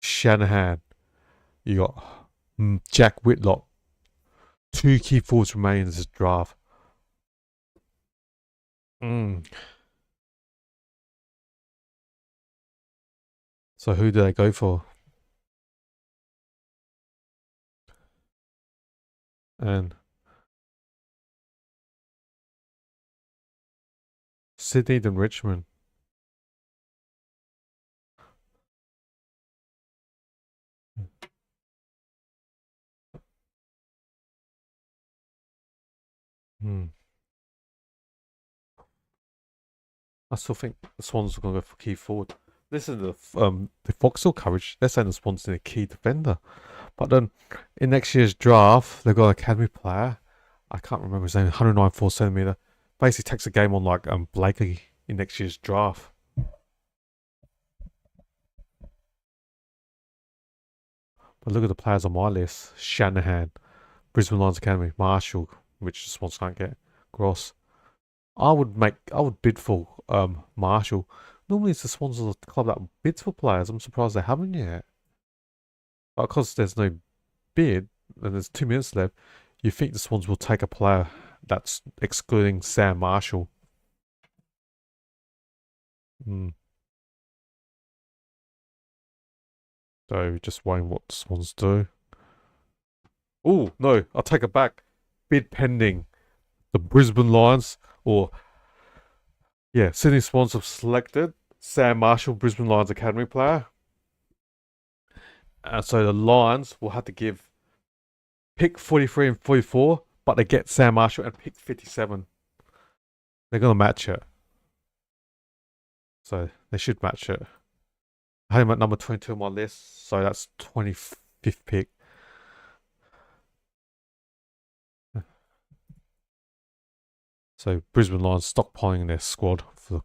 Shanahan, you got Jack Whitlock. 2 key forwards remain in this draft. So who do they go for? And Sydney then Richmond. I still think the Swans are going to go for key forward. This is the Foxhill coverage. They're saying the Swans need a key defender. But then in next year's draft, they've got an academy player. I can't remember his name. 109 centimeter. Basically takes a game on like Blakey in next year's draft. But look at the players on my list: Shanahan, Brisbane Lions Academy, Marshall, which the Swans can't get, Gross. I would bid for Marshall. Normally it's the Swans are the club that bids for players. I'm surprised they haven't yet. But because there's no bid and there's 2 minutes left, you think the Swans will take a player that's excluding Sam Marshall. So just waiting what the Swans do. Oh no, I'll take it back. Bid pending. The Brisbane Lions Sydney Swans have selected Sam Marshall, Brisbane Lions Academy player. And so the Lions will have to give pick 43 and 44, but they get Sam Marshall and pick 57. They're going to match it. So they should match it. I had him at number 22 on my list, so that's 25th pick. So Brisbane Lions stockpiling their squad for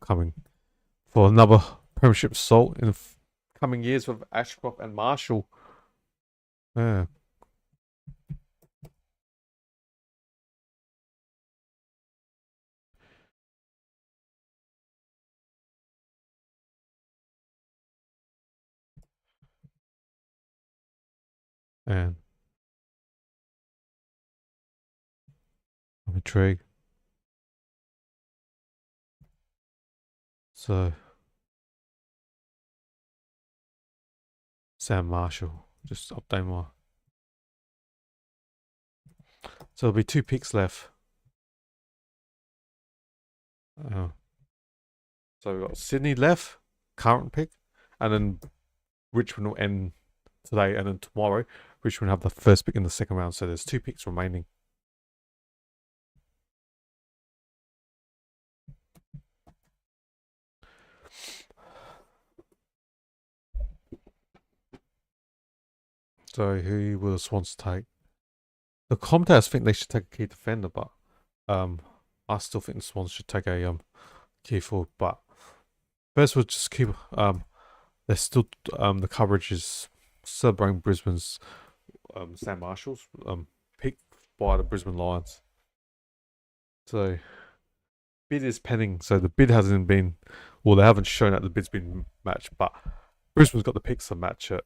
another premiership assault in the coming years with Ashcroft and Marshall. Yeah. And I'm intrigued. So Sam Marshall, just update my. So there'll be 2 picks left. So we've got Sydney left, current pick, and then Richmond will end today, and then tomorrow Richmond have the first pick in the second round. So there's 2 picks remaining. So who will the Swans take? The commentators think they should take a key defender, but I still think the Swans should take a key forward. But first we'll just keep they're still the coverage is celebrating Brisbane's Sam Marshall's pick by the Brisbane Lions. So bid is pending. So the bid hasn't been, well, they haven't shown that the bid's been matched, but Brisbane's got the picks to match it.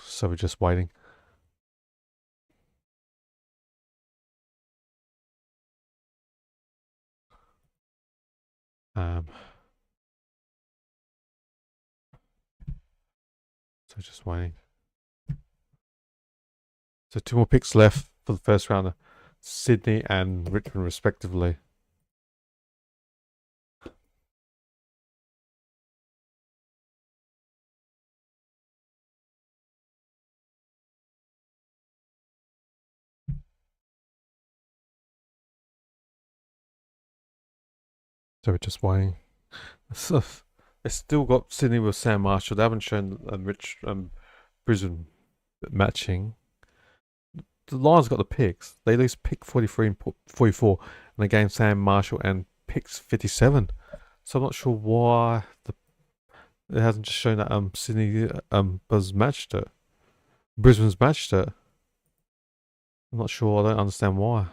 So we're just waiting. So just waiting. So 2 more picks left for the first rounder. Sydney and Richmond respectively. So we're just waiting. So It's still got Sydney with Sam Marshall. They haven't shown Brisbane matching. The Lions got the picks. They lose pick 43 and 44, and they gained Sam Marshall and picks 57. So I'm not sure why it hasn't just shown that Sydney has matched it. Brisbane's matched it. I'm not sure. I don't understand why.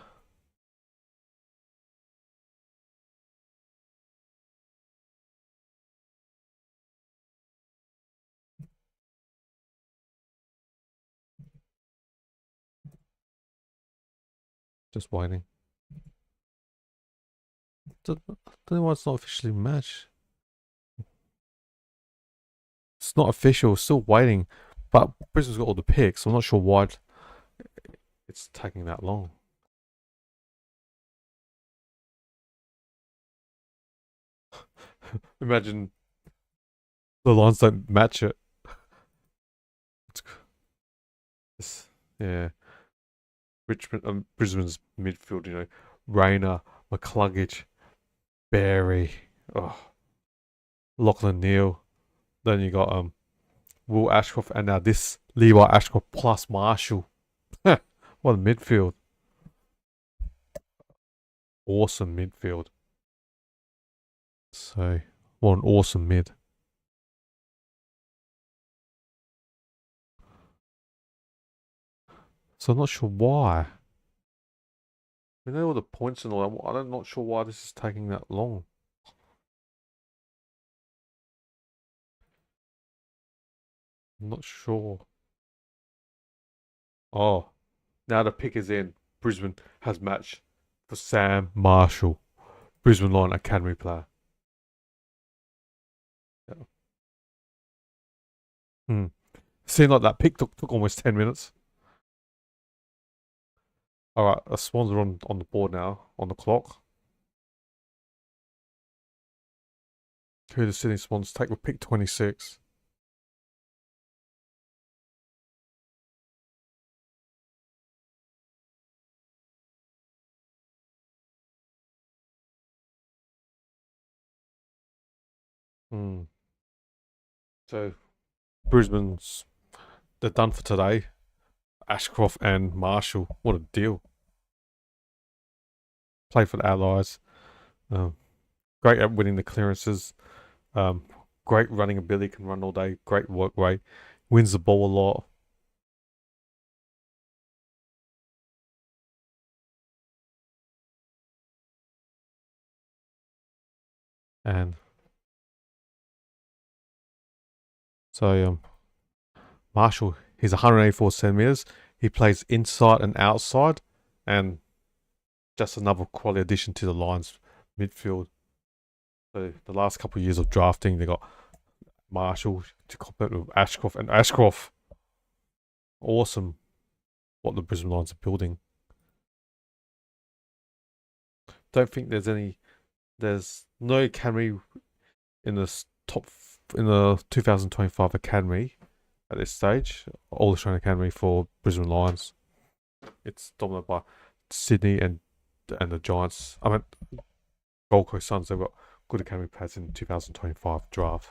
Just waiting. Don't know why it's not officially matched. It's not official. Still waiting. But Brisbane's got all the picks. I'm not sure why it's taking that long. Imagine the Lions don't match it. Yeah. Brisbane's midfield, Rayner, McCluggage, Barry, Lachlan Neal. Then you got Will Ashcroft, and now this Levi Ashcroft plus Marshall. What a midfield. Awesome midfield. So, what an awesome mid. So I'm not sure why. We know all the points and all that. I'm not sure why this is taking that long. I'm not sure. Oh, now the pick is in. Brisbane has matched for Sam Marshall, Brisbane Lion Academy player. Yeah. Seemed like that pick took almost 10 minutes. All right, the Swans are on the board now, on the clock. Who the Sydney Swans take with pick 26? So Brisbane's they're done for today. Ashcroft and Marshall, what a deal! Play for the Allies. Great at winning the clearances. Great running ability, can run all day. Great work rate. Wins the ball a lot. And so Marshall, he's 184 centimeters. He plays inside and outside, and just another quality addition to the Lions midfield. So the last couple of years of drafting, they got Marshall to complement with Ashcroft, and Ashcroft, awesome. What the Brisbane Lions are building. Don't think there's no academy in the top in the 2025 academy at this stage. All Australian Academy for Brisbane Lions. It's dominated by Sydney and the Giants. I mean, Gold Coast Suns. They've got good academy players in the 2025 draft.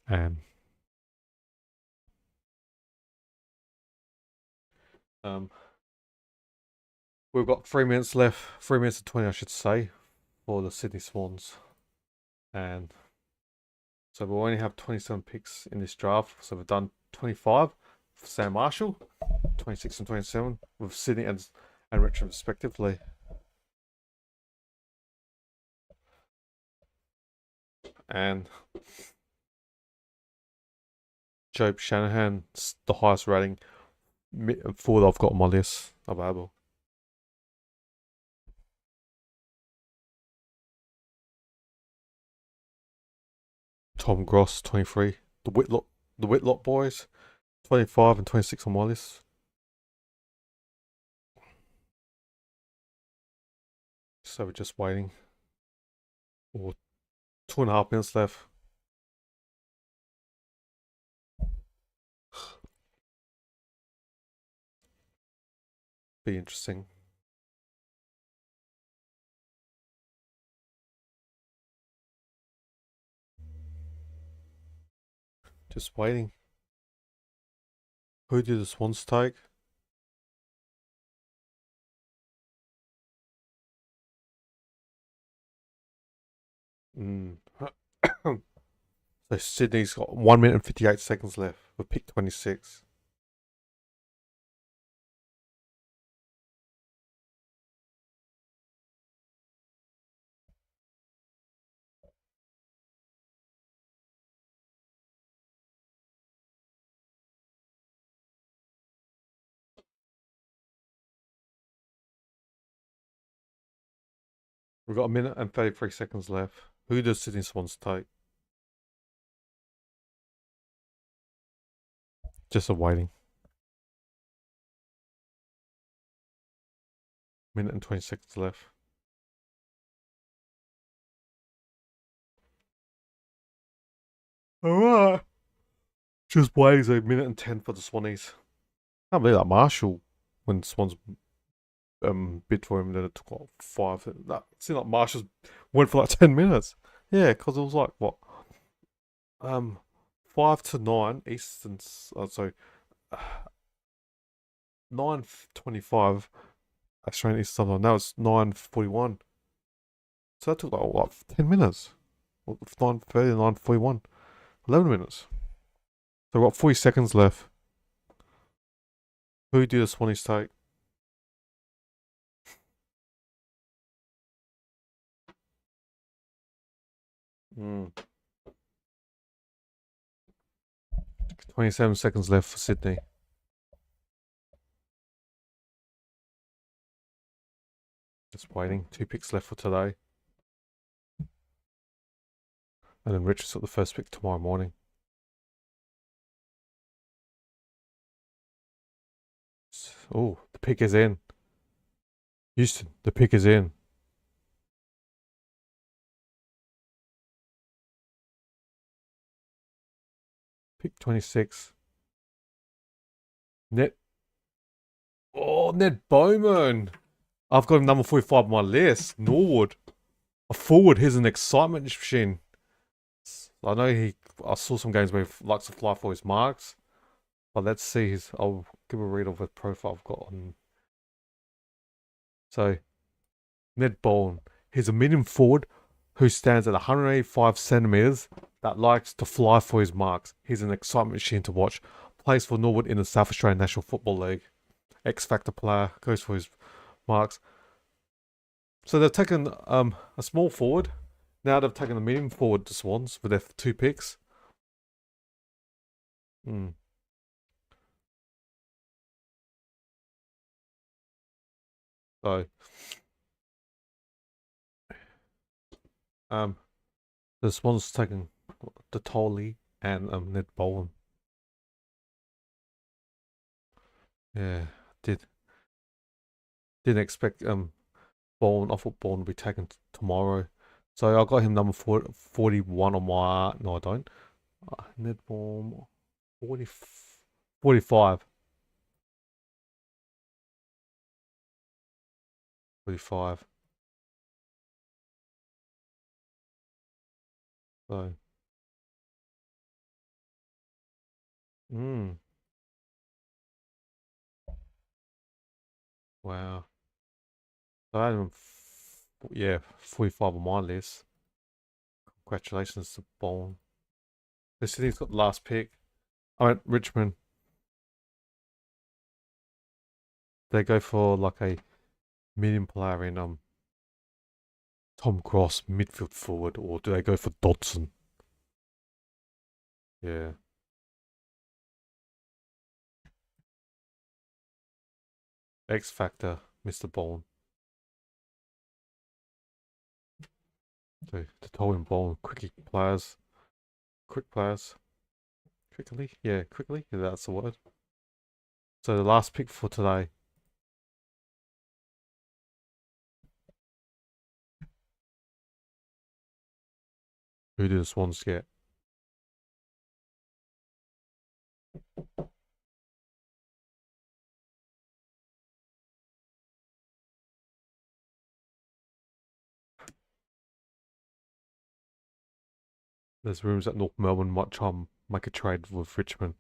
And we've got 3 minutes left. 3 minutes and 20, I should say, for the Sydney Swans. And so we'll only have 27 picks in this draft. So we've done 25 for Sam Marshall, 26 and 27 with Sydney and Richmond respectively. And Job Shanahan, the highest rating forward I've got on my list available. Tom Gross, 23. The Whitlock boys, 25 and 26 on my list. So we're just waiting. Or 2.5 minutes left. Be interesting. Just waiting. Who did the Swans take? So Sydney's got 1 minute and 58 seconds left with pick 26. We've got 1 minute and 33 seconds left. Who does Sydney Swans take? Just a waiting. Minute and 20 seconds left. Alright. Just waiting. So 1 minute and 10 for the Swannies. I can't believe that Marshall, when Swans bid for him, then it took like 5. That seemed like Marshall went for like 10 minutes. Yeah, because it was like what? 5 to 9 Eastern. So 9:25 Australian Eastern Time. Now it's 9:41. So that took like what, 10 minutes. 9:30, 9:41. 11 minutes. So we've got 40 seconds left. Who did the Swannies take? Mm. 27 seconds left for Sydney. Just waiting. 2 picks left for today. And then Richard's got the first pick tomorrow morning. Oh, the pick is in. Houston, the pick is in. Pick 26. Ned. Oh, Ned Bowman. I've got him number 45 on my list. Norwood. A forward. Here's an excitement machine. I know I saw some games where he likes to fly for his marks. But let's see I'll give a read of the profile I've got on. So, Ned Bowman. He's a medium forward who stands at 185 centimeters that likes to fly for his marks. He's an excitement machine to watch. Plays for Norwood in the South Australian National Football League. X-Factor player, goes for his marks. So they've taken a small forward. Now they've taken a medium forward to Swans with their 2 picks. So, the Swans taking the Tolley and Ned Bowen. Yeah, didn't expect Bowen. I thought Bowen would be taken tomorrow. So I got him number 41 on my. No, I don't. Ned Bowen 45. 45. So, wow. So I had him, yeah, 45 on my list. Congratulations to Bowen. The City's got the last pick. I went Richmond. They go for like a medium player in Tom Cross, midfield forward, or do they go for Dodson? Yeah. X Factor, Mr. Bowen. So to Tolwyn Bowen, quick players. Quickly? Yeah, quickly. Yeah, that's the word. So the last pick for today. Who do the Swans get? There's rumours that North Melbourne might try and make a trade with Richmond.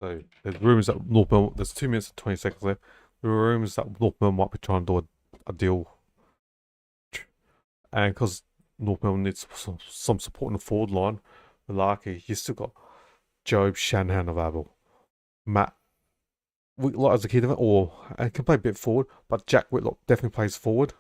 So there's rumours that North Melbourne. There's 2 minutes and 20 seconds left. There are rumours that North Melbourne might be trying to do a deal, and because North Melbourne needs some support in the forward line, Larky, you still got Job Shanahan available, Matt Whitlock as a key defender, or and can play a bit forward, but Jack Whitlock definitely plays forward.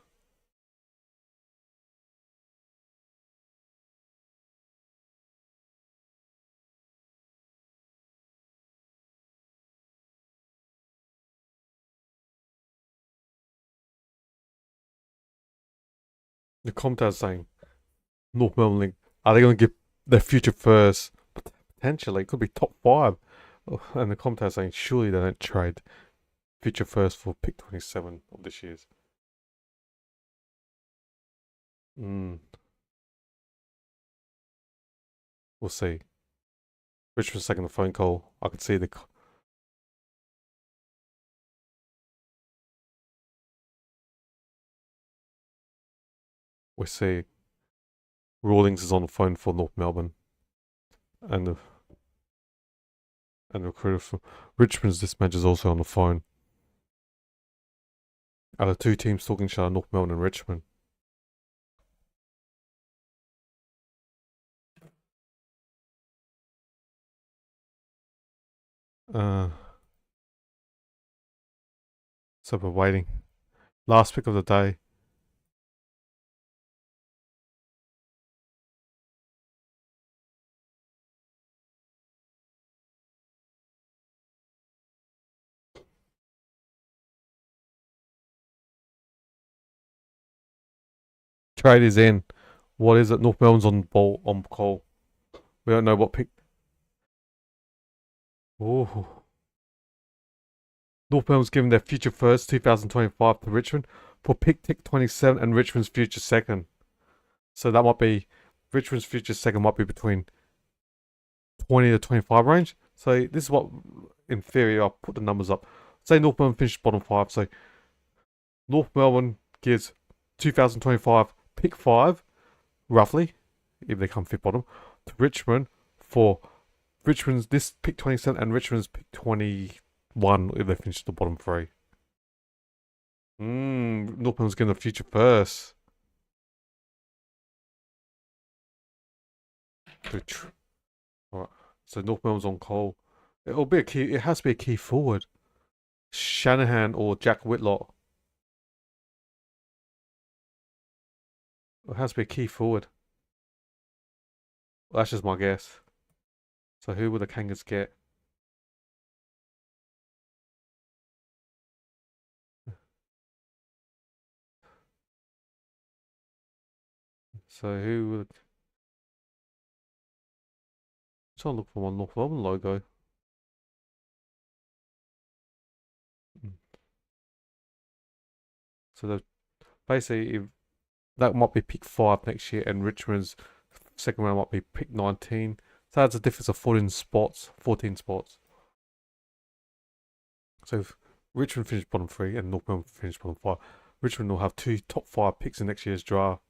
The commentator's saying North Melbourne League, are they going to give their future first? Potentially, it could be top 5. And the commentator's saying surely they don't trade future first for pick 27 of this year's. We'll see. Richmond's taking the phone call. I could see the. We see Rawlings is on the phone for North Melbourne, and the recruiter for Richmond's dispatch is also on the phone. Are the two teams talking to each other, North Melbourne and Richmond? So we're waiting. Last pick of the day. Trade is in. What is it? North Melbourne's on ball on call. We don't know what pick. Oh. North Melbourne's giving their future first 2025 to Richmond for pick tick 27 and Richmond's future second. So that might be Richmond's future second might be between 20 to 25 range. So this is what, in theory, I'll put the numbers up. Say North Melbourne finished bottom 5. So North Melbourne gives 2025 pick 5, roughly, if they come 5th bottom, to Richmond for Richmond's this pick 27 and Richmond's pick 21 if they finish the bottom 3. North Melbourne's getting the future first. Alright, so North Melbourne's on call. It'll be a key. It has to be a key forward. Shanahan or Jack Whitlock. It has to be a key forward. Well, that's just my guess. So who will the Kangas get? So who would? I'm trying to look for my North Melbourne logo. So basically, if that might be pick 5 next year, and Richmond's second round might be pick 19. So that's a difference of 14 spots. 14 spots. So if Richmond finished bottom 3 and North Melbourne finished bottom 5, Richmond will have 2 top 5 picks in next year's draft.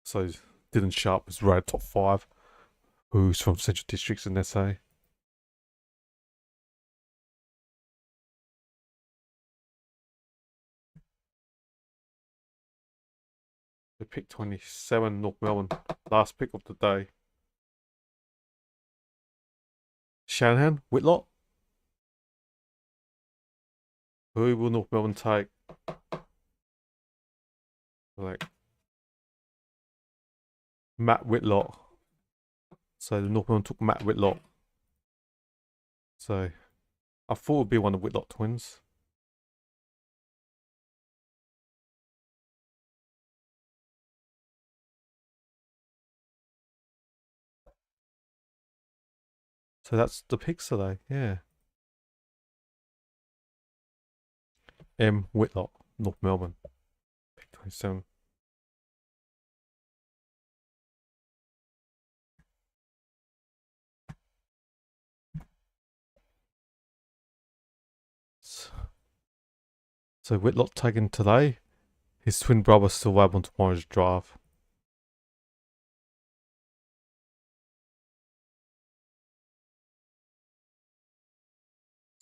So Dylan Sharp is rated top 5, who's from Central Districts in SA. So pick 27, North Melbourne, last pick of the day. Shanahan, Whitlock. Who will North Melbourne take? Like Matt Whitlock. So the North Melbourne took Matt Whitlock. So I thought it would be one of the Whitlock twins. So that's the picks today, yeah. M. Whitlock, North Melbourne. Pick 27. So Whitlock taken today. His twin brother still available on tomorrow's draft.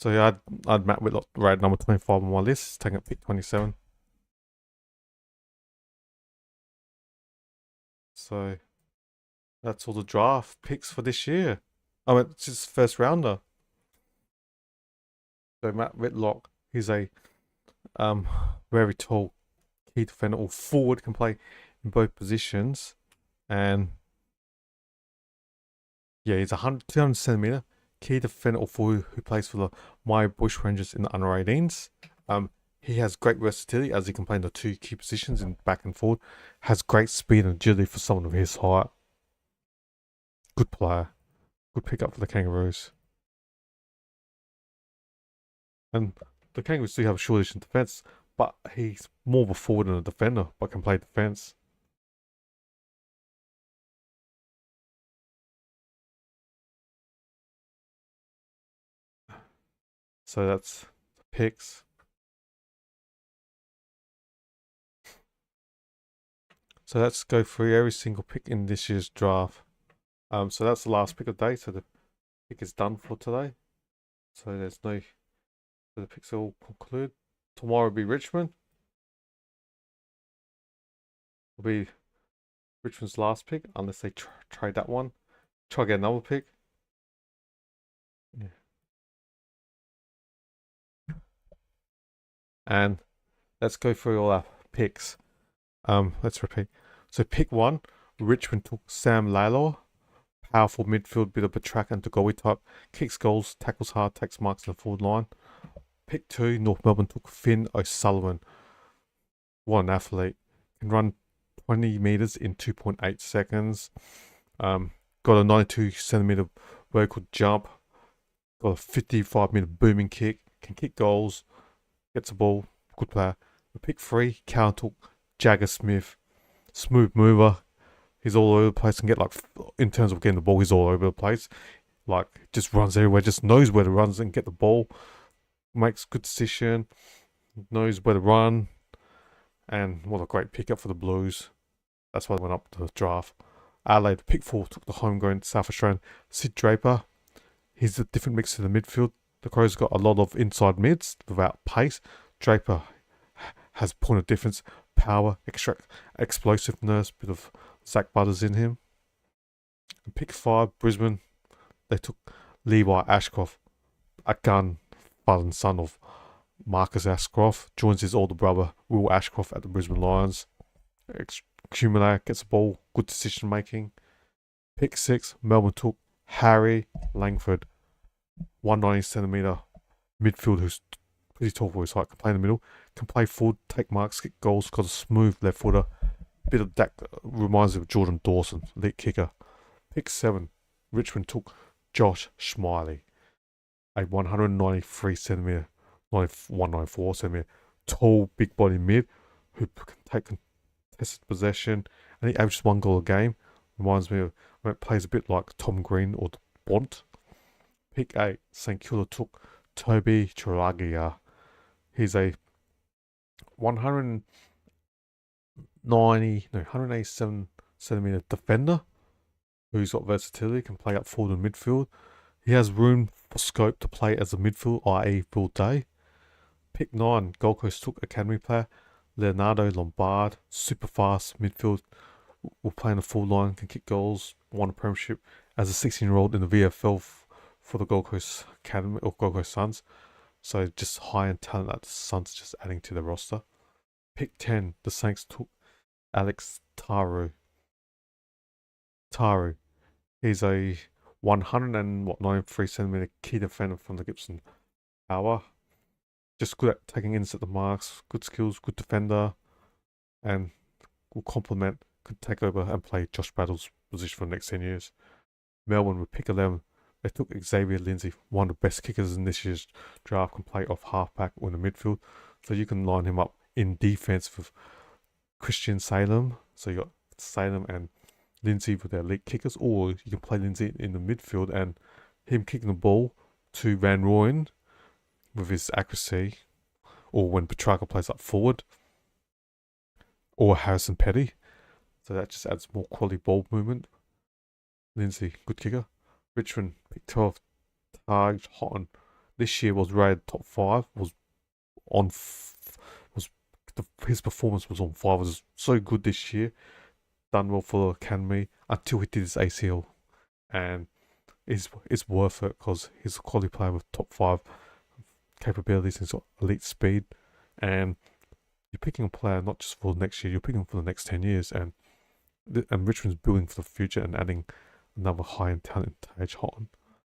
So yeah, I'd Matt Whitlock rated number 25 on my list, taking at pick 27. So that's all the draft picks for this year. Oh, it's just first rounder. So Matt Whitlock, he's a very tall key defender or forward, can play in both positions, and yeah, he's 200 centimeter key defender or forward who plays for the My Bush Rangers in the under 18s. He has great versatility as he can play in the two key positions in back and forward. Has great speed and agility for someone of his height. Good player. Good pickup for the Kangaroos. And the Kangaroos do have a shortish in defence, but he's more of a forward than a defender, but can play defence. So that's the picks. So let's go through every single pick in this year's draft. So that's the last pick of the day. So the pick is done for today. So there's no, so the picks are all concluded. Tomorrow will be Richmond. Will be Richmond's last pick, unless they trade that one. Try to get another pick. Yeah. And let's go through all our picks. Let's repeat. So pick 1, Richmond took Sam Lalor. Powerful midfield, bit of a track and to-go type. Kicks goals, tackles hard, takes marks in the forward line. Pick 2, North Melbourne took Finn O'Sullivan. What an athlete. Can run 20 metres in 2.8 seconds. Got a 92 centimetre vertical jump. Got a 55-metre booming kick. Can kick goals. Gets the ball. Good player. Pick 3, Cowan took Jagger Smith. Smooth mover. He's all over the place and get like, in terms of getting the ball, he's all over the place. Like, just runs everywhere, just knows where to run and get the ball. Makes good decision. Knows where to run. And what a great pickup for the Blues. That's why they went up to the draft. Adelaide, pick 4, took the homegrown South Australian Sid Draper. He's a different mix to the midfield. The Crows got a lot of inside mids without pace. Draper has point of difference, power, explosiveness, bit of Zach Butters in him. And pick 5, Brisbane. They took Levi Ashcroft, a gun, father and son of Marcus Ashcroft. Joins his older brother, Will Ashcroft, at the Brisbane Lions. Accumulator, gets the ball, good decision making. Pick 6, Melbourne took Harry Langford, 190 centimetre midfield who's pretty tall for his height, can play in the middle, can play forward, take marks, kick goals, got a smooth left footer. Bit of that reminds me of Jordan Dawson, elite kicker. Pick 7, Richmond took Josh Smiley, a 193 centimetre, 194 centimetre, tall, big body mid who can take contested possession, and he averages 1 goal a game. Reminds me of when it plays a bit like Tom Green or Bont. Pick 8, St Kilda took Toby Chiragia. He's a 187 centimetre defender who's got versatility, can play up forward and midfield. He has room for scope to play as a midfield, i.e. full day. Pick 9, Gold Coast took academy player Leonardo Lombard, super fast midfield, will play in the full line, can kick goals, won a premiership as a 16-year-old in the VFL for the Gold Coast Academy or Gold Coast Suns. So just high in talent that the Suns just adding to the roster. Pick 10, the Saints took Alex Taru. He's a 193 centimetre key defender from the Gibson Power. Just good at taking ins at the marks, good skills, good defender, and will complement, could take over and play Josh Battle's position for the next 10 years. Melbourne with pick 11. They took Xavier Lindsay, one of the best kickers in this year's draft, can play off halfback or in the midfield. So you can line him up in defense with Christian Salem. So you got Salem and Lindsay with their elite kickers, or you can play Lindsay in the midfield and him kicking the ball to Van Rooyen with his accuracy, or when Petrarca plays up forward, or Harrison Petty. So that just adds more quality ball movement. Lindsay, good kicker. Richmond, pick 12, Taj Houghton, this year was rated top 5. On f- was his performance was on 5. Was so good this year. Done well for the academy until he did his ACL, and it's worth it because he's a quality player with top 5 capabilities. He's got elite speed, and you're picking a player not just for next year. You're picking him for the next 10 years, and Richmond's building for the future and adding another high-end talent, Tage Houghton.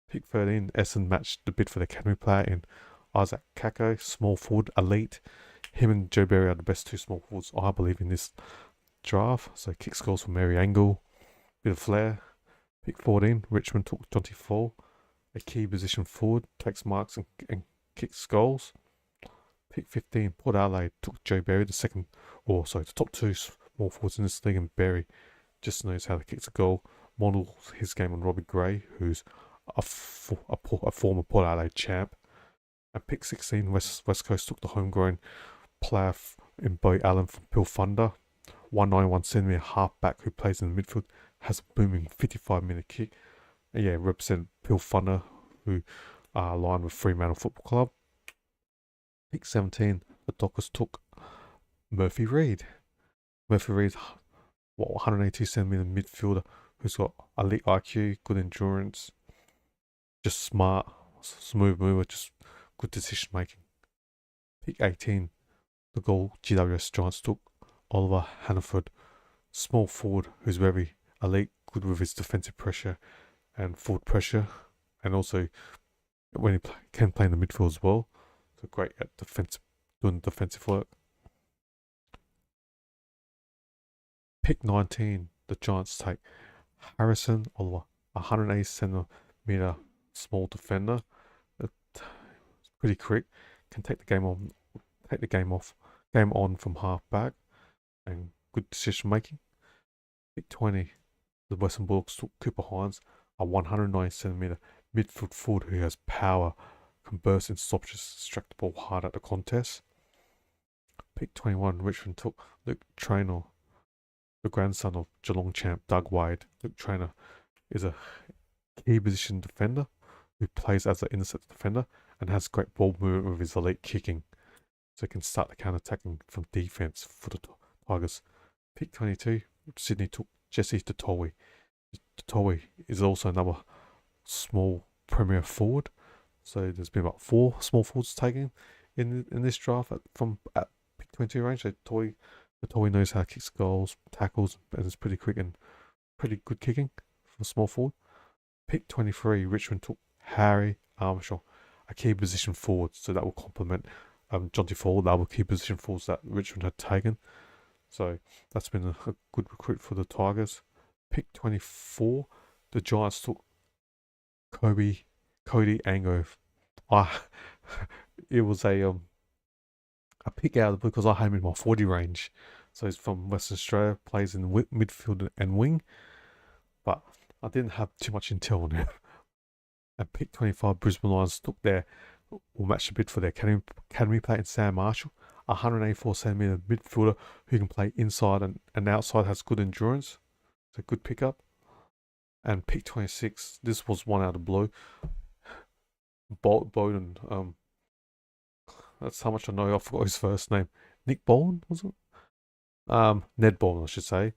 Pick 13, Essendon matched the bid for the academy player in Isaac Kako, small forward, elite. Him and Joe Berry are the best 2 small forwards, I believe, in this draft. So kicks goals from Mary Angle, bit of flair. Pick 14, Richmond took Jonty Fall, a key position forward, takes marks and kicks goals. Pick 15, Port Adelaide took Joe Berry, the top 2 small forwards in this league, and Berry just knows how to kick a goal. Models his game on Robbie Gray, who's a former Port Adelaide champ. And pick 16, West Coast took the homegrown player in Bo Allen from Peel Thunder, 191cm halfback who plays in the midfield, has a booming 55-minute kick. And yeah, represent Peel Thunder, who are aligned with Fremantle Football Club. Pick 17, the Dockers took Murphy Reid. Murphy Reid's 182cm midfielder who's got elite IQ, good endurance, just smart, smooth mover, just good decision making. Pick 18, the goal GWS Giants took Oliver Hannaford, small forward who's very elite, good with his defensive pressure and forward pressure, and also when he can play in the midfield as well. So great at doing defensive work. Pick 19, the Giants take Harrison Oliver, 180cm small defender. It's pretty quick, can take the game on from half back, and good decision making. Pick 20, the Western Bulldogs took Cooper Hines, a 190cm midfield forward who has power, can burst in stoppages, extract the ball hard at the contest. Pick 21, Richmond took Luke Traynor, the grandson of Geelong champ Doug Wade. Luke Traynor is a key position defender who plays as an intercept defender and has great ball movement with his elite kicking, so he can start the counter-attacking from defense for the Tigers. Pick 22, Sydney took Jesse Tatowi. Tatowi is also another small premier forward, so there's been about 4 small forwards taken in this draft at pick 22 range. So Tatowi knows how to kick goals, tackles, and is pretty quick and pretty good kicking for small forward. Pick 23, Richmond took Harry Armstrong, a key position forward, so that will complement Jonty Fall, the other key position forwards that Richmond had taken. So that's been a good recruit for the Tigers. Pick 24, the Giants took Cody Ango. It was a pick out of the blue because I had him in my 40 range. So he's from Western Australia, plays in midfield and wing, but I didn't have too much intel on him. And pick 25, Brisbane Lions took will match the bid for their academy player in Sam Marshall, a 184cm midfielder who can play inside and outside, has good endurance. It's a good pickup. And pick 26, this was one out of the blue. Bowden, that's how much I know. I forgot his first name. Nick Bowen, was it? Ned Bowen, I should say.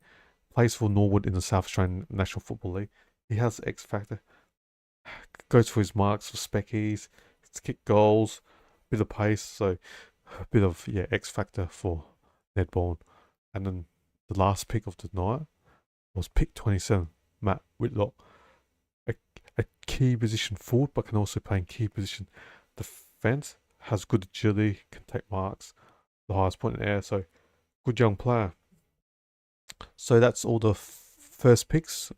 Plays for Norwood in the South Australian National Football League. He has X factor. Goes for his marks for speckies, kick goals, bit of pace, so a bit of X factor for Ned Bowen. And then the last pick of the night was pick 27, Matt Whitlock, a key position forward, but can also play in key position defense. Has good agility, can take marks, the highest point in the air, so good young player. So that's all the first picks.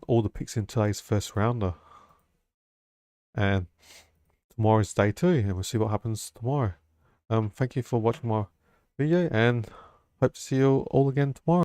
All the picks in today's first rounder. And tomorrow's day 2, and we'll see what happens tomorrow. Thank you for watching my video, and hope to see you all again tomorrow.